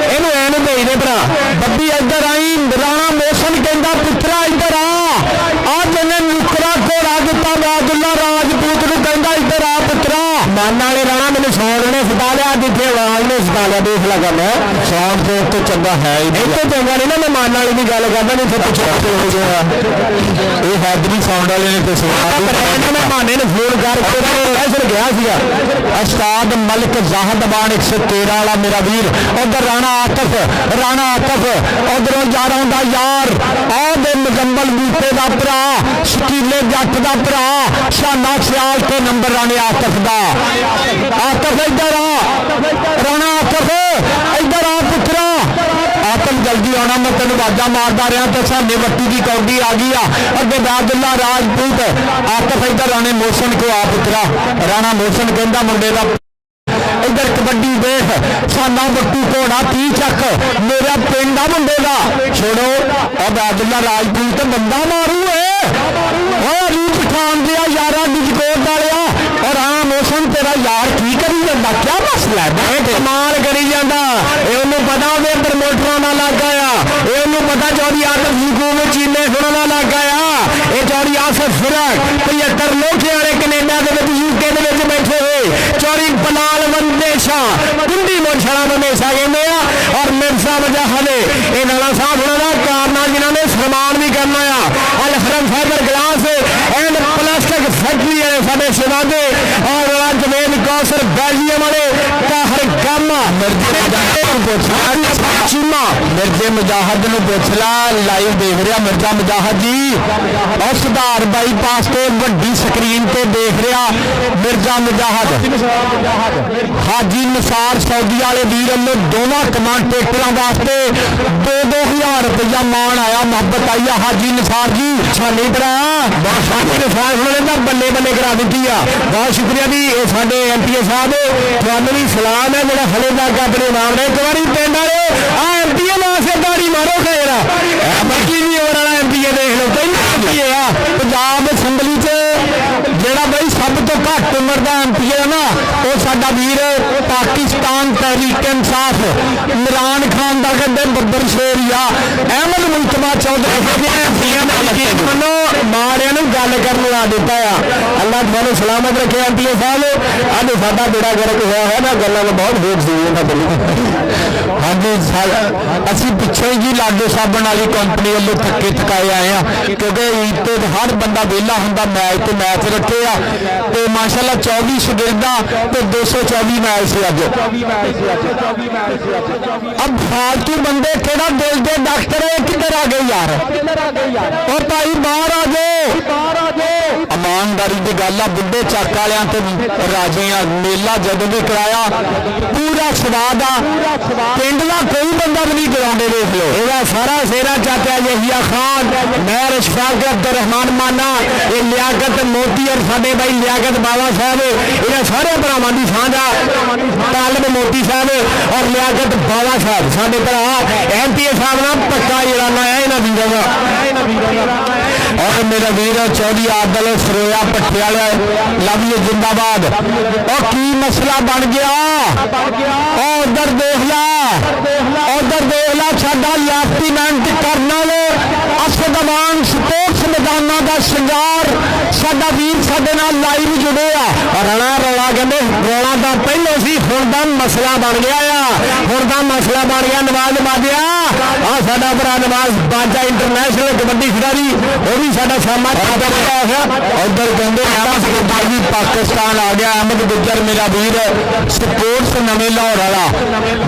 एनू एनू भेज दे भरा बब्बी इधर आई राणा मोशन कहंदा पुत्रा इधर आ जिन्हें नुकरा घोड़ा दिता वादुल्ला राजपूत नूं कहंदा इधर आ पुत्रा माना वाले राणा मैंने सौन ने सता लिया जिथे वाल ने सता लिया देख लगा मैं सौन से तो चंगा है ही नहीं तो चंगा नहीं ना मैं माना वाली की गल करदा नहीं फिर पिछड़ा हो गया ये हैदरी साउंड वाले ने तो मैं माने ने फोन करके ऐसे गया सीगा उस्ताद मलिक जाहद बाण 113 वाला मेरा वीर उधर राणा आतफ उधरों जा रहा हूं यार आदे मुजम्मल बूटे का भरा शकीले जट का भरा शाना सियाल के नंबर राणे आतफ का आतफ इधर आ राणा आतफ इधर आ पुत्रा आतफ जल्दी आना मैं तेन आवाजा मारदा रहा तो सामने वट्टी की कौडी आ गई अगे बादुल्ला राजपूत आतफ इधर राणे मोशन को आ पुत्रा राणा मोशन कहंदा मुंडे का उधर कबड्डी देख साना बट्टू घोड़ा 30 चक मेरा पिंड आ मुंडे का छोड़ो अब अब्दुल्ला राजपूत बंदा मारू है रूप खान दिया यारा डिजकोट डालिया और हाँ मौसम तेरा यार की करी जाता क्या मसला है कमाल करी जाता पता ਉਹਦੇ ਪ੍ਰਮੋਟਰਾਂ ਨਾਲ ਲੱਗ ਗਿਆ ਇਹਨੂੰ ਪਤਾ ਚੌਧਰੀ ਆਸਫ ਯੂਕੂ ਵਿੱਚ ਚੀਨੇ ਸੁਣਨ ਲੱਗ ਗਿਆ ਇਹ ਚੌਧਰੀ ਆਸਫ ਫਿਰਕ 75 ਲੋਕੇ ਵਾਲੇ ਕੈਨੇਡਾ ਦੇ ਵਿੱਚ ਯੂਕੇ ਦੇ ਵਿੱਚ ਬੈਠੇ ਹੋਏ ਚੌਧਰੀ ਪਲਾਲ ਵੰਦੇਸ਼ਾ ਕੁੰਡੀ ਮੋਛੜਾ ਵੰਦੇਸ਼ਾ ਕਹਿੰਦੇ ਆ ਔਰ ਮਿਰਜ਼ਾ ਮੁਜਾਹਦ ਇਹ ਨਾਲਾ ਸਾਹਿਬ ਉਹਨਾਂ ਦਾ ਕਾਰਨਾ ਜਿਨ੍ਹਾਂ ਨੇ ਸਨਮਾਨ ਵੀ ਕਰਨਾ ਆ Al Haram fibre glass and plastic factory ਵਾਲੇ ਸਾਡੇ ਸ਼ਹਿਜ਼ਾਦੇ ਔਰ ਜਵੇਦ ਕੌਸਰ ਬੈਲਜੀਅਮ ਵਾਲੇ ਤਾਹਰ ਗਾਮਾ मिर्जे मुजाहद ਨੂੰ ਪੁੱਛ ਲਾ ਲਾਈਵ ਦੇਖ ਰਿਹਾ ਮਿਰਜ਼ਾ ਮੁਜਾਹਦ ਜੀ ਔਰ ਸੁਧਾਰ ਬਾਈਪਾਸ ਤੇ ਵੱਡੀ ਸਕਰੀਨ ਤੇ ਦੇਖ ਰਿਹਾ ਮਿਰਜ਼ਾ ਮੁਜਾਹਦ ਹਾਜੀ ਨਿਸਾਰ ਸੌਦੀ ਵਾਲੇ ਵੀਰ ਵੱਲੋਂ ਦੋਵਾਂ ਕਮਾਂਡੇਟਰਾਂ ਵਾਸਤੇ 2-2000 ਰੁਪਇਆ ਮਾਣ ਆਇਆ ਮੁਹੱਬਤ ਆਈ ਆ ਹਾਜੀ ਨਿਸਾਰ ਜੀ ਸਾਡੇ ਭਰਾ ਹਾਜੀ ਨਿਸਾਰ ਉਹਨਾਂ ਨੇ ਤਾਂ ਬੱਲੇ ਬੱਲੇ ਕਰਾ ਦਿੱਤੀ ਆ ਬਹੁਤ ਸ਼ੁਕਰੀਆ ਜੀ ਇਹ ਸਾਡੇ ਐਮਪੀਏ ਸਾਹਿਬ ਤੁਹਾਨੂੰ ਵੀ ਸਲਾਮ ਹੈ ਜਿਹੜਾ ਹਲੇ ਤੱਕ ਆਪਣੇ ਨਾਮ ਨੇ ਇੱਕ ਵਾਰੀ ਪਿੰਡ ਵਾਲੇ ਆ ਐਮਪੀਏ ਨਾਲ ਸੇ ਦਾੜੀ ਮਾਰੋ ਖੇਰ ਬਾਕੀ ਵੀ ਹੋਰ ਵਾਲਾ ਐਮਪੀਏ ਦੇਖ ਲਓ ਕਈ ਆ ਪੰਜਾਬ ਅਸੈਂਬਲੀ 'ਚ ਜਿਹੜਾ ਬਈ ਸਭ ਤੋਂ ਘੱਟ ਉਮਰ ਦਾ ਐਮਪੀਏ ਹੈ ਨਾ ਉਹ ਸਾਡਾ ਵੀਰ ਪਾਕਿਸਤਾਨ ਤਹਿਰੀਕ ਇਨਸਾਫ ਇਮਰਾਨ ਖਾਨ ਦਾ ਕਹਿੰਦੇ ਬੱਬਰ ਸ਼ੇਰੀਆ ਅਹਿਮਦ ਮੁਲਤਬਾ ਚੌਧਰੀ ਮਨੋ ਮਾਰਿਆਂ ਨੂੰ ਗੱਲ ਕਰਨ ਲਾ ਦਿੱਤਾ ਆ ਅੱਲਾਹ ਤੁਹਾਨੂੰ ਸਲਾਮਤ ਰੱਖੇ ਐਮਪੀਏ ਸਾਹਿਬ ਅੱਜ ਸਾਡਾ ਬੇੜਾ ਗਰਕ ਹੋਇਆ ਹੈ ਨਾ ਗੱਲਾਂ ਤਾਂ ਬਹੁਤ ਹੋਰ ਸੀ ਹਾਂਜੀ ਅਸੀਂ ਪਿੱਛੇ ਹੀ ਲਾਡੋ ਸਾਬਣ ਵਾਲੀ ਕੰਪਨੀ ਵੱਲੋਂ ਥੱਕੇ ਥਕਾਏ ਆਏ ਆ ਕਿਉਂਕਿ ਈਦ ਤੇ ਹਰ ਬੰਦਾ ਵਿਹਲਾ ਹੁੰਦਾ ਮੈਚ ਤੇ ਮੈਚ ਰੱਖੇ ਆ ਤੇ ਮਾਸ਼ਾਅੱਲਾ 24 ਸ਼ਾਗਿਰਦਾਂ ਤੇ 224 ਮੈਚ ਸੀ ਅੱਜ अब फालतू बंदे केड़ा दिल दे डॉक्टर है किधर आ गए यार और भाई बाहर आ जाओ ईमानदारी की गल आ बुढ़े चक वालियां ते राजे आ मेला जदों भी कराया पूरा स्वाद आ पिंड का कोई बंदा भी नहीं ग्राउंडे देख लो ਇਹਦਾ सारा सेरा चाचा यहिया खान मेहर इशफाक अब्दुल रहमान माना ये लियाकत मोती और साडे भाई लियाकत बाबा साहब इन्हां सारे भरावां दी साझा तालिब मोती साहब और लियाकत बाबा साहब साडे भरा एमपीए साहब ना पक्का जराना है इन्हां वीरां दा और मेरा वीर चौधरी आदल सरोया पट्टे वाला लव यू जिंदाबाद और की मसला बन गया उधर देख ला साडा लेफ्टिनेंट कर्नल असदमान स्पोर्ट्स मैदाना का श्रृंगार साडा वीर साडे नाल लाइव जुड़े आ रना रौला कहते रौला तो पहले सी हुण दा मसला बन गया मसला बन गया नवाज बाजिया आ साडा भरा नवाज बाजा इंटरनेशनल कबड्डी खिडारी वो भी साडा सामा उधर कहते पाकिस्तान आ गया अहमद गुज्जर मेरा वीर स्पोर्ट्स नवे लाहौर वाला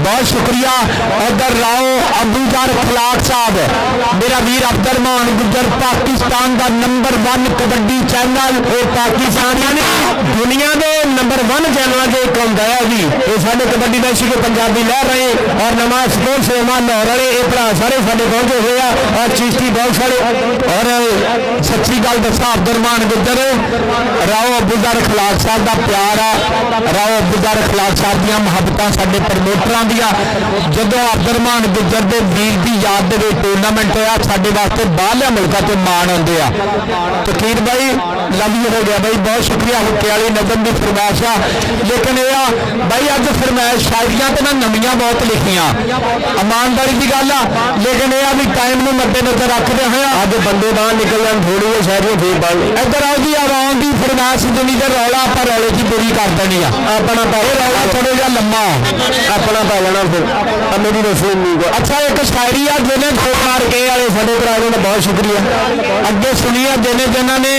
बहुत शुक्रिया उधर राओ अबूजार खलाक साहब मेरा वीर अब्दुलरहमान गुज्जर पाकिस्तान का नंबर 1 कबड्डी चैनल पाकिस्तान दुनिया के नंबर 1 चैनल के एक होंगे जी ये साढ़े कबड्डी मैच के पंजाबी लह रहे और नवा स्पोर्ट्स लाहौर वाले ये भरा सारे साढ़े पहुंचे हुए हैं और चिश्ती बहुत सारे और सच्ची गल दसा अब्दुलरहमान गुज्जर राओ अबूजार खलाक साहब का प्यार आ राओ अबूजार खलाक साहब दी मुहब्बतां साडे प्रमोटरां दियां जदों अब्दुलरहमान गुज्जर दे वीर दी याद दे विच टूर्नामेंट होया साडे वास्ते बाहरले मुल्कां तो मान आउंदे आ तकीर भाई लव यू हो गया भाई बहुत शुक्रिया हुक्के वाली नज़म की फरमाइश आ लेकिन यह भाई अज फरमाइश शायरियां तो ना नवीं बहुत लिखियां ईमानदारी की गल आ लेकिन यह भी टाइम में मद्देनजर रखते हुए अज बंदे बाहर निकल जाए थोड़ी जी शायरियां फिर पढ़ इधर आओ जी आवाम की फरमाइश जिन्नी देर रौला आप रौले की पूरी कर देनी आ अपना पै रौला थोड़ा जहा लम्मा अपना पै लेना फिर मेरी रसूल नहीं अच्छा एक शायरी आ जिन्हें ठोक मार के वाले साढ़े भरावां का बहुत शुक्रिया अगे सुनिए जिन्होंने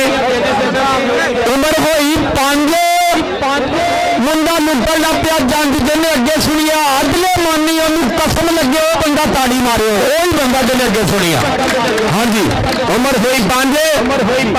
उम्र हुई 5 मुंडा लुटन लग पिया जंग जिन्हें अगे सुनिया अदले मानी कसम लगे वो बंदा ताड़ी मारे वही बंदा जिन्हें अगे सुनिया हाँ जी उम्र हुई 5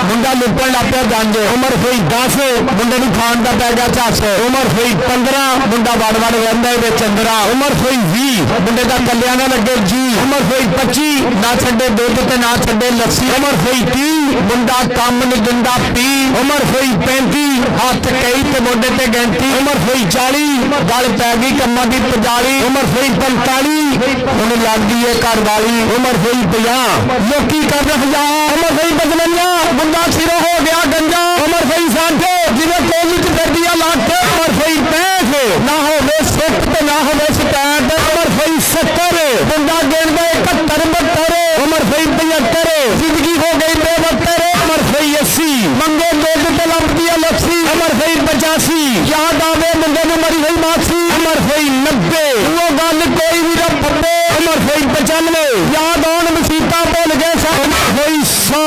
मुंडा लुटन लग पिया जंग उम्र हुई 10 मुंडे नूं खाण दा पै गया झस उम्र हुई 15 मुंडा वड़ वड़ रहिंदा वे चंदरा उम्र हुई 20 मुंडे दा कलियां ना लगे जी उम्र हुई 25 ना छड्डे दुध ते ना छड्डे लस्सी उम्र हुई 30 मुंडा कम नहीं दिंदा पी उम्र होई 35 हथ कई ते मोढे ते गैंती उम्र होई 40 गल पै गई कम्मां दी 45 उम्र होई 45 हुण लगदी है घर वाली उम्र होई 50 लोकी कर 1000 उम्र होई 55 मुंडा सिरों हो गया गंजा उम्र होई 60 जिवें कोली च फिरदी आ लट उम्र होई 65 ना होवे सुख ते ना होवे स्टैंड उम्र होई 70 मुंडा गिणदा 71 72 उम्र होई 75 जिंदगी हो गई बेवतर उम्र होई 80 मंगे दुध ते लंबदी लस्सी उम्र होई 85 याद आवे मुंडे नूं मरी होई मासी उम्र होई 90 वो गल कोई भी ना पप्पे उम्र होई 95 याद आउण मसीता भुल गए उम्र होई 100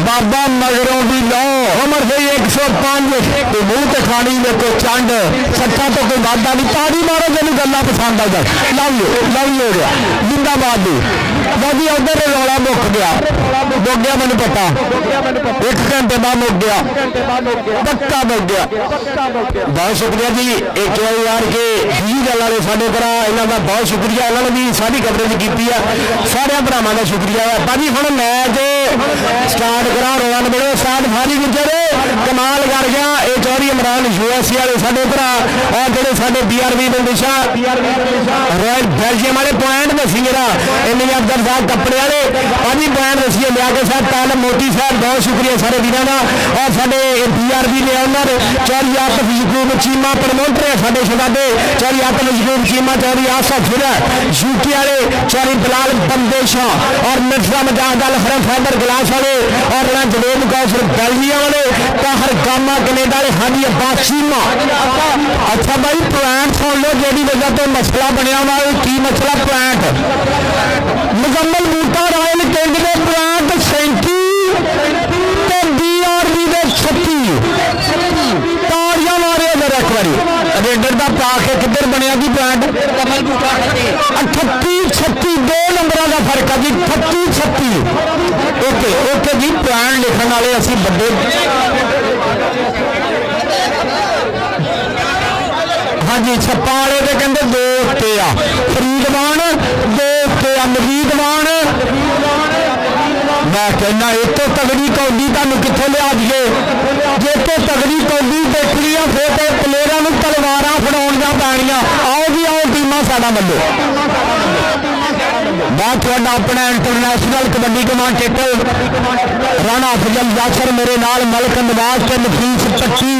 बाबा मगरों भी लो उम्र होई 105 ते मूंह ते खानी में कोई चंड सट्टा तो कोई वादा नहीं ताड़ी मारो जिन्हें गल्ला पसंद आ जाए लव यू हो गया जिंदाबाद बाजी उधर रौला मुक गया मैंने पता 1 घंटे बाद मुक गया पक्का मुक गया बहुत शुक्रिया जी एक यार के जी गल वाले साडे भरा इन्हों का बहुत शुक्रिया इन्होंने भी सारी कवरेज की है सारे भरावां का शुक्रिया है भाजी हुण मैच स्टार्ट करा रौला नबेड़ो साथ फारी गुजर कमाल कर गया ये चौधरी इमरान USA वाले साडे भरा और जोड़े साडे BRB बंदिशा रॉयल बेल्जियम वाले पॉइंट दसी मेरा इन्हें अफजल साहब कपड़े वाले भाजी पॉइंट दसीए लिया के साहब ताल मोती साहब बहुत शुक्रिया सारे वीरों का और साडे BRB ने ऑनर चौधरी आतफ यकूब चीमा प्रमोटर है साडे शहजादे चौधरी आतफ यकूब चीमा चौधरी आसफ फिर UK वाले चौधरी बिलाल बंदेशा और मिर्जा मजाक अल हरम फैदर गिलास वाले और जवेद कौसर बेल्जियम वाले ताहर गामा कनेडा वाले हाजी अब्बास चीमा अच्छा भाई प्लांट सुन लो जी वजह तो मसला बनया वा की मसला प्लांट मुकम्मल बूटा रॉयल किंग के प्लांट 37 ते BRB के 36 ताड़ियां मारे अगर एक बारी रेडर का पा के किधर बनया जी प्लांट 38 36 2 नंबर का फर्क है जी 38 36 ओके जी प्लांट लिखने वाले असी बड़े हाँ जी छप्पा वाले तो कहते 2 उत्ते आ फरीदवान 2 उत्ते आ मजीदवान मैं कहना एक तो तगड़ी कौडी तुहानू कित्थों लिया दिए जे तो तगड़ी कौडी देखनी है फिर तो प्लेयरों तलवारां फड़ाउणियां पैणियां आओ जी आओ टीमां साडा मल्लो मैं थोड़ा अपना इंटरनेशनल कबड्डी कमांडेटर राणा अफजल यासर मेरे नाल मलक नवाज के नफीस पट्टी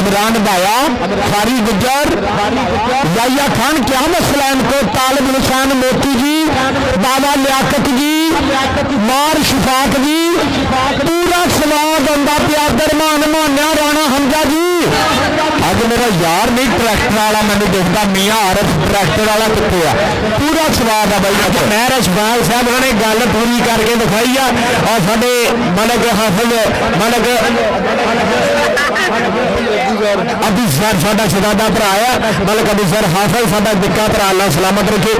इमरान बाया फारी गुजर याया खान क्या मसला इनको तालिब निशान मोती जी बाबा लियाकत जी मार शफाक जी पूरा स्वाद आंदा पिया दरमान मान्या राणा हमजा जी अज मेरा यार नहीं ट्रैक्टर वाला मैंने देखता मियाँ आरफ ट्रैक्टर वाला कितने आ पूरा स्वाद है भाई मैं रशपाल साहब उन्होंने गल पूरी करके दिखाई है और साडे मलक हाफिज मलक अभी सर साडा शहजादा भरा है मलक अभी सर हाफिज साडा दिक्का भरा अल्लाह सलामत रखे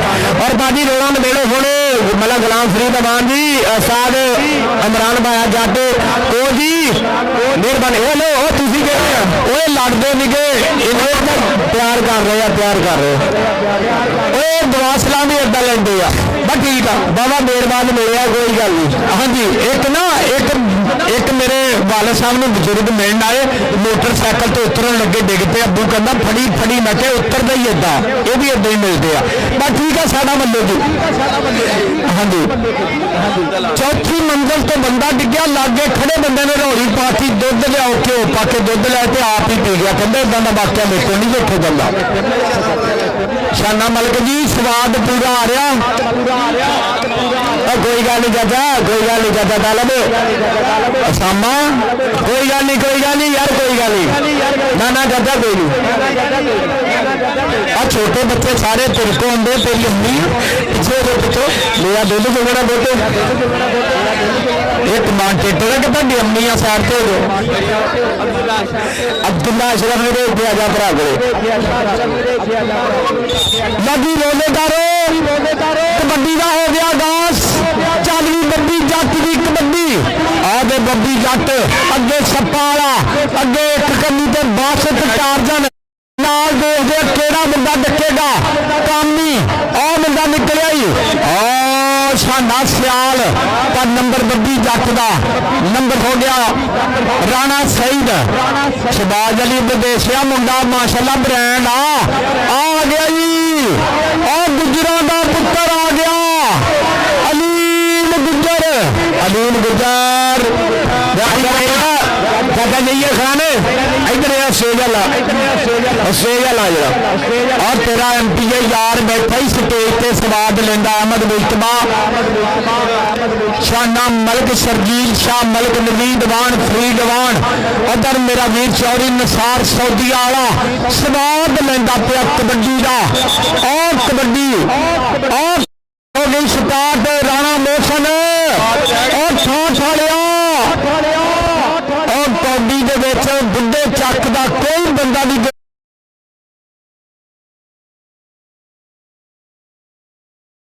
और बाजी रोड़ा नबेड़ो होने मलक गुलाम फरीद अमान जी साद इमरान भाया जाटे ओ जी मेहरबानी ओ लो तुसी कह लड़ते निगे प्यार कर रहे दुआ सलाम भी इदा लेंदे आ बस ठीक है बाबा मेहरबान मिले कोई गल नहीं हाँ जी एक मेरे वाले साहब ने बुजुर्ग मिलने आए मोटरसाइकिल तो उतरन लगे डिग पे अबू कहना फड़ी मैं क्या उतरदा ही इदा ये भी इदा ही मिलते हैं बस ठीक है साडा मल्लो जी हाँ जी चौथी मंजिल तो बंदा डिग्या लागे खड़े बंदे ने रौली पाती दुध लियाओ घ्यो पा के दुध लिया आप ही पी गया कहते इदा का वाक्या मेरे को नहीं देखो गल्ला शाना मलक जी स्वाद पूरा आ रहा कोई गल नहीं चाचा तालब असामा कोई गल नहीं यार कोई गल नहीं ना चाचा कोई नहीं छोटे बच्चे सारे तेरे को आंदे तेरी अम्मी पिछले मेरा दुध चुगना बोटे एक मार्केटर है कि तुहाडी अम्मी आ साइड ते हो अब्दुल्ला अशरफ मेरे दिया जा भरा लगी रोलेदारो कबड्डी का हो गया दास चल भी बब्बी जट की कबड्डी आगे बब्बी जट अगे सप्पा वाला अगे एक कन्नी ते बासत टारजन नाल देखदे केड़ा बंदा डकेगा कामी आ बंदा निकलिया ही शाना सियाल पर नंबर बब्बी जट का नंबर हो गया राणा सईद शहबाज अली विदेशिया मुंडा माशाल्लाह ब्रांड आ गया जी और गुजरां दा पुत्र आ गया अलीम गुजर कहता जाइए खान इधर सेजल आ जरा और तेरा MPA यार बैठा ही स्टेज पे स्वाद लेंदा अहमद मुश्तबा शाना मलिक शर्जील शाह मलिक नवीद वान फरीद वान उधर मेरा वीर चौरी नसार सऊदी आला स्वाद लेंदा पिया कबड्डी का और कबड्डी और हो गई स्टार्ट राणा मोशन और छालिया और कौडी दे विच बुड्ढे चक का कोई बंदा नहीं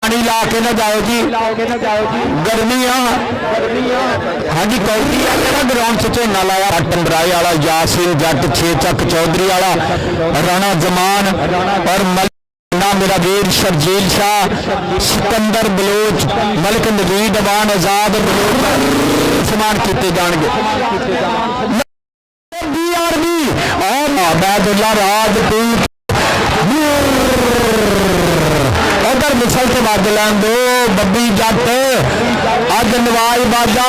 पानी ला के ना जाओ जी गर्मी हाँ जी कौडी ग्राउंड से झोना लाया टंडराए वाला यासीन जट छे चक चौधरी वाला राणा जमान और मेरा वीर शर्जील शाह सिकंदर बलोच मलिक नवीद अवान आजाद समान किए जाएंगे और अबैदुल्ला राजपूत उधर मिसल से बज लैन दो बब्बी जट अज नवाज बाजा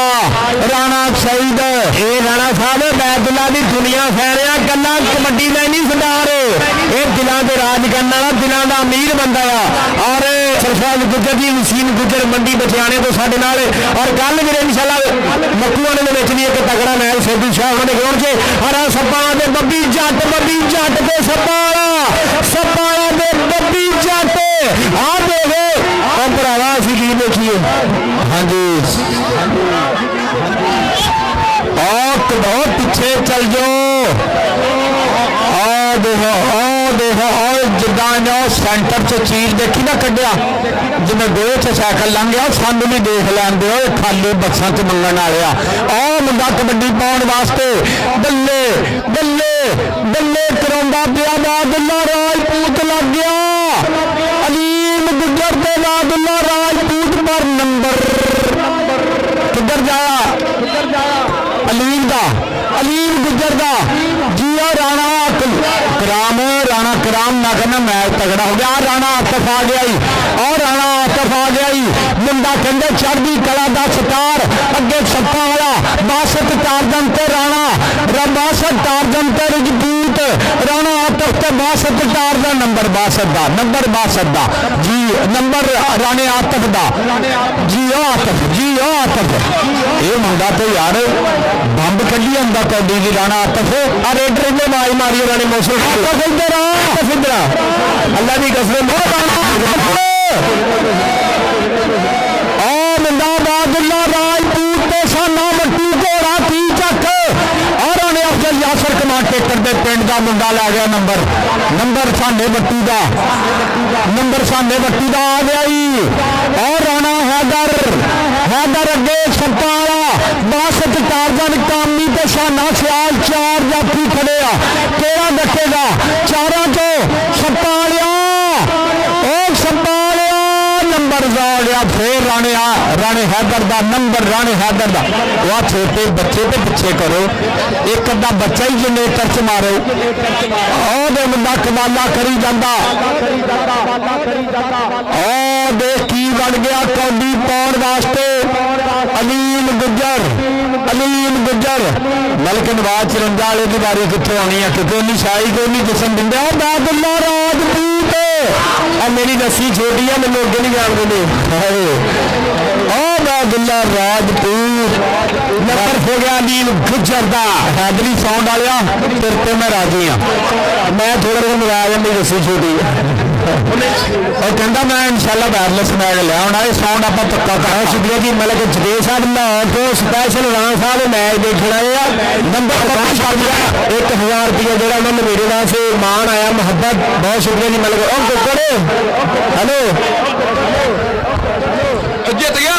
राणा सईद ये राणा साहब अबैदुल्ला की दुनिया फैलिया कला कबड्डी में नहीं सरदार ये दिलों से राज करने वाला दिलों का अमीर बंदा और सरफराज गुजर जी वसीम गुजर मंडी बटियाने तो साडे नाल और कल मेरे इंशाल्लाह मक्कू वाले में भी एक तगड़ा मैच सैदू शाह उन्होंने ग्राउंड से हरा सप्पा दे बब्बी जट के सप्पा दे बब्बी जट आ देखो और भरावा असीं की देखिए हाँ जी बहुत पीछे चल जाओ देखो जिदा सेंटर च चीज देखी ना कढ़िया जिन्हें दो च साइकिल लंघ गया सानू भी देख लैन दो खाली बसा च मंगण वाले आ मुंडा कबड्डी पाउण वास्ते बल्ले बल्ले बल्ले करांदा पिया अबैदुल्ला राजपूत लग गया अलीम गुजर दे अबैदुल्ला राजपूत पर नंबर किधर जाया अलीम गुजर का जिया राणा राणा कराम ना करना मैच तगड़ा हो गया राणा आतफ आ गया और राणा आतफ आ गया मुंडा कहते चढ़दी कला का स्टार अगे सप्पा वाला बासठ टारजन ते राणा बासठ टारजन ते रजपूत राणा आतफ ते बासठ टारजन नंबर बासठ का जी नंबर राणे आतफ का जी आतफ ये मुंडा तो यार बंब कढ़ी आंदा कौडी की राणा आतफ आ रेडर ने मारी मारी राणे मौसम अल्लाह की कसम अबैदुल्ला राजपूत शाना मट्टू घोड़ा ती चक और अफजल यासर कमांड टेकर दे पिंड का मुंडा लै गया नंबर साने बट्टू का आ गया और राणा हैदर अगे सप्पा वाला बासठ टारजन कामी ते शाना सियाल चार जाफी खड़े केड़ा डकेगा चारों चो सप्पा नंबर गया फिर राणे हैदर का नंबर राणे हैदर का वह छोटे बच्चे पे पीछे करो एक अद्धा बच्चा ही जनरेटर च मारो और मुंडा कमाला करी जाता और देख की बन गया कौडी पाउण वास्ते अलीम गुजर मलिक नवाज चरंजा वाले की बारी कितों आनी है क्योंकि उन्नी शाही को नहीं जिसम दिंदे अबैदुल्ला राजपूत मेरी रस्सी छोटी है मैंने अगे नहीं जानते अबैदुल्ला राजपूत नंबर हो गया अलीम गुजर का हैदरी साउंड वालिया तेरे पे मैं राजी हाँ मैं थोड़ा जिहा मजाक मेरी रस्सी छोटी और कहता मैं इंशाल्लाह वायरलेस मैग लिया होना ये साउंड आप पक्का करा शुक्रिया जी मतलब जगेर साहब लाहौर तो स्पैशल राणा साहब मैच देखना है नंबर 1000 रुपया जो उन्होंने मेरे नाम से मान आया मोहब्बत बहुत शुक्रिया जी मतलब हेलो जित गया